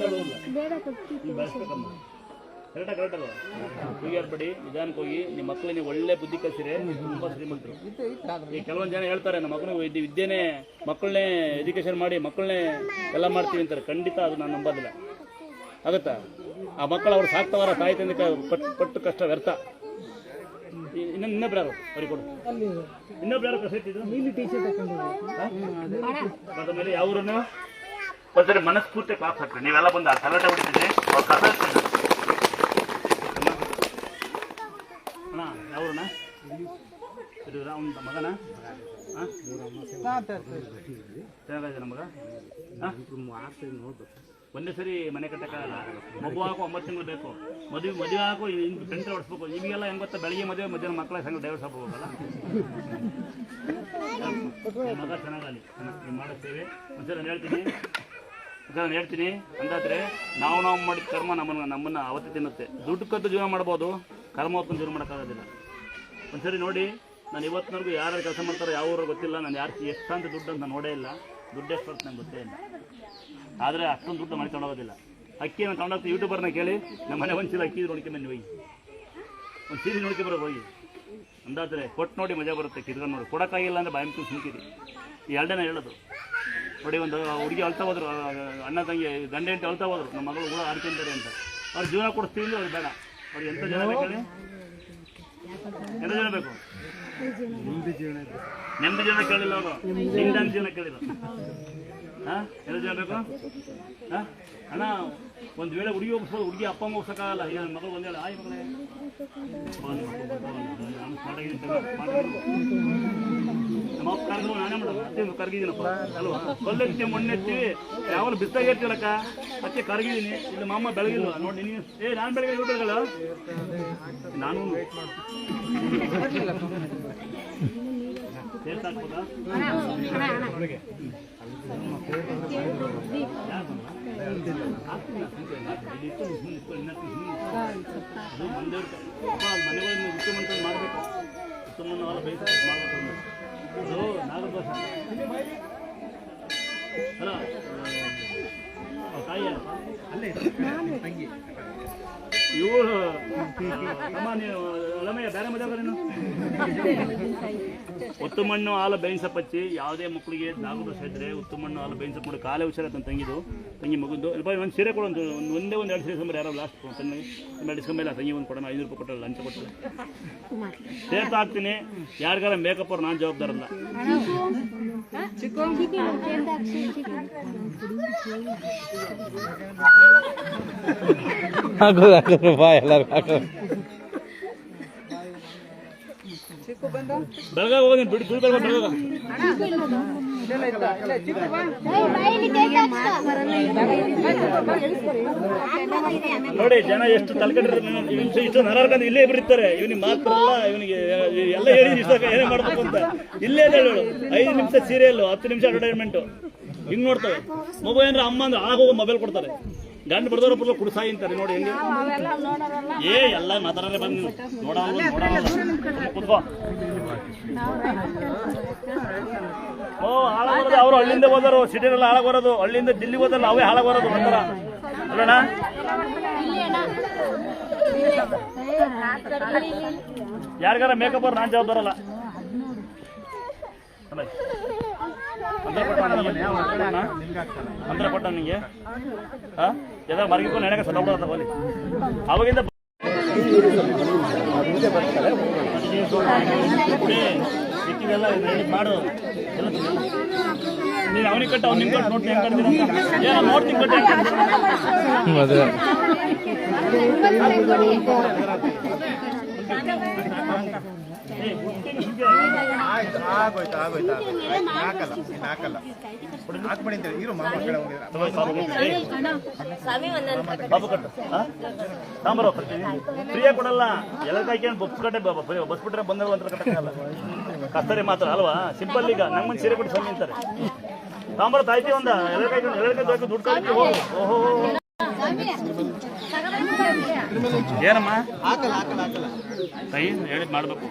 ನೀವು ಬೆಳೆಸ್ಬೇಕಮ್ಮ, ಕರೆಕ್ಟಲ್ಲ? ಹೋಗ್ಯಾರ್ಬೇಡಿ, ನಿಧಾನಕ್ಕೆ ಹೋಗಿ. ನಿಮ್ಮ ಮಕ್ಕಳಿಗೆ ನೀವು ಒಳ್ಳೆ ಬುದ್ಧಿ ಕಲಿಸಿರೆ ತುಂಬ ಶ್ರೀಮಂತರು. ಈ ಕೆಲವೊಂದು ಜನ ಹೇಳ್ತಾರೆ, ನಮ್ಮ ಮಕ್ಕಳಿಗೆ ವಿದ್ಯೆನೇ, ಮಕ್ಕಳನ್ನೇ ಎಜುಕೇಷನ್ ಮಾಡಿ ಮಕ್ಕಳನ್ನೇ ಎಲ್ಲ ಮಾಡ್ತೀವಿ ಅಂತಾರೆ. ಖಂಡಿತ ಅದು ನಾನು ನಂಬೋದಿಲ್ಲ. ಆಗುತ್ತಾ? ಆ ಮಕ್ಕಳು ಅವ್ರು ಸಾಕ್ತವರ, ತಾಯಿ ತಂದೆ ಪಟ್ಟು ಕಷ್ಟ ವ್ಯರ್ಥ. ಇನ್ನೊಬ್ರು ಯಾರು ಅವ್ರಿಗೆ ಕೊಡು, ಇನ್ನೊಬ್ರು ಯಾರು ಕಸ ಇಟ್ಟಿದ್ರು ಅದ ಮೇಲೆ ಯಾವ್ರನ್ನ ಒಂದ್ಸರಿ ಮನಸ್ಫೂರ್ತಿ ಕ್ಲಾಸ್ ಹಾಕ್ರಿ. ನೀವೆಲ್ಲ ಬಂದು ಆ ಕಲಾಟ ಹೊಡಿತಿದ್ರಿ, ಅವ್ರು ಕಸ ಅಣ್ಣ ಯಾವ್ರಣ್ಣ ಅವ್ನ ಮಗನ ಚೆನ್ನಾಗಿದೆ ಮಗ. ಒಂದೇ ಸರಿ ಮನೆ ಕಟ್ಟಕ್ಕಾಗಲ್ಲ. ಮಗು ಹಾಕೋ 9 ತಿಂಗಳು ಬೇಕು. ಮದುವೆ ಹಾಕೋ ಗಂಟೆ ಹೊಡಿಸ್ಬೇಕು. ಈಗೆಲ್ಲ ಹೆಂಗೆ ಗೊತ್ತಾ, ಬೆಳಿಗ್ಗೆ ಮದುವೆ, ಮಧ್ಯಾಹ್ನ ಮಕ್ಕಳ ಸಂಘ ಡೈವರ್ಸ್ ಹಾಕೋಬೇಕಲ್ಲ. ಮಗ ಚೆನ್ನಾಗಲಿ, ನೀವು ಮಾಡುತ್ತೇವೆ. ಒಂದ್ಸರಿ ನಾನು ಹೇಳ್ತೀನಿ ಅಂದಾದ್ರೆ, ನಾವು ಮಾಡಿದ ಕರ್ಮ ನಮ್ಮನ್ನು ಅವತ್ತು ತಿನ್ನುತ್ತೆ. ದುಡ್ಡು ಕದ್ದು ಜೀವನ ಮಾಡ್ಬೋದು, ಕರ್ಮ ಹೊತ್ತು ಜೀವನ ಮಾಡೋಕ್ಕಾಗೋದಿಲ್ಲ. ಒಂದ್ಸರಿ ನೋಡಿ, ನಾನು ಇವತ್ತಿನವರೆಗೂ ಯಾರು ಕೆಲಸ ಮಾಡ್ತಾರೋ ಯಾವ ಊರು ಗೊತ್ತಿಲ್ಲ. ನಾನು ಯಾರು ಎಷ್ಟು ಅಂತ ದುಡ್ಡು ಅಂತ ನೋಡೇ ಇಲ್ಲ. ದುಡ್ಡು ಎಷ್ಟು ಬರುತ್ತೆ ನಂಗೆ ಗೊತ್ತೇ ಇಲ್ಲ. ಆದರೆ ಅಷ್ಟೊಂದು ದುಡ್ಡು ಮಾಡಿ ತೊಗೊಂಡೋಗೋದಿಲ್ಲ. ಅಕ್ಕಿ ನಾನು ತೊಗೊಂಡೋಗ್ತೀನಿ. ಯೂಟ್ಯೂಬರ್ನ ಕೇಳಿ, ನಮ್ಮ ಮನೆ ಒಂದು ಚೀಲ ಅಕ್ಕಿ ನೋಡ್ಕೊಂಬಂದು ಹೋಗಿ, ಒಂದು ಸೀರೆ ನೋಡ್ಕೊಂಬರೋದು ಹೋಗಿ. ಅಂದಾದ್ರೆ ಕೊಟ್ಟು ನೋಡಿ ಮಜಾ ಬರುತ್ತೆ. ಕಿರ್ಕೊಂಡು ನೋಡಿ, ಕೊಡೋಕ್ಕಾಗಿಲ್ಲ ಅಂದರೆ ಬಾಯಿ ಮುಚ್ಚಿ ಸುಮ್ಕಿರಿ. ಈ ಎರಡನೇ ಹೇಳೋದು ನೋಡಿ. ಒಂದು ಹುಡುಗಿ ಅಳ್ತಾ ಹೋದ್ರು, ಅಣ್ಣ ತಂಗಿ ಗಂಡ ಹೆಂಡತಿ ಅಳ್ತಾ ಹೋದ್ರು, ನಮ್ಮ ಮಗಳು ಕೂಡ ಆಡ್ಕೊಂತಾರೆ ಅಂತ. ಅವ್ರು ಜೀವನ ಕೊಡಿಸ್ತೀವಿ ಅಂದ್ರೆ ಅವ್ರು ಬೇಡ. ಅವ್ರಿಗೆ ಎಂಥ ಜನ ಬೇಕು ಹೇಳಿ? ಎಂಥ ಜನ ಬೇಕು? ನೆಮ್ಮದಿ ಜೀವನ ಕೇಳಿಲ್ಲ ಅವರು, ನಿಂದಾನ ಜೀವನ ಕೇಳಿಲ್ಲ. ಹಾಂ, ಎಲ್ಲ ಜನ ಬೇಕು? ಹಾಂ ಅಣ್ಣ, ಒಂದು ವೇಳೆ ಹುಡುಗಿ ಹೋಗಿಸ್ಬೋದು, ಹುಡುಗಿ ಅಪ್ಪ ಅಮ್ಮ ಹೋಗ್ಸೋಕ್ಕಾಗಲ್ಲ. ಈಗ ನನ್ನ ಮಗಳು ಒಂದೇಳ ಆಯ್ ಮಗಳೇ ನಮ್ಮ ಅಪ್ಪ ಕರ್ಗು ನಾನೇ ಮಾಡೋದು. ಅತ್ತೆ ಕರ್ಗಿದ್ದೀನಪ್ಪ ಅಲ್ವಾ? ಕೊಲ್ಲೆತ್ತಿ ಮೊನ್ನೆತ್ತಿ ಯಾವಾಗ ಬಿತ್ತಾಗಿರ್ತೀವಲ್ಲಕ್ಕ, ಅತ್ತೆ ಕರ್ಗಿದ್ದೀನಿ. ಇಲ್ಲಿ ಮಾಮ ಬೆಳಗಿಲ್ವ ನೋಡಿ ನೀನು. ನಾನು ಬೆಳಗ್ಗೆ ಯೂಟ್ಯೂಬ್ಗಳು ನಾನು ಸೇರ್ತಾ ಹಾಕ್ಬೋದಾ? ಮನೆಗಳನ್ನು ಉತ್ತಮ ಮಾಡಬೇಕು. ಉತ್ತಮವನ್ನು ಅವರ ಬಯಸ ಮಾಡಬೇಕು. ಅದು ನಾಗದೋಷ ಅಲ್ಲ, ತಾಯಿ ಅಲ್ಲೇ ಇವರು ಅಮ್ಮ, ನೀವು ಅಳಮಯ್ಯ ಬೇರೆ ಮದುವೆ ಉತ್ತಮಣ್ಣು ಹಾಲು ಬೇಯಿಸಪ್ಪಚ್ಚಿ. ಯಾವುದೇ ಮಕ್ಕಳಿಗೆ ನಾಗದೋಷ ಇದ್ದರೆ ಉತ್ತಮಣ್ಣು ಹಾಲು ಬೇಯಿಸಪ್ಪ ಮಾಡಿ. ಕಾಲೇ ಹುಷಾರತ್ತ ತಂಗಿದು, ತಂಗಿ ಮಗುದ್ದು. ಒಂದು ಸೀರೆ ಕೊಡು, ಒಂದೇ 2 ಸೀರೆ ಸಂಬರ ಯಾರೋ ಲಾಸ್ಟ್ ತಂಗಿ ಡಿಸ್ಕೊಂಬೇಲ್ಲ. ತಂಗಿ ಒಂದು ಕೊಡೋಣ, 500 ರೂಪಾಯಿ ಕೊಟ್ಟಲ್ಲ, ಲಂಚ ಕೊಟ್ಟಲ್ಲ. ಸೇರ್ತಾ ಹಾಕ್ತೀನಿ. ಯಾರಿಗಾರ ಮೇಕಪ್ ಅವ್ರು ನಾನು ಜವಾಬ್ದಾರಲ್ಲ.
ಎಲ್ಲರೂ
ಬೆಳಗಾಗ ಹೋಗಿ ಬಿಡು ಬೆಳಗಾಗ. ನೋಡಿ ಜನ ಎಷ್ಟು ತಲೆಕಟ್ಟಿರ್ತಾರೆ. ಇಷ್ಟು ನರಾರ್ಕಂತ ಇಲ್ಲೇ ಬಿಡ್ತಾರೆ. ಇವನಿಗೆ ಮಾತ್ರ ಅಲ್ಲ, ಇವನಿಗೆ ಎಲ್ಲ ಹೇಳಿ ಇಷ್ಟ ಏನೇ ಮಾಡ್ಬೇಕು ಅಂತ. ಇಲ್ಲೇ ಹೇಳು. 5 ನಿಮಿಷ ಸೀರಿಯಲ್ಲು, 10 ನಿಮಿಷ ಅಡ್ವರ್ಟೈಸ್ಮೆಂಟು ಹಿಂಗೆ ನೋಡ್ತವೆ. ಮಗು ಏನಾರ ಅಮ್ಮ ಅಂದ್ರೆ ಆಗೋಗೋ ಮೊಬೈಲ್ ಕೊಡ್ತಾರೆ. ಗಂಡು ಬಿಡದವ್ರ ಪುಲ್ಲ ಕುಡಿಸಾಯಿ ಅಂತಾರೆ. ನೋಡಿ ಹೆಂಗೆ ಎಲ್ಲ ಮಾತಾಡೋದೇ ಬಂದು ನೋಡೋಣ ಕುತ್ಕೋ. ಹಾಳಾಗೋದು ಅವರು ಹಳ್ಳಿಯಿಂದ ಹೋದರು, ಸಿಟಿನೆಲ್ಲ ಹಾಳಾಗೋರೋದು. ಹಳ್ಳಿಯಿಂದ ದಿಲ್ಲಿ ಹೋದಲ್ಲ, ಅವೇ ಹಾಳಾಗೋರೋದು ಒಂಥರ ಅಲ್ಲಣ್ಣ. ಯಾರಿಗಾರ ಮೇಕಪ್ ಅವ್ರು ನಾನು ಜವಾಬ್ದಾರಲ್ಲ. ಅಂದ್ರೆ ಕೊಟ್ಟ ನಿಮಗೆ ಎಲ್ಲ ಮರಗಿಕೊಂಡು ನೆನೆಗೆ ಸತ್ತ ಬೋಲಿ ಅವಾಗಿಂದ ಸಿಕ್ಕಿದೆಲ್ಲ ಮಾಡು ಎಲ್ಲ ನೀನು ಅವನಿಗೆ ಕಟ್ಟು ಅವ್ನಿಗೆ ಕಟ್ಟು ನೋಡ್ತೀನಿ ಹೆಂಗೆ ಕಟ್ತೀನಿ ಏನೋ ನೋಡ್ತೀನಿ ಕಟ್ಟು ಬಾಬು ಕಟ್ಟು ಸಾಂಬಾರು ಕಟ್ತೀನಿ ಫ್ರೀಯಾಗಿ ಕೊಡಲ್ಲ ಎಲ್ಲ ಕಾಯ್ಕೊಂಡು ಬಸ್ ಕಟ್ಟೆ ಬಸ್ ಬಿಟ್ರೆ ಬಂದವರು ಅಂತ ಕಟ್ಟಲ್ಲ ಕಸ್ತರಿ ಮಾತ್ರ ಅಲ್ವಾ ಸಿಂಪಲ್ ಈಗ ನಂಗೆ ಸೀರೆ ಕೊಟ್ಟು ಸ್ವಾಮಿ ಅಂತಾರೆ ಸಾಂಬಾರು ತಾಯ್ತಿ ಒಂದ ಎಲ್ಲ ಕಾಯ್ಕೊಂಡು ದುಡ್ಡು ಕಾಯ್ತು ಹೋಗು ಓಹೋ ಏನಮ್ಮ ಕೈ ಹೇಳಿದ್ ಮಾಡ್ಬೇಕು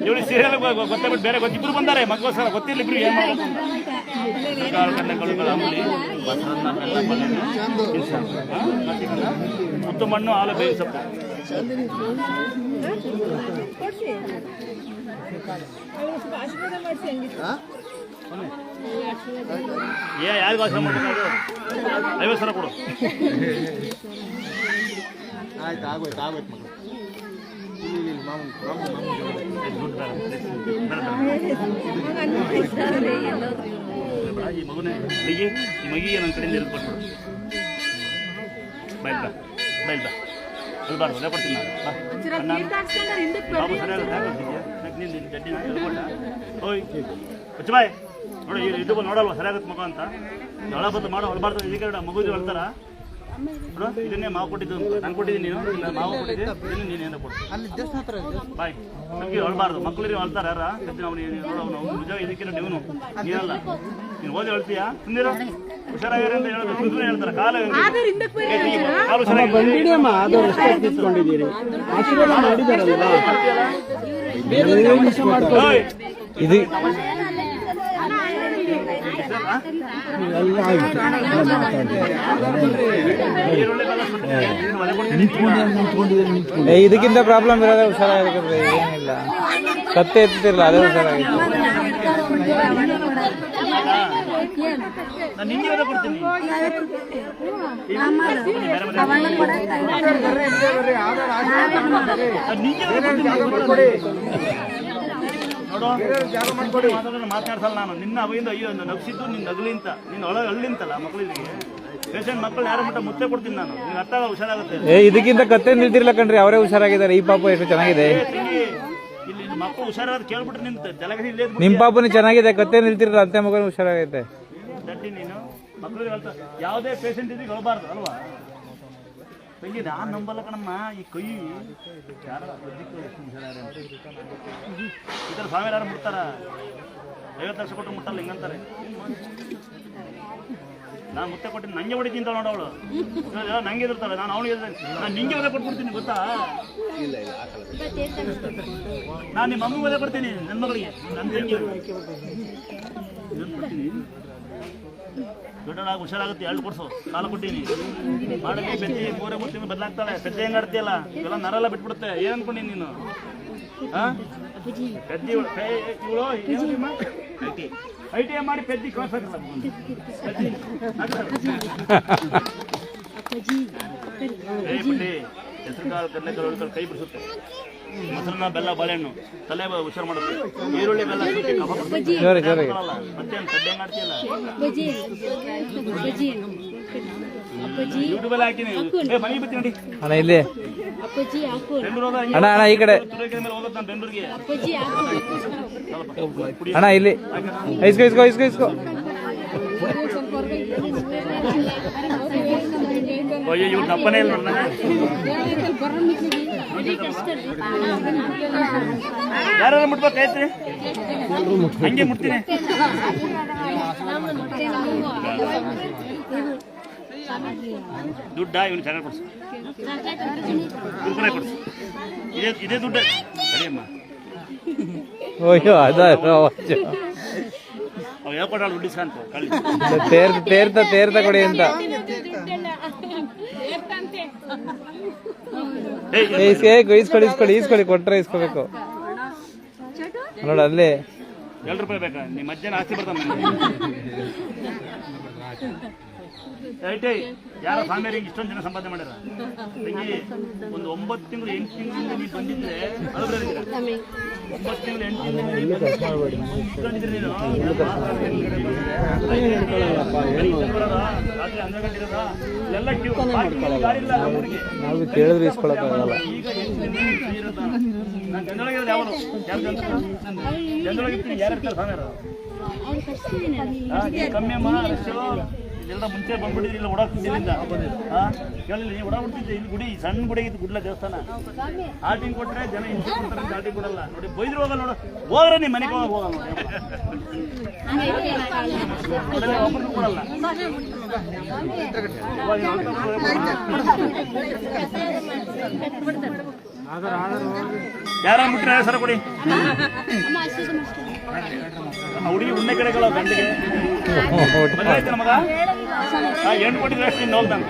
ಇವಳು ಸೀರಿಯಲ್ ಗೊತ್ತಾಗ್ಬಿಟ್ಟು ಬೇರೆ ಇಬ್ರು ಬಂದಾರೆ ಮಗೋಸ್ಕರ ಗೊತ್ತಿಲ್ಲ ಇಬ್ರು ಏನ್ ಮತ್ತು ಮಣ್ಣು ಹಾಲು ಬೇಯಿಸಿ ಸೊಪ್ಪು ಯಾರು ಭಾಷೆ ಮಾಡ್ಬೇಕು 50 ಸಾವಿರ ಕೊಡು ಈ ಮಗುನೇ ಈ ಮಗಿಗೆ ನನ್ನ ಕಡೆಯಿಂದ ಎಲ್ಲಿ ಕೊಟ್ಬಿಡು ಬೈಲ್ ಬಾ ಅಲ್ಬಾರ್ದು ಅದೇ ಕೊಡ್ತೀನಿ ನಾನು ಬಾಬು ಸರಿಯಾಗುತ್ತೆ ಜಡ್ಡಿ ಓಯ್ ಹುಚ್ಚ ಬಾಯ್ ನೋಡಿ ಇದು ನೋಡಲ್ವ ಸರಿಯಾಗುತ್ತೆ ಮಗು ಅಂತ ಒಳ ಬಂದು ಮಾಡೋ ಹೊಳಬಾರ್ದು ಇದಕ್ಕೆ ಮಗುದು ಹೇಳ್ತಾರ ಇದನ್ನೇ ಮಾವು ಕೊಟ್ಟಿದ್ದು ನಾನು ಕೊಟ್ಟಿದ್ದೀನಿ ನೀನು ಮಾವು ಕೊಟ್ಟಿದ್ದೆ ಇದನ್ನು ನೀನೇನು ಕೊಟ್ಟು ಬಾಯ್ ನಮಗೆ ಹೊಳಬಾರ್ದು ಮಕ್ಕಳಿಗೆ ಹೊಳ್ತಾರೆ ಯಾರ ಅವನು ನಿಜ ಇದಕ್ಕೆ ನೀನು ನೀನಲ್ಲ ನೀನು ಓದಿ ಹೇಳ್ತೀಯಾ ಸುಂದಿರ ಹುಷಾರಾಗಿರ ಅಂತ ಹೇಳೋದು ಸುಮ್ಮನೆ ಹೇಳ್ತಾರೆ ಕಾಲು
ಇದು ಇದಕ್ಕಿಂತ ಪ್ರಾಬ್ಲಮ್ ಇರೋದೇ ಹುಷಾರಾಗಿರ್ತದೆ ಏನಿಲ್ಲ ಕತ್ತೆ ಎತ್ತಿರಲ್ಲ ಅದೇ ಹುಷಾರಾಗಿತ್ತು
ಮಾತಾಡ್ಸಲ್ಲ ನಾನು ನಿನ್ನ ಅವಿಂದ ಅಯ್ಯೋ ನಗ್ಸಿದ್ದು ನಿನ್ನ ನಗಲಿ ಅಂತ ನಿನ್ನ ಒಳಗೆ ಹಳ್ಳಿಂತಲ್ಲ ಮಕ್ಕಳಿಗೆ ಪೇಷಂಟ್ ಮಕ್ಕಳು ಯಾರು ಮಟ್ಟ ಮುತ್ತೆ ಕೊಡ್ತೀನಿ ನಾನು ನಿನ್ ಅರ್ಥ ಹುಷಾರಾಗುತ್ತೆ
ಇದಕ್ಕಿಂತ ಕತ್ತೆ ನಿಲ್ತಿರ್ಲ ಕಣ್ರಿ ಅವರೇ ಹುಷಾರಾಗಿದ್ದಾರೆ ಈ ಪಾಪ ಎಷ್ಟು ಚೆನ್ನಾಗಿದೆ
ಇಲ್ಲಿ ಮಕ್ಕಳು ಹುಷಾರಾದ ಕೇಳ್ಬಿಟ್ರೆ ನಿಂತ ತಲೆಗೆ
ನಿಮ್ ಪಾಪನು ಚೆನ್ನಾಗಿದೆ ಕತ್ತೆ ನಿಲ್ತಿರಲ್ಲ ಅಂತೆ ಮಗನು ಹುಷಾರಾಗೈತೆ
ದಡ್ಡಿ ನೀನು ಮಕ್ಕಳಿಗೆ ಹೇಳ್ತಾ ಯಾವುದೇ ಪೇಷಂಟ್ ಇದ್ರೆ ಹೇಳ್ಬಾರ್ದು ಅಲ್ವಾ ತಂಗಿ ನಾನು ನಂಬಲ್ಲ ಕಣಮ್ಮ ಈ ಕೈ ಯಾರ ಈ ಥರ ಸಾವಿರ ಯಾರು ಮುಟ್ತಾರ 50 ಲಕ್ಷ ಕೊಟ್ಟು ಮುಟ್ಟಲ್ಲ ಹಿಂಗಂತಾರೆ ನಾನು ಮುತ್ತೆ ಕೊಟ್ಟಿದ್ದು ನಂಗೆ ಹೊಡಿತೀನಿ ಅಂತ ನೋಡವಳು ನಂಗೆ ಎದುರ್ತಾಳೆ ನಾನು ಅವನಿಗೆ ನಾನು ನಿಂಗೆ ಒದೆ ಕೊಟ್ಬಿಡ್ತೀನಿ ಗೊತ್ತಾ ನಾನು ನಿಮ್ಮ ಅಮ್ಮಗೆ ಒದೆ ಕೊಡ್ತೀನಿ ನನ್ನ ಮಗಳಿಗೆ ನನ್ನ ತಂಗಿ ದೊಡ್ಡದಾಗ ಹುಷಾರಾಗುತ್ತೆ 2 ಕೊಡ್ಸು ಕಾಲ ಕೊಟ್ಟಿನಿ ಮಾಡಲಿ ಬೆತ್ತಿ 3 ತಿಂಗಳು ಬದಲಾಗ್ತಾಳೆ ಪೆದ್ದೆ ಹೆಂಗೆ ಆಡ್ತೀಯಲ್ಲ ಇವೆಲ್ಲ ನರೆಲ್ಲ ಬಿಟ್ಬಿಡುತ್ತೆ ಏನು ಅನ್ಕೊಂಡಿ ನೀನು ಪೆದ್ದಿ ಇವಳು ಐ.ಟಿ.ಐ ಮಾಡಿ ಪೆದ್ದಿ ಕಳ್ಸಲ್ಲ ಬಿಡಿ ಹೆಸರು ಕಾಳು ಕಡಲೆಕಾಳು ಕೈ ಬಿಡಿಸುತ್ತೆ ಮೊಸರನ್ನ ಬೆಲ್ಲ ಬಾಳೆಹಣ್ಣು ತಲೆ ಹುಷಾರು ಮಾಡುತ್ತೆ ಈರುಳ್ಳಿ ಬೆಲ್ಲ ಮತ್ತೇನು ಕಡ್ಡೆ ಮಾಡ್ತೀಯಲ್ಲ ಯೂಟ್ಯೂಬ್ ಎಲ್ಲ ಹಾಕಿನಿ ಮನೆಗೆ ಬರ್ತೀನಿ ನೋಡಿ
ಅಣ್ಣ ಇಲ್ಲಿ
ಬೆಂಗಳೂರು
ಅಣ್ಣ ಅಣ್ಣ ಈ ಕಡೆ
ಮೇಲೆ ಹೋಗುತ್ತೆ ನಾನು ಬೆಂಗಳೂರಿಗೆ
ಅಣ್ಣ ಇಲ್ಲಿ ಇಸ್ಕೋ ಇಸ್ಕೋ ಇಸ್ಕೋ ಇಸ್ಕೋ
ಅಯ್ಯೋ ಇವ್ರು ದಪ್ಪನೇ ಇಲ್ಲ ಯಾರು ಮುಟ್ಬೇಕಾಯ್ತ್ರಿ ಹಂಗೆ ಮುಟ್ತೀನಿ ದುಡ್ಡ ಇವನು ಚೆನ್ನಾಗಿ ಕೊಡ್ಸು ಕುರ್ಕುರೆ ಕೊಡ್ಸು ಇದೇ ದುಡ್ಡ ಸರಿಯಮ್ಮ
ಅಯ್ಯೋ ಅದ
ಅವ್ ಹೇಳ್ಕೊಟ್ಟಾಳ ದುಡ್ಡು ಇಸ್ಕಂತ ಕಳ್ಳಿ
ತೇರ್ತ ಕೊಡಿ ಅಂತ ಈಸ್ಕೊಡಿ ಕೊಟ್ರೆ ಇಸ್ಕೋಬೇಕು ನೋಡ ಅಲ್ಲಿ
2 ರೂಪಾಯಿ ಬೇಕಾ ನಿಮ್ಮ ಮಧ್ಯಾಹ್ನ ಆಸ್ತಿ ಬರ್ತಾನೆ ಯಾರೋ ಸ್ವಾಮಿಯರಿಗೆ ಇಷ್ಟೊಂದು ಜನ ಸಂಪಾದನೆ ಮಾಡ್ಯಾರ ತಂಗಿ ಒಂದು 9 ತಿಂಗಳು 8 ತಿಂಗಳಿಂದ ನೀವು ಬಂದಿದ್ರೆ 9 ತಿಂಗಳು 8 ತಿಂಗಳಿಂದ ನೀನು ರಾತ್ರಿ 12 ಗಂಟೆ ಇರೋದ ಎಲ್ಲ ಗಾಡಿ ಇಲ್ಲ ಊರಿಗೆ
ನಾವು ಕೇಳಿದ್ರೆ ಇಸ್ಕೊಳಕ್ಕಾಗಲ್ಲ
ಈಗ 8 ತಿಂಗಳು ಇರೋದ ನಾನು ಜನದೊಳಗಿರೋದು ಯಾರು ಜನದೊಳಗಿರ್ತೀನಿ ಯಾರು ಇರ್ತಾರೆ ಸ್ವಾಮಿಯರು ಕಮ್ಮಿ ಅಮ್ಮ ರಶ್ಶು ಎಲ್ಲ ಮುಂಚೆ ಬಂದ್ಬಿಟ್ಟಿದ್ರಿ ಇಲ್ಲ ಓಡಾಡ್ತಿದ್ದಿಲ್ಲ ಕೇಳಿಲ್ಲ ನೀವು ಓಡಾಡ್ಬಿಡ್ತಿದ್ದೆ ಇಲ್ಲಿ ಗುಡಿ ಸಣ್ಣ ಗುಡಿ ಆಗಿತ್ತು ಗುಡ್ಲ ದೇವಸ್ಥಾನ ಆಟಿಂಗ್ ಕೊಟ್ಟರೆ ಜನ ಹಿಂಸೆ ಕೊಡ್ತಾರೆ ಅಂತ ಆಟಿಂಗ್ ಕೊಡಲ್ಲ ನೋಡಿ ಬೈದ್ರು ಹೋಗಲ್ಲ ನೋಡು ಹೋಗ್ರೆ ನಿಮ್ಮ ಮನೆಗೆ ಹೋಗಲ್ಲ ನೋಡಿ ಒಬ್ಬರು ಕೊಡಲ್ಲ ಯಾರ ಮುಟ್ರೆ ಸರ ಕೊಡಿ ಹುಡುಗಿ ಉಣ್ಣೆ ಕಡೆಗಳ ಗಂಡಿಗೆ ಮದುವೆ ಆಯ್ತು ನಮಗ ಹೆಣ್ಣು ಕೊಟ್ಟಿದ್ರೆ ಅಷ್ಟು ಇನ್ನು ಹೋಗ್ತಾನೆ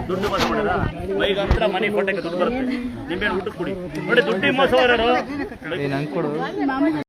ದುಡ್ಡು ಮೋಸ ಮಾಡ್ಯಾರ ಬೈಗಂತ್ರ ಮನೆ ಕೊಟ್ಟಕ್ಕೆ ದುಡ್ಡು ಬರುತ್ತೆ ನಿಂಬೆ ಊಟಕ್ಕೆ ಕೊಡಿ ನೋಡಿ ದುಡ್ಡಿ ಮೋಸ
ನಂಗೆ ಕೊಡು